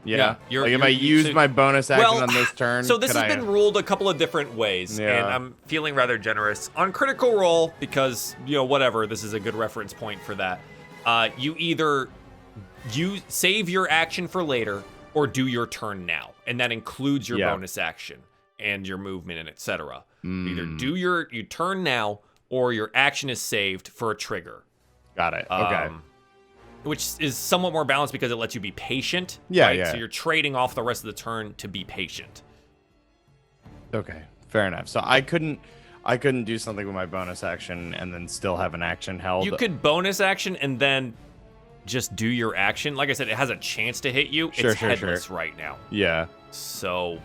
S5: Yeah. If I use my bonus action on this turn.
S1: So this has been ruled a couple of different ways, and I'm feeling rather generous. On Critical Role, because, whatever, this is a good reference point for that, you either save your action for later or do your turn now, and that includes your bonus action and your movement and etc. Either do your turn now or your action is saved for a trigger.
S5: Got it. Okay.
S1: Which is somewhat more balanced because it lets you be patient.
S5: Yeah,
S1: right?
S5: yeah.
S1: So you're trading off the rest of the turn to be patient.
S5: Okay, fair enough. So I couldn't do something with my bonus action and then still have an action held.
S1: You could bonus action and then just do your action. Like I said, it has a chance to hit you. It's headless right now.
S5: Yeah.
S1: So,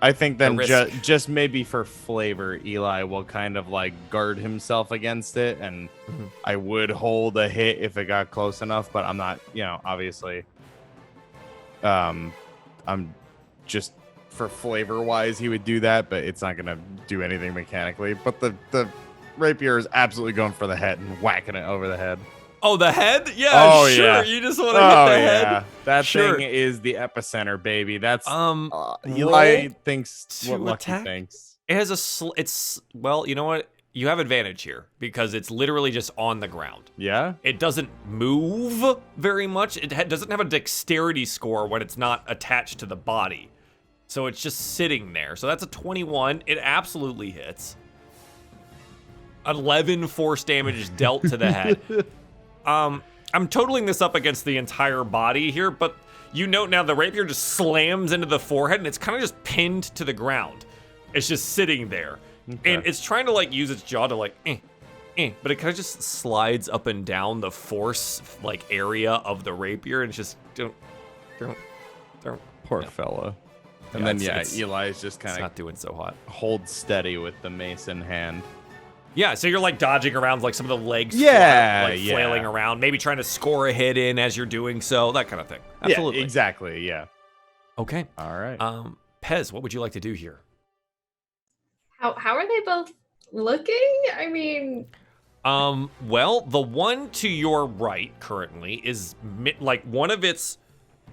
S5: I think then just maybe for flavor, Eli will kind of like guard himself against it, and I would hold a hit if it got close enough, but I'm not, obviously. I'm just for flavor wise, he would do that, but it's not gonna do anything mechanically. But the rapier is absolutely going for the head and whacking it over the head.
S1: Oh, the head? Yeah, sure. Yeah. You just want to hit the head.
S5: That thing is the epicenter, baby. That's Eli thinks what Lucky thinks.
S1: It has well, you know what? You have advantage here because it's literally just on the ground.
S5: Yeah?
S1: It doesn't move very much. It doesn't have a dexterity score when it's not attached to the body. So it's just sitting there. So that's a 21. It absolutely hits. 11 force damage is dealt to the head. I'm totaling this up against the entire body here, but you note now the rapier just slams into the forehead and it's kind of just pinned to the ground. It's just sitting there. Okay. And it's trying to like use its jaw to like, but it kind of just slides up and down the force like area of the rapier and it's just don't.
S5: Poor fella. And then Eli's just kind of
S1: not doing so hot.
S5: Hold steady with the mace in hand.
S1: Yeah, so you're like dodging around like some of the legs flailing around, maybe trying to score a hit in as you're doing so, that kind of thing. Absolutely.
S5: Yeah, exactly, yeah.
S1: Okay.
S5: All right.
S1: Pez, what would you like to do here?
S2: How are they both looking? I mean...
S1: Well, the one to your right currently is like one of its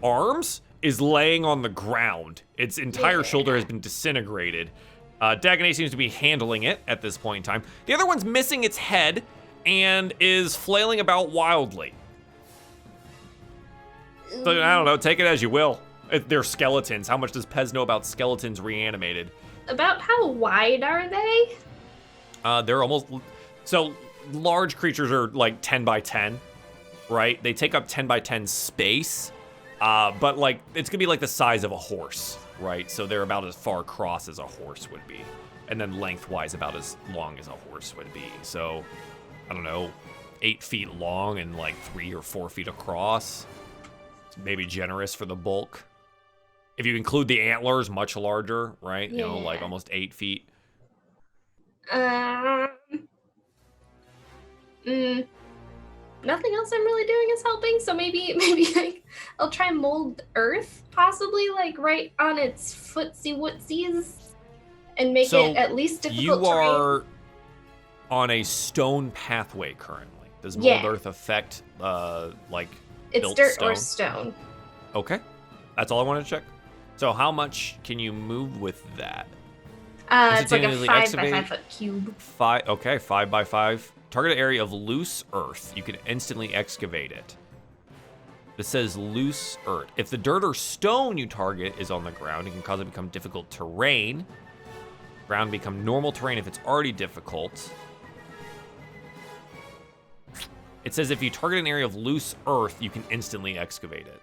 S1: arms is laying on the ground. Its entire shoulder has been disintegrated. Dagonet seems to be handling it at this point in time. The other one's missing its head and is flailing about wildly. So, I don't know, take it as you will. They're skeletons. How much does Pez know about skeletons reanimated?
S2: About how wide are they?
S1: They're almost... So, large creatures are like 10 by 10, right? They take up 10 by 10 space, but like it's gonna be like the size of a horse. Right, so they're about as far across as a horse would be, and then lengthwise about as long as a horse would be. So, I don't know, 8 feet long and like 3 or 4 feet across. It's maybe generous for the bulk. If you include the antlers, much larger, right?
S2: Yeah.
S1: You know, like almost 8 feet.
S2: Nothing else I'm really doing is helping, so maybe like I'll try mold earth, possibly like right on its footsie wootsies, and make it at least difficult
S1: You
S2: terrain.
S1: are on a stone pathway currently. Does mold earth affect like
S2: It's
S1: built
S2: dirt
S1: stone?
S2: or stone.
S1: Okay, that's all I wanted to check. So how much can you move with that?
S2: It's like a
S1: Instantaneously
S2: 5 by
S1: excavate?
S2: 5 foot cube.
S1: 5 by 5. Target area of loose earth. You can instantly excavate it. This says loose earth. If the dirt or stone you target is on the ground, it can cause it to become difficult terrain. Ground become normal terrain if it's already difficult. It says if you target an area of loose earth, you can instantly excavate it.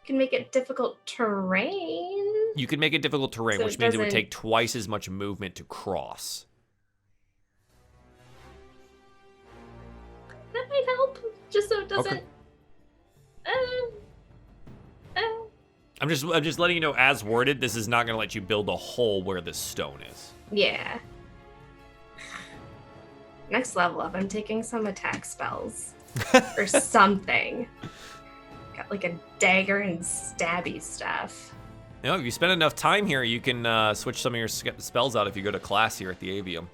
S2: Can make it difficult terrain.
S1: You can make it difficult terrain,
S2: So
S1: which
S2: it
S1: means it would
S2: doesn't-
S1: take twice as much movement to cross.
S2: That might help, just so it doesn't.
S1: Okay. I'm just letting you know, as worded, this is not going to let you build a hole where the stone is.
S2: Yeah. Next level up, I'm taking some attack spells or something. Got like a dagger and stabby stuff.
S1: You know, if you spend enough time here, you can switch some of your spells out if you go to class here at the Avium.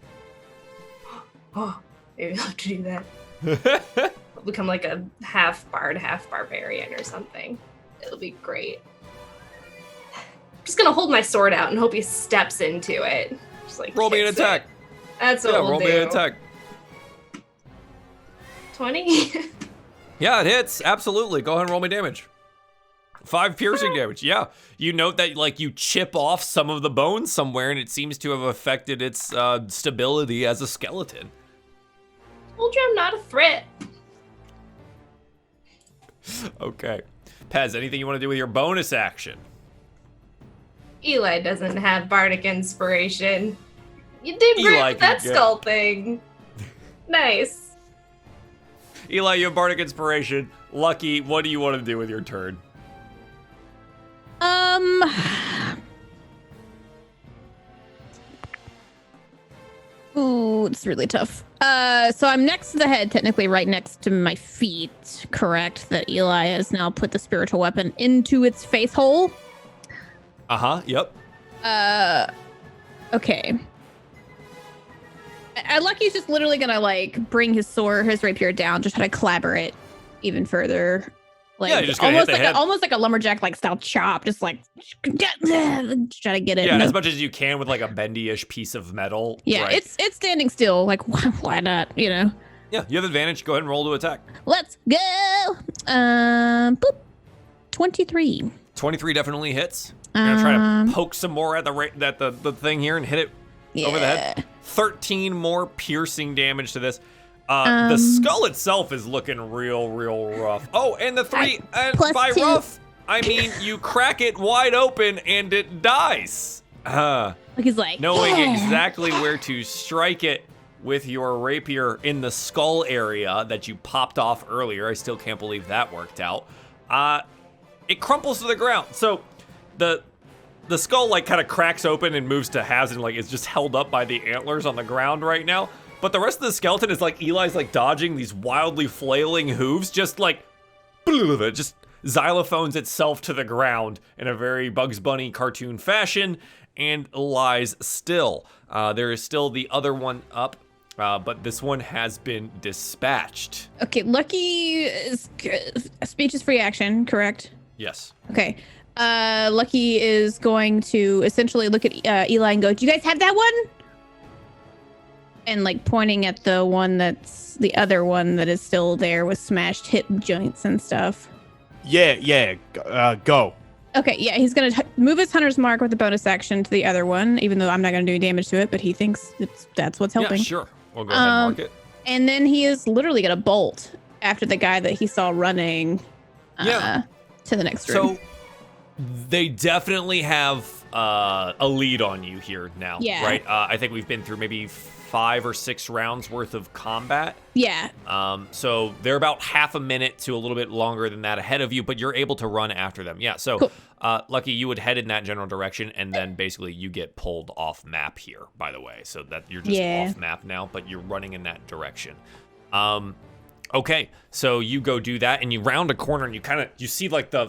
S2: Oh, maybe I'll have to do that. I'll become like a half bard, half barbarian or something. It'll be great. I'm just gonna hold my sword out and hope he steps into it. Just like
S1: Roll me an
S2: kicks it.
S1: attack.
S2: That's what we'll
S1: roll
S2: do.
S1: me an attack.
S2: 20?
S1: Yeah, it hits. Absolutely. Go ahead and roll me damage. 5 piercing damage. Yeah. You note that like you chip off some of the bones somewhere, and it seems to have affected its stability as a skeleton.
S2: Told you I'm not a threat.
S1: Okay. Pez, anything you want to do with your bonus action?
S2: Eli doesn't have bardic inspiration. You did great
S1: Eli
S2: with that
S1: can get-
S2: skull thing. Nice.
S1: Eli, you have bardic inspiration. Lucky, what do you want to do with your turn?
S4: Ooh, it's really tough. So I'm next to the head, technically right next to my feet, correct? That Eli has now put the spiritual weapon into its face hole.
S1: Yep.
S4: Okay. Lucky's just literally gonna like bring his sword, his rapier down, just try to clabber it even further. Like
S1: Yeah, you're just gonna hit
S4: almost
S1: the
S4: like
S1: head.
S4: almost like a lumberjack like style chop, just like try to get it.
S1: Yeah,
S4: No-
S1: as much as you can with like a bendy-ish piece of metal.
S4: yeah,
S1: right?
S4: it's standing still. Like why not? You know.
S1: Yeah, you have advantage. Go ahead and roll to attack.
S4: Let's go. Boop. 23.
S1: 23 definitely hits. You're gonna try
S4: Um,
S1: to poke some more at the thing here and hit it over the head. 13 more piercing damage to this. The skull itself is looking real rough. Oh, and the 3 and
S4: plus
S1: by
S4: 2.
S1: rough, I mean you crack it wide open and it dies.
S4: He's like
S1: Knowing
S4: yeah.
S1: exactly where to strike it with your rapier in the skull area that you popped off earlier. I still can't believe that worked out. It crumples to the ground. So the skull like kind of cracks open and moves to halves and like is just held up by the antlers on the ground right now. But the rest of the skeleton is like Eli's like dodging these wildly flailing hooves, just like just xylophones itself to the ground in a very Bugs Bunny cartoon fashion and lies still. There is still the other one up, but this one has been dispatched.
S4: Okay, Lucky is speech is free action, correct?
S1: Yes.
S4: Okay. Lucky is going to essentially look at Eli and go, "Do you guys have that one?" And like pointing at the one that's the other one that is still there with smashed hip joints and stuff.
S5: Yeah. Go.
S4: Okay, yeah, he's gonna move his hunter's mark with the bonus action to the other one, even though I'm not gonna do any damage to it, but he thinks that's what's helping.
S1: Yeah, sure. We'll go ahead and mark it.
S4: And then he is literally gonna bolt after the guy that he saw running
S1: Yeah.
S4: to the next room.
S1: So they definitely have a lead on you here now,
S4: Yeah.
S1: right? I think we've been through maybe 5 or 6 rounds worth of combat.
S4: Yeah.
S1: So they're about half a minute to a little bit longer than that ahead of you, but you're able to run after them. Yeah, so
S4: Cool.
S1: Lucky, you would head in that general direction, and then basically you get pulled off map here, by the way. So that you're just off map now, but you're running in that direction. Okay, so you go do that, and you round a corner, and you see like the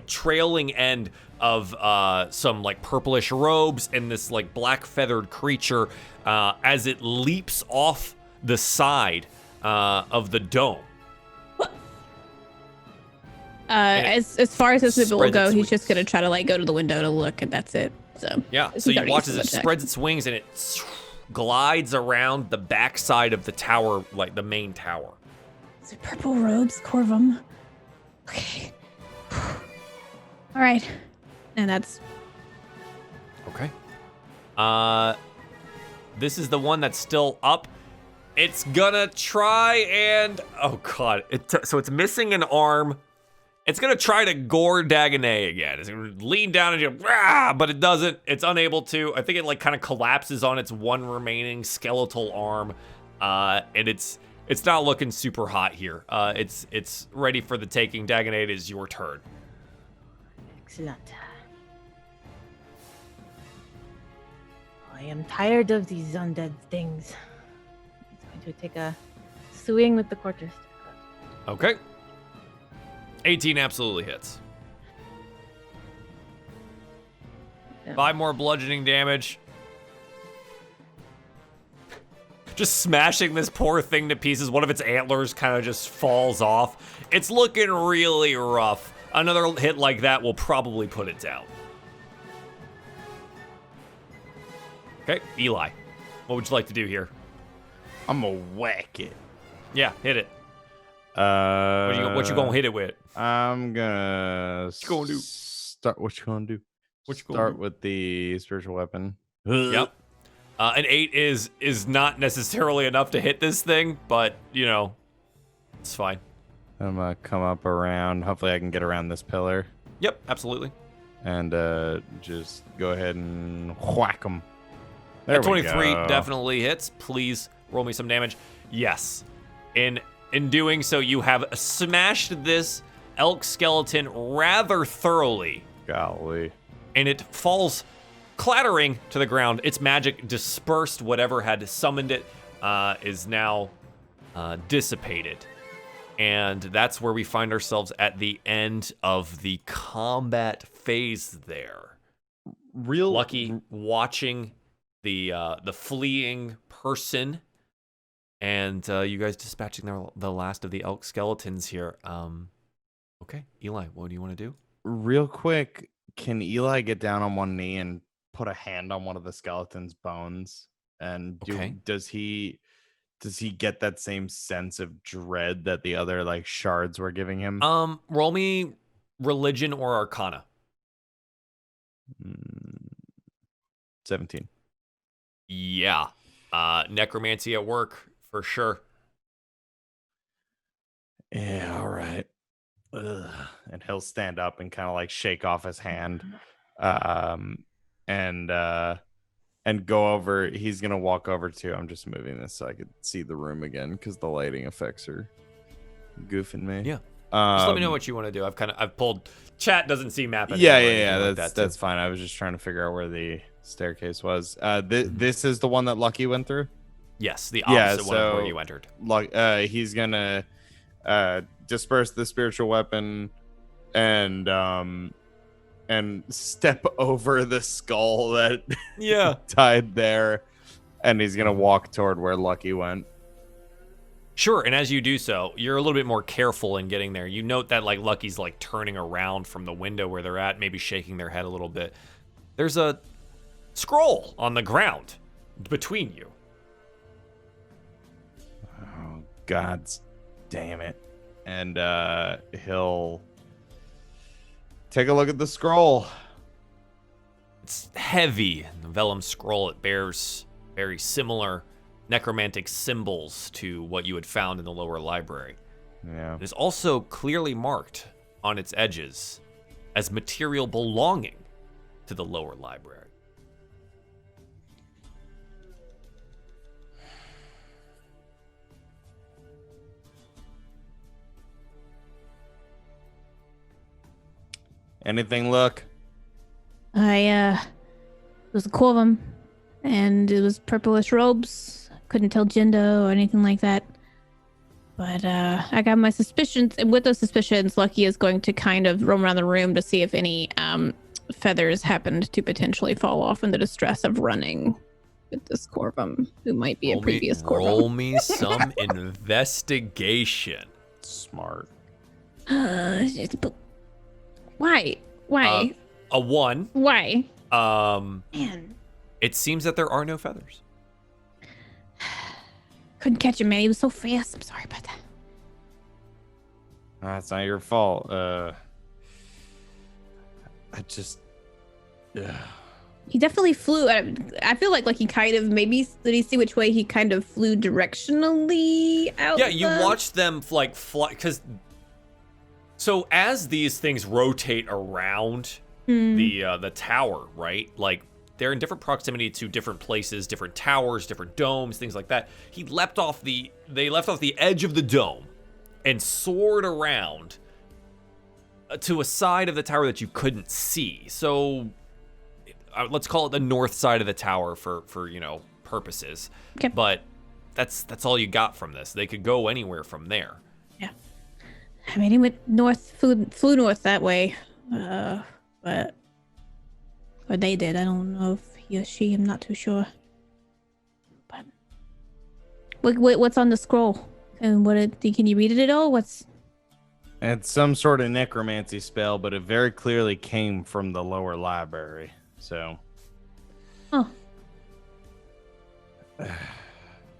S1: trailing end of some like purplish robes and this like black feathered creature as it leaps off the side of the dome.
S4: As far as this movement will go,
S1: its
S4: he's just
S1: wings.
S4: gonna try to like go to the window to look, and that's it. So
S1: Yeah,
S4: He's
S1: so you
S4: already
S1: watch as it
S4: used to that.
S1: spreads its wings and it glides around the backside of the tower, like the main tower.
S4: Is it purple robes, Corvum? Okay. All right. And that's
S1: Okay. This is the one that's still up. It's gonna try and oh god, so it's missing an arm. It's gonna try to gore Dagonet again. It's gonna lean down and just, but it doesn't. It's unable to. I think it like kind of collapses on its one remaining skeletal arm, and it's not looking super hot here. It's ready for the taking. Dagonet, it is your turn.
S3: Excellent. I am tired of these undead things. I'm going to take a swing with the quarterstaff.
S1: Okay. 18 absolutely hits.
S3: Yeah.
S1: 5 more bludgeoning damage. Just smashing this poor thing to pieces. One of its antlers kind of just falls off. It's looking really rough. Another hit like that will probably put it down. Okay, Eli. What would you like to do here?
S5: I'm gonna whack it.
S1: Yeah, hit it. What you gonna hit it with?
S5: I'm gonna
S1: you gonna do?
S5: Start. What you gonna do?
S1: What you gonna
S5: Start
S1: do?
S5: with the spiritual weapon.
S1: Yep. An 8 is not necessarily enough to hit this thing, but you know, it's fine.
S5: I'm gonna come up around. Hopefully, I can get around this pillar
S1: Yep, absolutely.
S5: and just go ahead and whack them. There
S1: At
S5: we
S1: 23
S5: go.
S1: definitely hits. Please roll me some damage. Yes. In doing so, you have smashed this elk skeleton rather thoroughly,
S5: Golly.
S1: and it falls clattering to the ground. Its magic dispersed. Whatever had summoned it is now dissipated. And that's where we find ourselves at the end of the combat phase there.
S5: Real
S1: Lucky watching the fleeing person, and you guys dispatching the last of the elk skeletons here. Okay, Eli, what do you want to do?
S5: Real quick, can Eli get down on one knee and put a hand on one of the skeleton's bones? And
S1: Okay.
S5: does he get that same sense of dread that the other like shards were giving him?
S1: Roll me religion or arcana.
S5: 17.
S1: Yeah. Necromancy at work for sure.
S5: Yeah, all right. Ugh. And he'll stand up and kind of like shake off his hand, and go over. He's gonna walk over to. I'm just moving this so I could see the room again because the lighting effects are goofing me.
S1: Yeah. Just let me know what you want to do. I've pulled. Chat doesn't see map anymore.
S5: Yeah.
S1: or anything like
S5: That's
S1: too.
S5: fine. I was just trying to figure out where the staircase was. This is the one that Lucky went through.
S1: Yes, the opposite one of where
S5: so-
S1: you entered.
S5: He's gonna disperse the spiritual weapon and step over the skull that
S1: Yeah.
S5: tied there, and he's gonna walk toward where Lucky went.
S1: Sure, and as you do so, you're a little bit more careful in getting there. You note that like Lucky's like turning around from the window where they're at, maybe shaking their head a little bit. There's a scroll on the ground between you.
S5: Oh, God's damn it. And he'll take a look at the scroll.
S1: It's heavy. The vellum scroll, it bears very similar necromantic symbols to what you had found in the lower library.
S5: Yeah.
S1: It is also clearly marked on its edges as material belonging to the lower library.
S5: Anything look?
S4: It was a Korvam, and it was purplish robes. Couldn't tell gender or anything like that. But I got my suspicions, and with those suspicions, Lucky is going to kind of roam around the room to see if any feathers happened to potentially fall off in the distress of running with this Korvam, who might be a previous Korvam.
S1: Roll me some investigation.
S5: Smart.
S4: Why?
S1: A 1.
S4: Why?
S1: Man. It seems that there are no feathers.
S4: Couldn't catch him, man. He was so fast. I'm sorry about that.
S5: That's not your fault.
S4: He definitely flew. I feel like he kind of maybe. Did he see which way he kind of flew directionally out?
S1: Yeah, you watch them like fly because. So as these things rotate around the tower, right? Like they're in different proximity to different places, different towers, different domes, things like that. They left off the edge of the dome and soared around to a side of the tower that you couldn't see. So let's call it the north side of the tower for purposes.
S4: Okay.
S1: But that's all you got from this. They could go anywhere from there.
S4: Yeah. I mean, he went north, flew north that way. But or they did. I don't know if he or she. I'm not too sure. But what's on the scroll? And can you read it at all?
S5: It's some sort of necromancy spell, but it very clearly came from the lower library. So.
S4: Oh.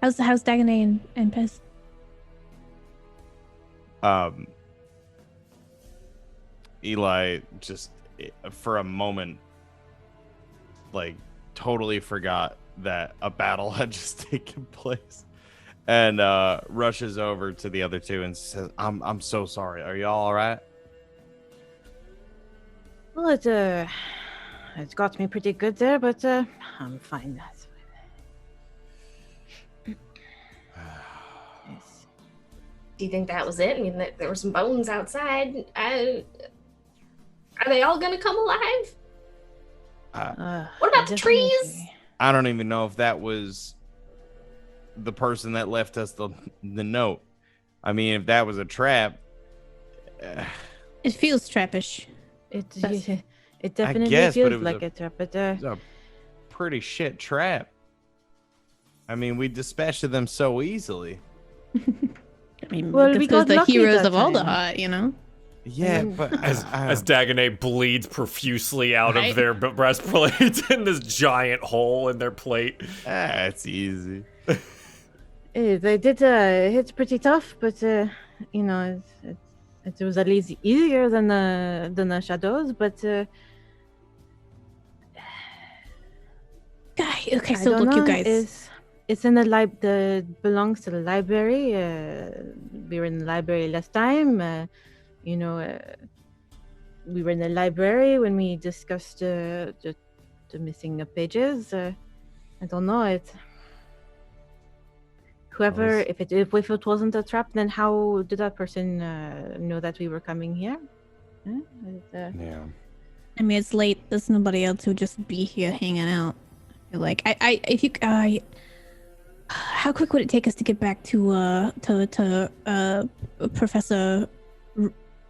S4: How's Dagonet and Pez?
S5: Eli just for a moment totally forgot that a battle had just taken place and rushes over to the other two and says, I'm so sorry. Are y'all all right?
S3: Well, it got me pretty good there, but I'm fine. That's fine. Yes.
S2: Do you think that was it? I mean, there were some bones outside. Are they all gonna come alive? What about the trees?
S5: I don't even know if that was the person that left us the note. I mean, if that was a trap.
S4: It feels trappish.
S3: It definitely feels like a trap, but
S5: it's a pretty shit trap. I mean, we dispatched them so easily.
S4: I mean, well, because the heroes of Alderheart, you know.
S5: Yeah, but
S1: as Dagonet bleeds profusely out of their breastplate in this giant hole in their plate.
S5: It's easy.
S3: They did hit pretty tough, but it was at least easier than the shadows. But
S4: okay, so look, you guys.
S3: It's in the belongs to the library. We were in the library last time. We were in the library when we discussed the missing pages. I don't know it. Whoever, if it wasn't a trap, then how did that person know that we were coming here?
S5: Yeah.
S4: I mean, it's late. There's nobody else who would just be here hanging out. Like, how quick would it take us to get back to Professor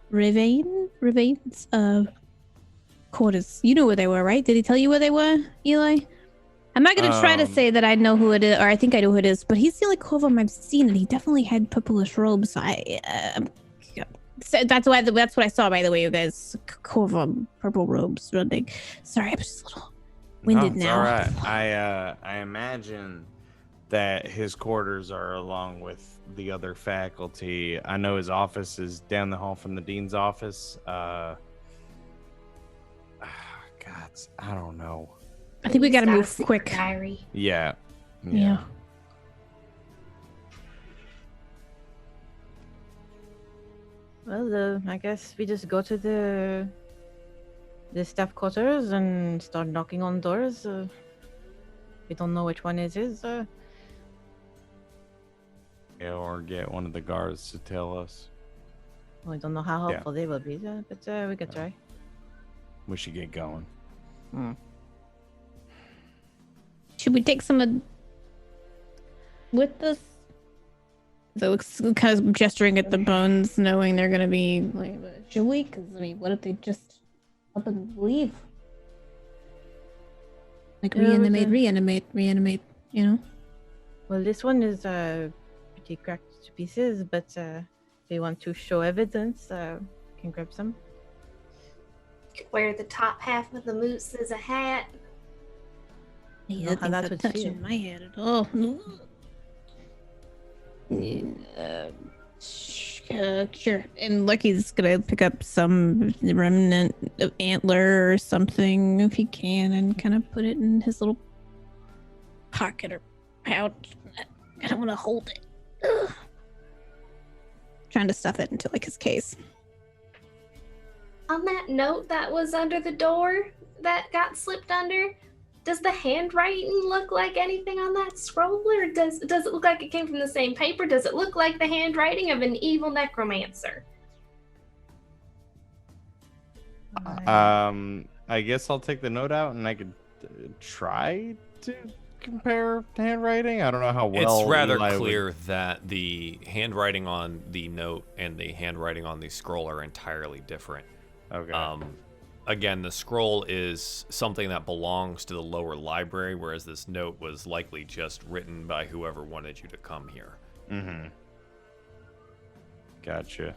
S4: Ravine's quarters? You know where they were, right? Did he tell you where they were, Eli? I'm not going to try to say that I know who it is, or I think I know who it is, but he's the only Korvam I've seen, and he definitely had purplish robes. That's what I saw, by the way, you guys. Korvam, purple robes running. Sorry, I'm just a little winded now.
S5: All right. I imagine that his quarters are along with the other faculty. I know his office is down the hall from the dean's office. God, I don't know.
S4: I think we gotta move quick.
S2: Diary.
S5: Yeah.
S3: Well, I guess we just go to the staff quarters and start knocking on doors. We don't know which one it is.
S5: Yeah, or get one of the guards to tell us.
S3: We don't know how helpful they will be, but we could try.
S5: we should get going.
S4: Should we take some with us? So it's kind of gesturing at the bones, knowing they're gonna be like, should we? Because I mean, what if they just up and leave? Like reanimate, you know?
S3: Well, this one is pretty cracked to pieces, but if you want to show evidence, can grab some.
S2: Wear the top half of the moose as a hat.
S4: Yeah,
S3: how that
S4: that's
S3: would
S4: touching
S3: feel.
S4: my head at all. Sure. And Lucky's gonna pick up some remnant of antler or something if he can, and kind of put it in his little pocket or pouch. I don't want to hold it. Ugh. Trying to stuff it into like his case.
S2: On that note that was under the door that got slipped under, does the handwriting look like anything on that scroll, or does it look like it came from the same paper? Does it look like the handwriting of an evil necromancer?
S5: I guess I'll take the note out and I could try to compare handwriting. I don't know how well.
S1: It's rather
S5: Eli
S1: clear that the handwriting on the note and the handwriting on the scroll are entirely different.
S5: Okay.
S1: Again, the scroll is something that belongs to the lower library, whereas this note was likely just written by whoever wanted you to come here.
S5: Mm-hmm. Gotcha.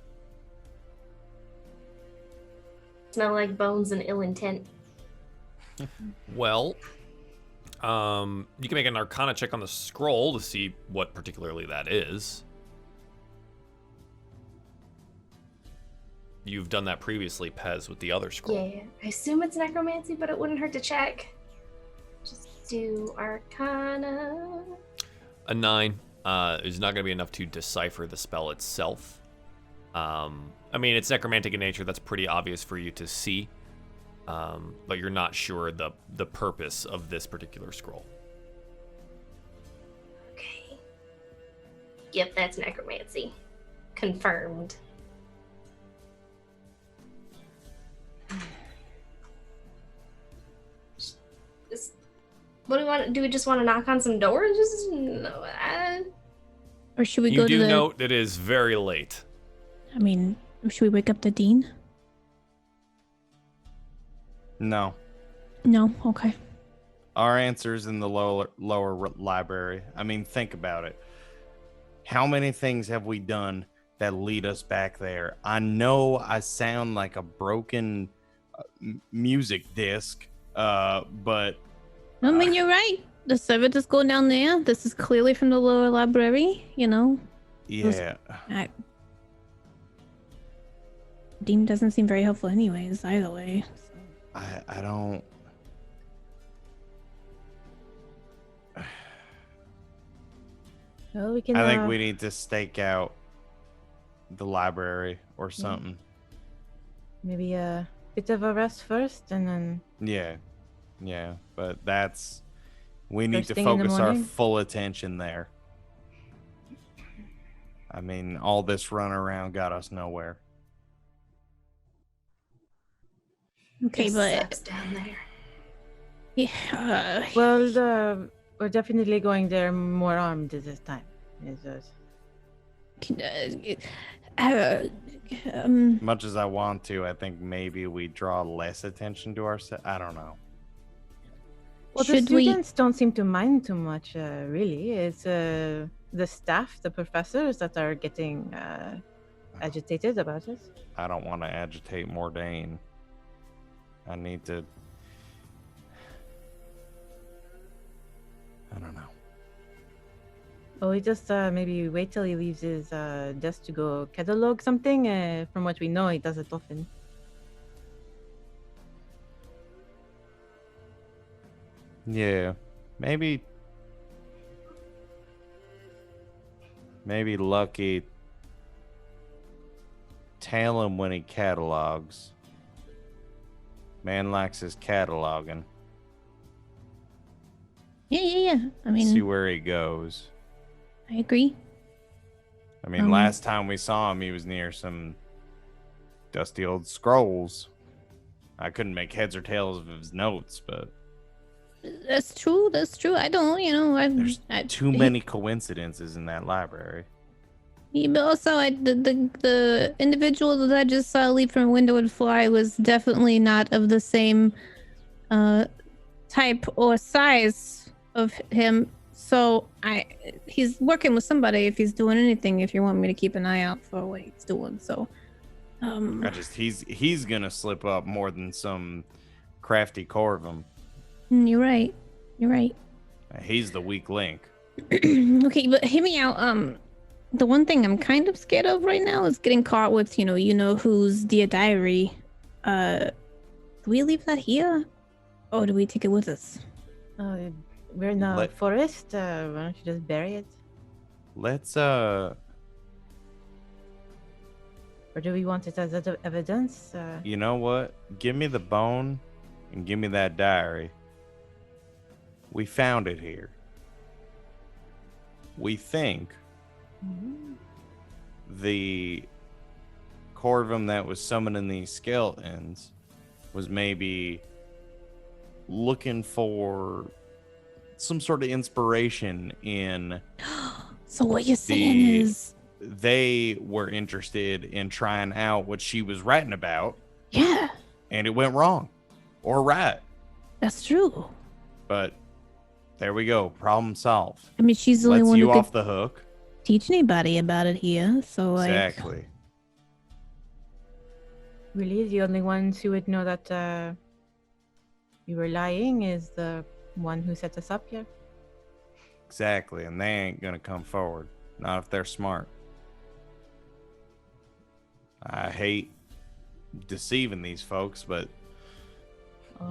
S2: Smell like bones and ill intent.
S1: Well, you can make an Arcana check on the scroll to see what particularly that is. You've done that previously, Pez, with the other scroll.
S2: Yeah, I assume it's necromancy, but it wouldn't hurt to check. Just do Arcana.
S1: A 9 is not going to be enough to decipher the spell itself. I mean, it's necromantic in nature. That's pretty obvious for you to see. But you're not sure the purpose of this particular scroll.
S2: Okay. Yep, that's necromancy. Confirmed. What do we want? Do we just want to knock on some doors? Just no.
S4: Or should we
S1: You
S4: go
S1: do
S4: to the...
S1: note it is very late.
S4: I mean, should we wake up the dean?
S5: No.
S4: No? Okay.
S5: Our answer's in the lower library. I mean, think about it. How many things have we done that lead us back there? I know I sound like a broken music disc, but...
S4: I mean, you're right. The servitors go down there. This is clearly from the lower library, you know?
S5: Yeah.
S4: Dean doesn't seem very helpful anyways, either way. So.
S5: I don't...
S3: Well, we can.
S5: I think we need to stake out the library or something.
S3: Maybe a bit of a rest first, and then.
S5: Yeah, but that's... We need
S3: First
S5: to
S3: thing in the
S5: focus our
S3: morning?
S5: full attention there. I mean, all this run around got us nowhere.
S4: Okay,
S2: It
S4: but...
S2: sucks down there.
S4: Yeah,
S3: Well, we're definitely going there more armed this time.
S5: Much as I want to, I think maybe we draw less attention to ourselves. I don't know.
S3: Well, the students don't seem to mind too much, really. It's the staff, the professors that are getting agitated about it.
S5: I don't want to agitate Mordain. I need to... I don't know.
S3: Oh, we just maybe wait till he leaves his desk to go catalog something. From what we know, he does it often.
S5: Yeah, maybe Lucky tell him when he catalogs. Man likes his cataloging.
S4: Yeah. I mean,
S5: See where he goes.
S4: I agree.
S5: I mean, last time we saw him, he was near some dusty old scrolls. I couldn't make heads or tails of his notes, but
S4: That's true. That's true. I don't,
S5: there's too many coincidences in that library.
S4: But also, the individual that I just saw leap from a window and fly was definitely not of the same type or size of him. So he's working with somebody if he's doing anything. If you want me to keep an eye out for what he's doing, so
S5: he's gonna slip up more than some crafty Corvum.
S4: You're right. You're right.
S5: He's the weak link.
S4: Okay, but hear me out. The one thing I'm kind of scared of right now is getting caught with, who's Dear Diary. Do we leave that here? Or do we take it with us?
S3: We're in the forest. Why don't you just bury it?
S5: Let's
S3: Or do we want it as evidence?
S5: You know what? Give me the bone and give me that diary. We found it here. We think the Corvum that was summoning these skeletons was maybe looking for some sort of inspiration in.
S4: So what you're saying is
S5: they were interested in trying out what she was writing about.
S4: Yeah.
S5: And it went wrong. Or right.
S4: That's true.
S5: But there we go. Problem solved.
S4: I mean, she's the only one who
S5: off
S4: could
S5: the hook.
S4: teach anybody about it here. So
S5: Exactly.
S3: Really, the only ones who would know that you were lying is the one who set us up here.
S5: Exactly. And they ain't going to come forward. Not if they're smart. I hate deceiving these folks, but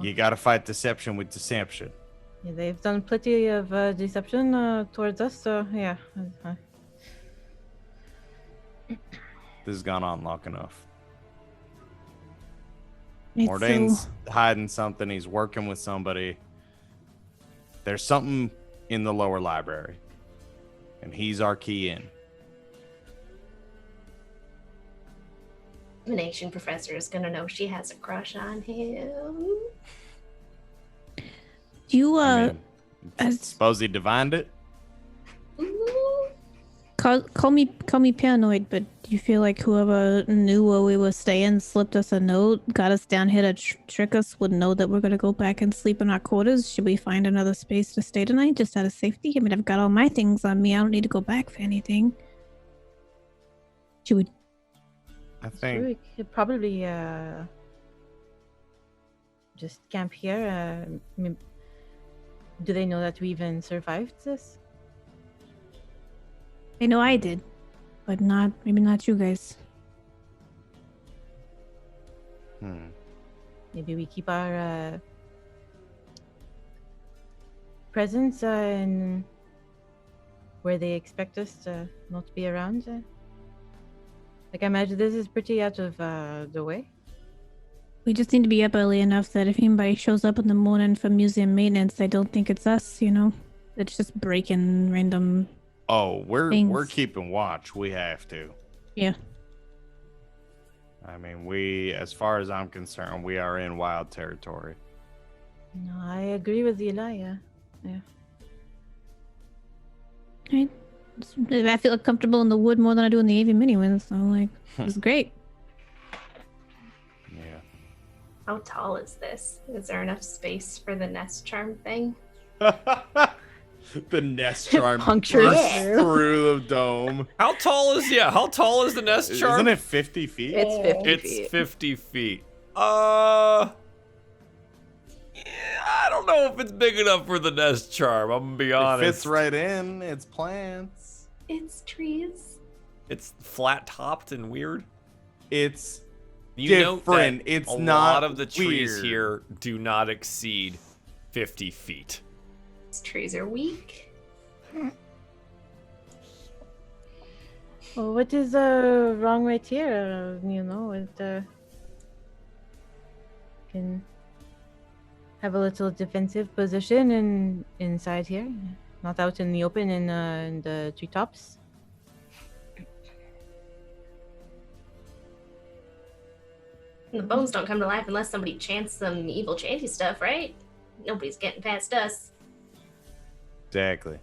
S5: you got to fight deception with deception.
S3: Yeah, they've done plenty of deception towards us, so yeah.
S5: This has gone on long enough.
S4: It's
S5: Mordain's hiding something. He's working with somebody. There's something in the lower library, and he's our key in.
S2: Divination professor is gonna know she has a crush on him.
S4: Do you
S5: suppose he divined it?
S4: call me paranoid, but do you feel like whoever knew where we were staying slipped us a note, got us down here to trick us, would know that we're gonna go back and sleep in our quarters? Should we find another space to stay tonight, just out of safety? I mean, I've got all my things on me. I don't need to go back for anything. Should we?
S5: I think
S3: we could probably just camp here. Do they know that we even survived this?
S4: I know I did, but maybe not you guys.
S3: Maybe we keep our presence in where they expect us to not be around. Like, I imagine this is pretty out of the way.
S4: We just need to be up early enough that if anybody shows up in the morning for museum maintenance, they don't think it's us, It's just breaking random
S5: we're
S4: things.
S5: keeping watch. We have to.
S4: Yeah.
S5: I mean, as far as I'm concerned, we are in wild territory.
S3: No, I agree with Eli, yeah.
S4: Right. I feel comfortable in the wood more than I do in the AV mini-wins, so it's great.
S5: Yeah.
S2: How tall is this? Is there enough space for the nest charm thing?
S5: The nest charm
S3: punctures
S5: through the dome.
S1: How tall is the nest charm?
S5: Isn't it 50 feet?
S3: It's 50 feet.
S1: It's 50 feet. Yeah, I don't know if it's big enough for the nest charm. I'm gonna be honest.
S5: It fits right in. It's plants.
S2: It's trees.
S1: It's flat topped and weird.
S5: It's
S1: different.
S5: It's
S1: a
S5: not
S1: lot of the trees
S5: weird.
S1: here do not exceed 50 feet.
S2: These trees are weak.
S3: Well, what is wrong right here? It can have a little defensive position inside here, not out in the open in the treetops.
S2: The bones don't come to life unless somebody chants some evil chanty stuff, right? Nobody's getting past us.
S5: Exactly.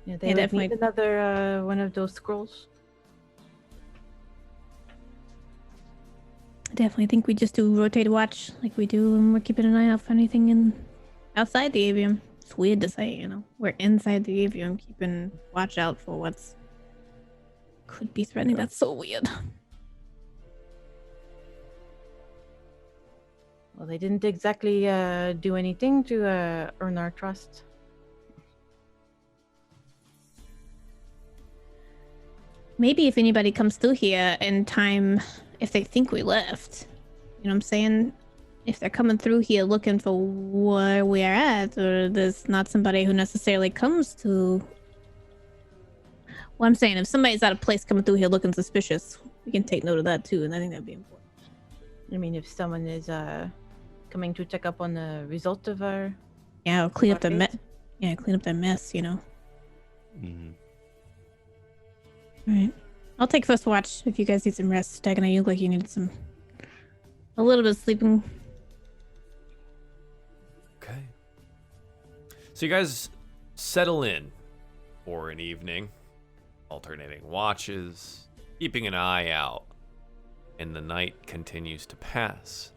S3: Yeah, they would need another one of those scrolls.
S4: I definitely think we just do rotate watch like we do when we're keeping an eye out for anything outside the avium. It's weird to say, you know. We're inside the avium, keeping watch out for what's could be threatening. That's so weird.
S3: Well, they didn't exactly do anything to earn our trust.
S4: Maybe if anybody comes through here in time, if they think we left, you know what I'm saying? If they're coming through here looking for where we are at, or there's not somebody who necessarily comes to... Well, I'm saying if somebody's out of place coming through here looking suspicious, we can take note of that too, and I think that'd be important.
S3: I mean, if someone is coming to check up on the result of our...
S4: Yeah, or clean up the mess. Yeah, clean up that mess, you know.
S5: Mm-hmm.
S4: All right. I'll take first watch if you guys need some rest. Dagon, you look like you needed a little bit of sleeping.
S1: Okay. So you guys settle in for an evening, alternating watches, keeping an eye out, and the night continues to pass.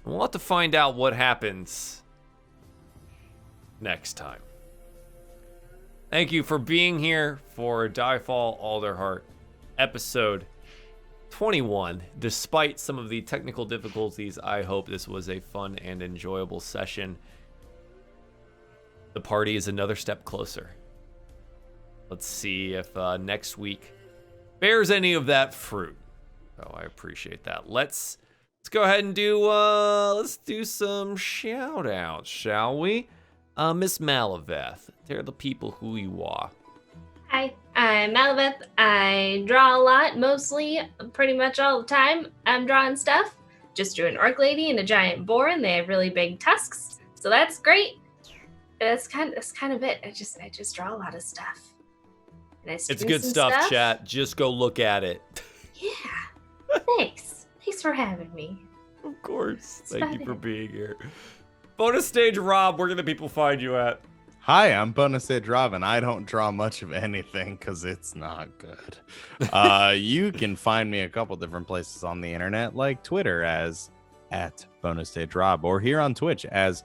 S1: We'll have to find out what happens next time. Thank you for being here for DieFall Alderheart, episode 21. Despite some of the technical difficulties, I hope this was a fun and enjoyable session. The party is another step closer. Let's see if next week bears any of that fruit. Oh, I appreciate that. Let's go ahead and do some shout outs, shall we? Miss Malaveth, tell the people who you are.
S2: Hi, I'm Malaveth. I draw a lot, mostly, pretty much all the time. I'm drawing stuff. Just drew an orc lady and a giant boar, and they have really big tusks, so that's great. That's kind of it. I just draw a lot of stuff. And
S1: It's good stuff, chat. Just go look at it.
S2: Yeah. Thanks for having me.
S1: Of course. Thank you for being here. Bonus stage Rob, where can the people find you at?
S5: Hi, I'm Bonus Stage Rob, and I don't draw much of anything because it's not good. You can find me a couple different places on the internet, like Twitter as @BonusStageRob, or here on Twitch as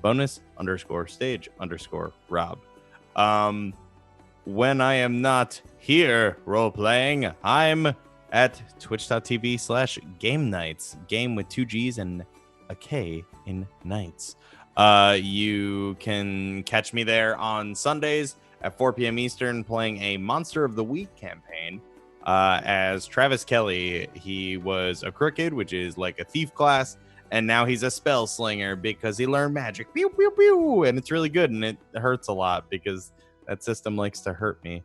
S5: bonus_stage_Rob. When I am not here role playing, I'm at twitch.tv/game nights, game with 2 G's and a K in nights. You can catch me there on Sundays at 4 p.m. Eastern playing a Monster of the Week campaign as Travis Kelly. He was a crooked, which is like a thief class, and now he's a spell slinger because he learned magic. Pew, pew, pew, and it's really good, and it hurts a lot because that system likes to hurt me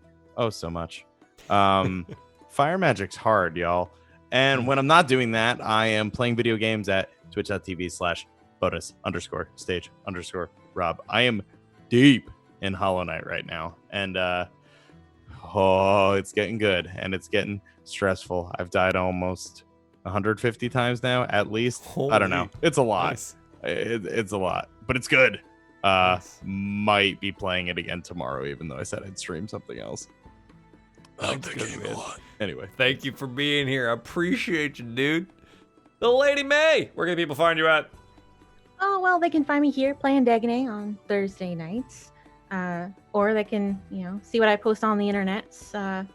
S5: so much. Fire magic's hard, y'all. And when I'm not doing that, I am playing video games at twitch.tv/bonus_stage_Rob. I am deep in Hollow Knight right now, and it's getting good, and it's getting stressful. I've died almost 150 times now, at least. I don't know. It's a lot.
S1: Nice.
S5: It's a lot, but it's good.
S1: Nice.
S5: Might be playing it again tomorrow, even though I said I'd stream something else. I like the game a lot. Anyway,
S1: thank you for being here. I appreciate you, dude. The Lady May, where can people find you at?
S3: Oh, well, they can find me here playing Dagonet on Thursday nights. Or they can, see what I post on the internet at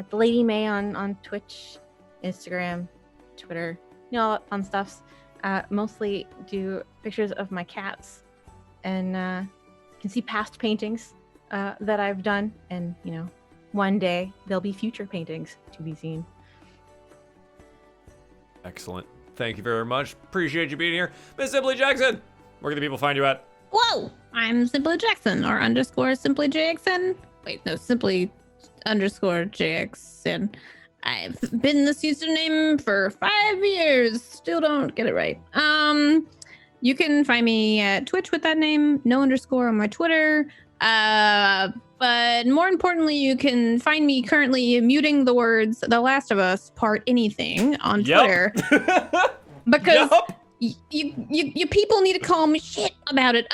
S3: the Lady May on Twitch, Instagram, Twitter, all that fun stuffs. Mostly do pictures of my cats, and you can see past paintings that I've done, and, one day there'll be future paintings to be seen.
S1: Excellent. Thank you very much. Appreciate you being here. Miss Simply Jackson, where can the people find you at?
S4: Whoa! I'm Simply Jackson, or _Simply Jackson. Wait, no, Simply _JXN. I've been this username for 5 years. Still don't get it right. You can find me at Twitch with that name, no underscore on my Twitter. But more importantly, you can find me currently muting the words "The Last of Us" part anything on Twitter because you people need to call me shit about it.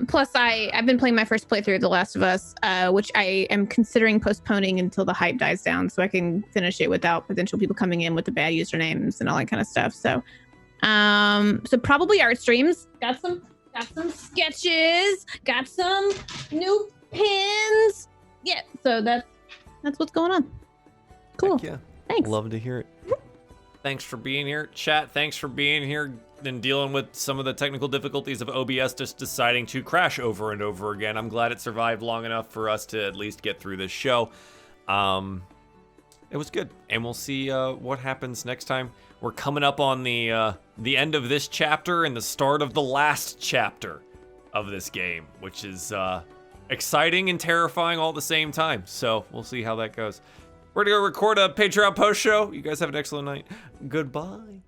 S4: Plus, I've been playing my first playthrough of The Last of Us, which I am considering postponing until the hype dies down, so I can finish it without potential people coming in with the bad usernames and all that kind of stuff. So, so probably art streams. Got some sketches. Got some new pins. Yeah, so that's what's going on. Cool.
S1: Heck yeah.
S4: Thanks.
S1: Love to hear it. Thanks for being here, chat. Thanks for being here and dealing with some of the technical difficulties of OBS just deciding to crash over and over again. I'm glad it survived long enough for us to at least get through this show. It was good, and we'll see what happens next time. We're coming up on the end of this chapter and the start of the last chapter of this game, which is exciting and terrifying all at the same time. So we'll see how that goes. We're gonna go record a Patreon post show. You guys have an excellent night. Goodbye.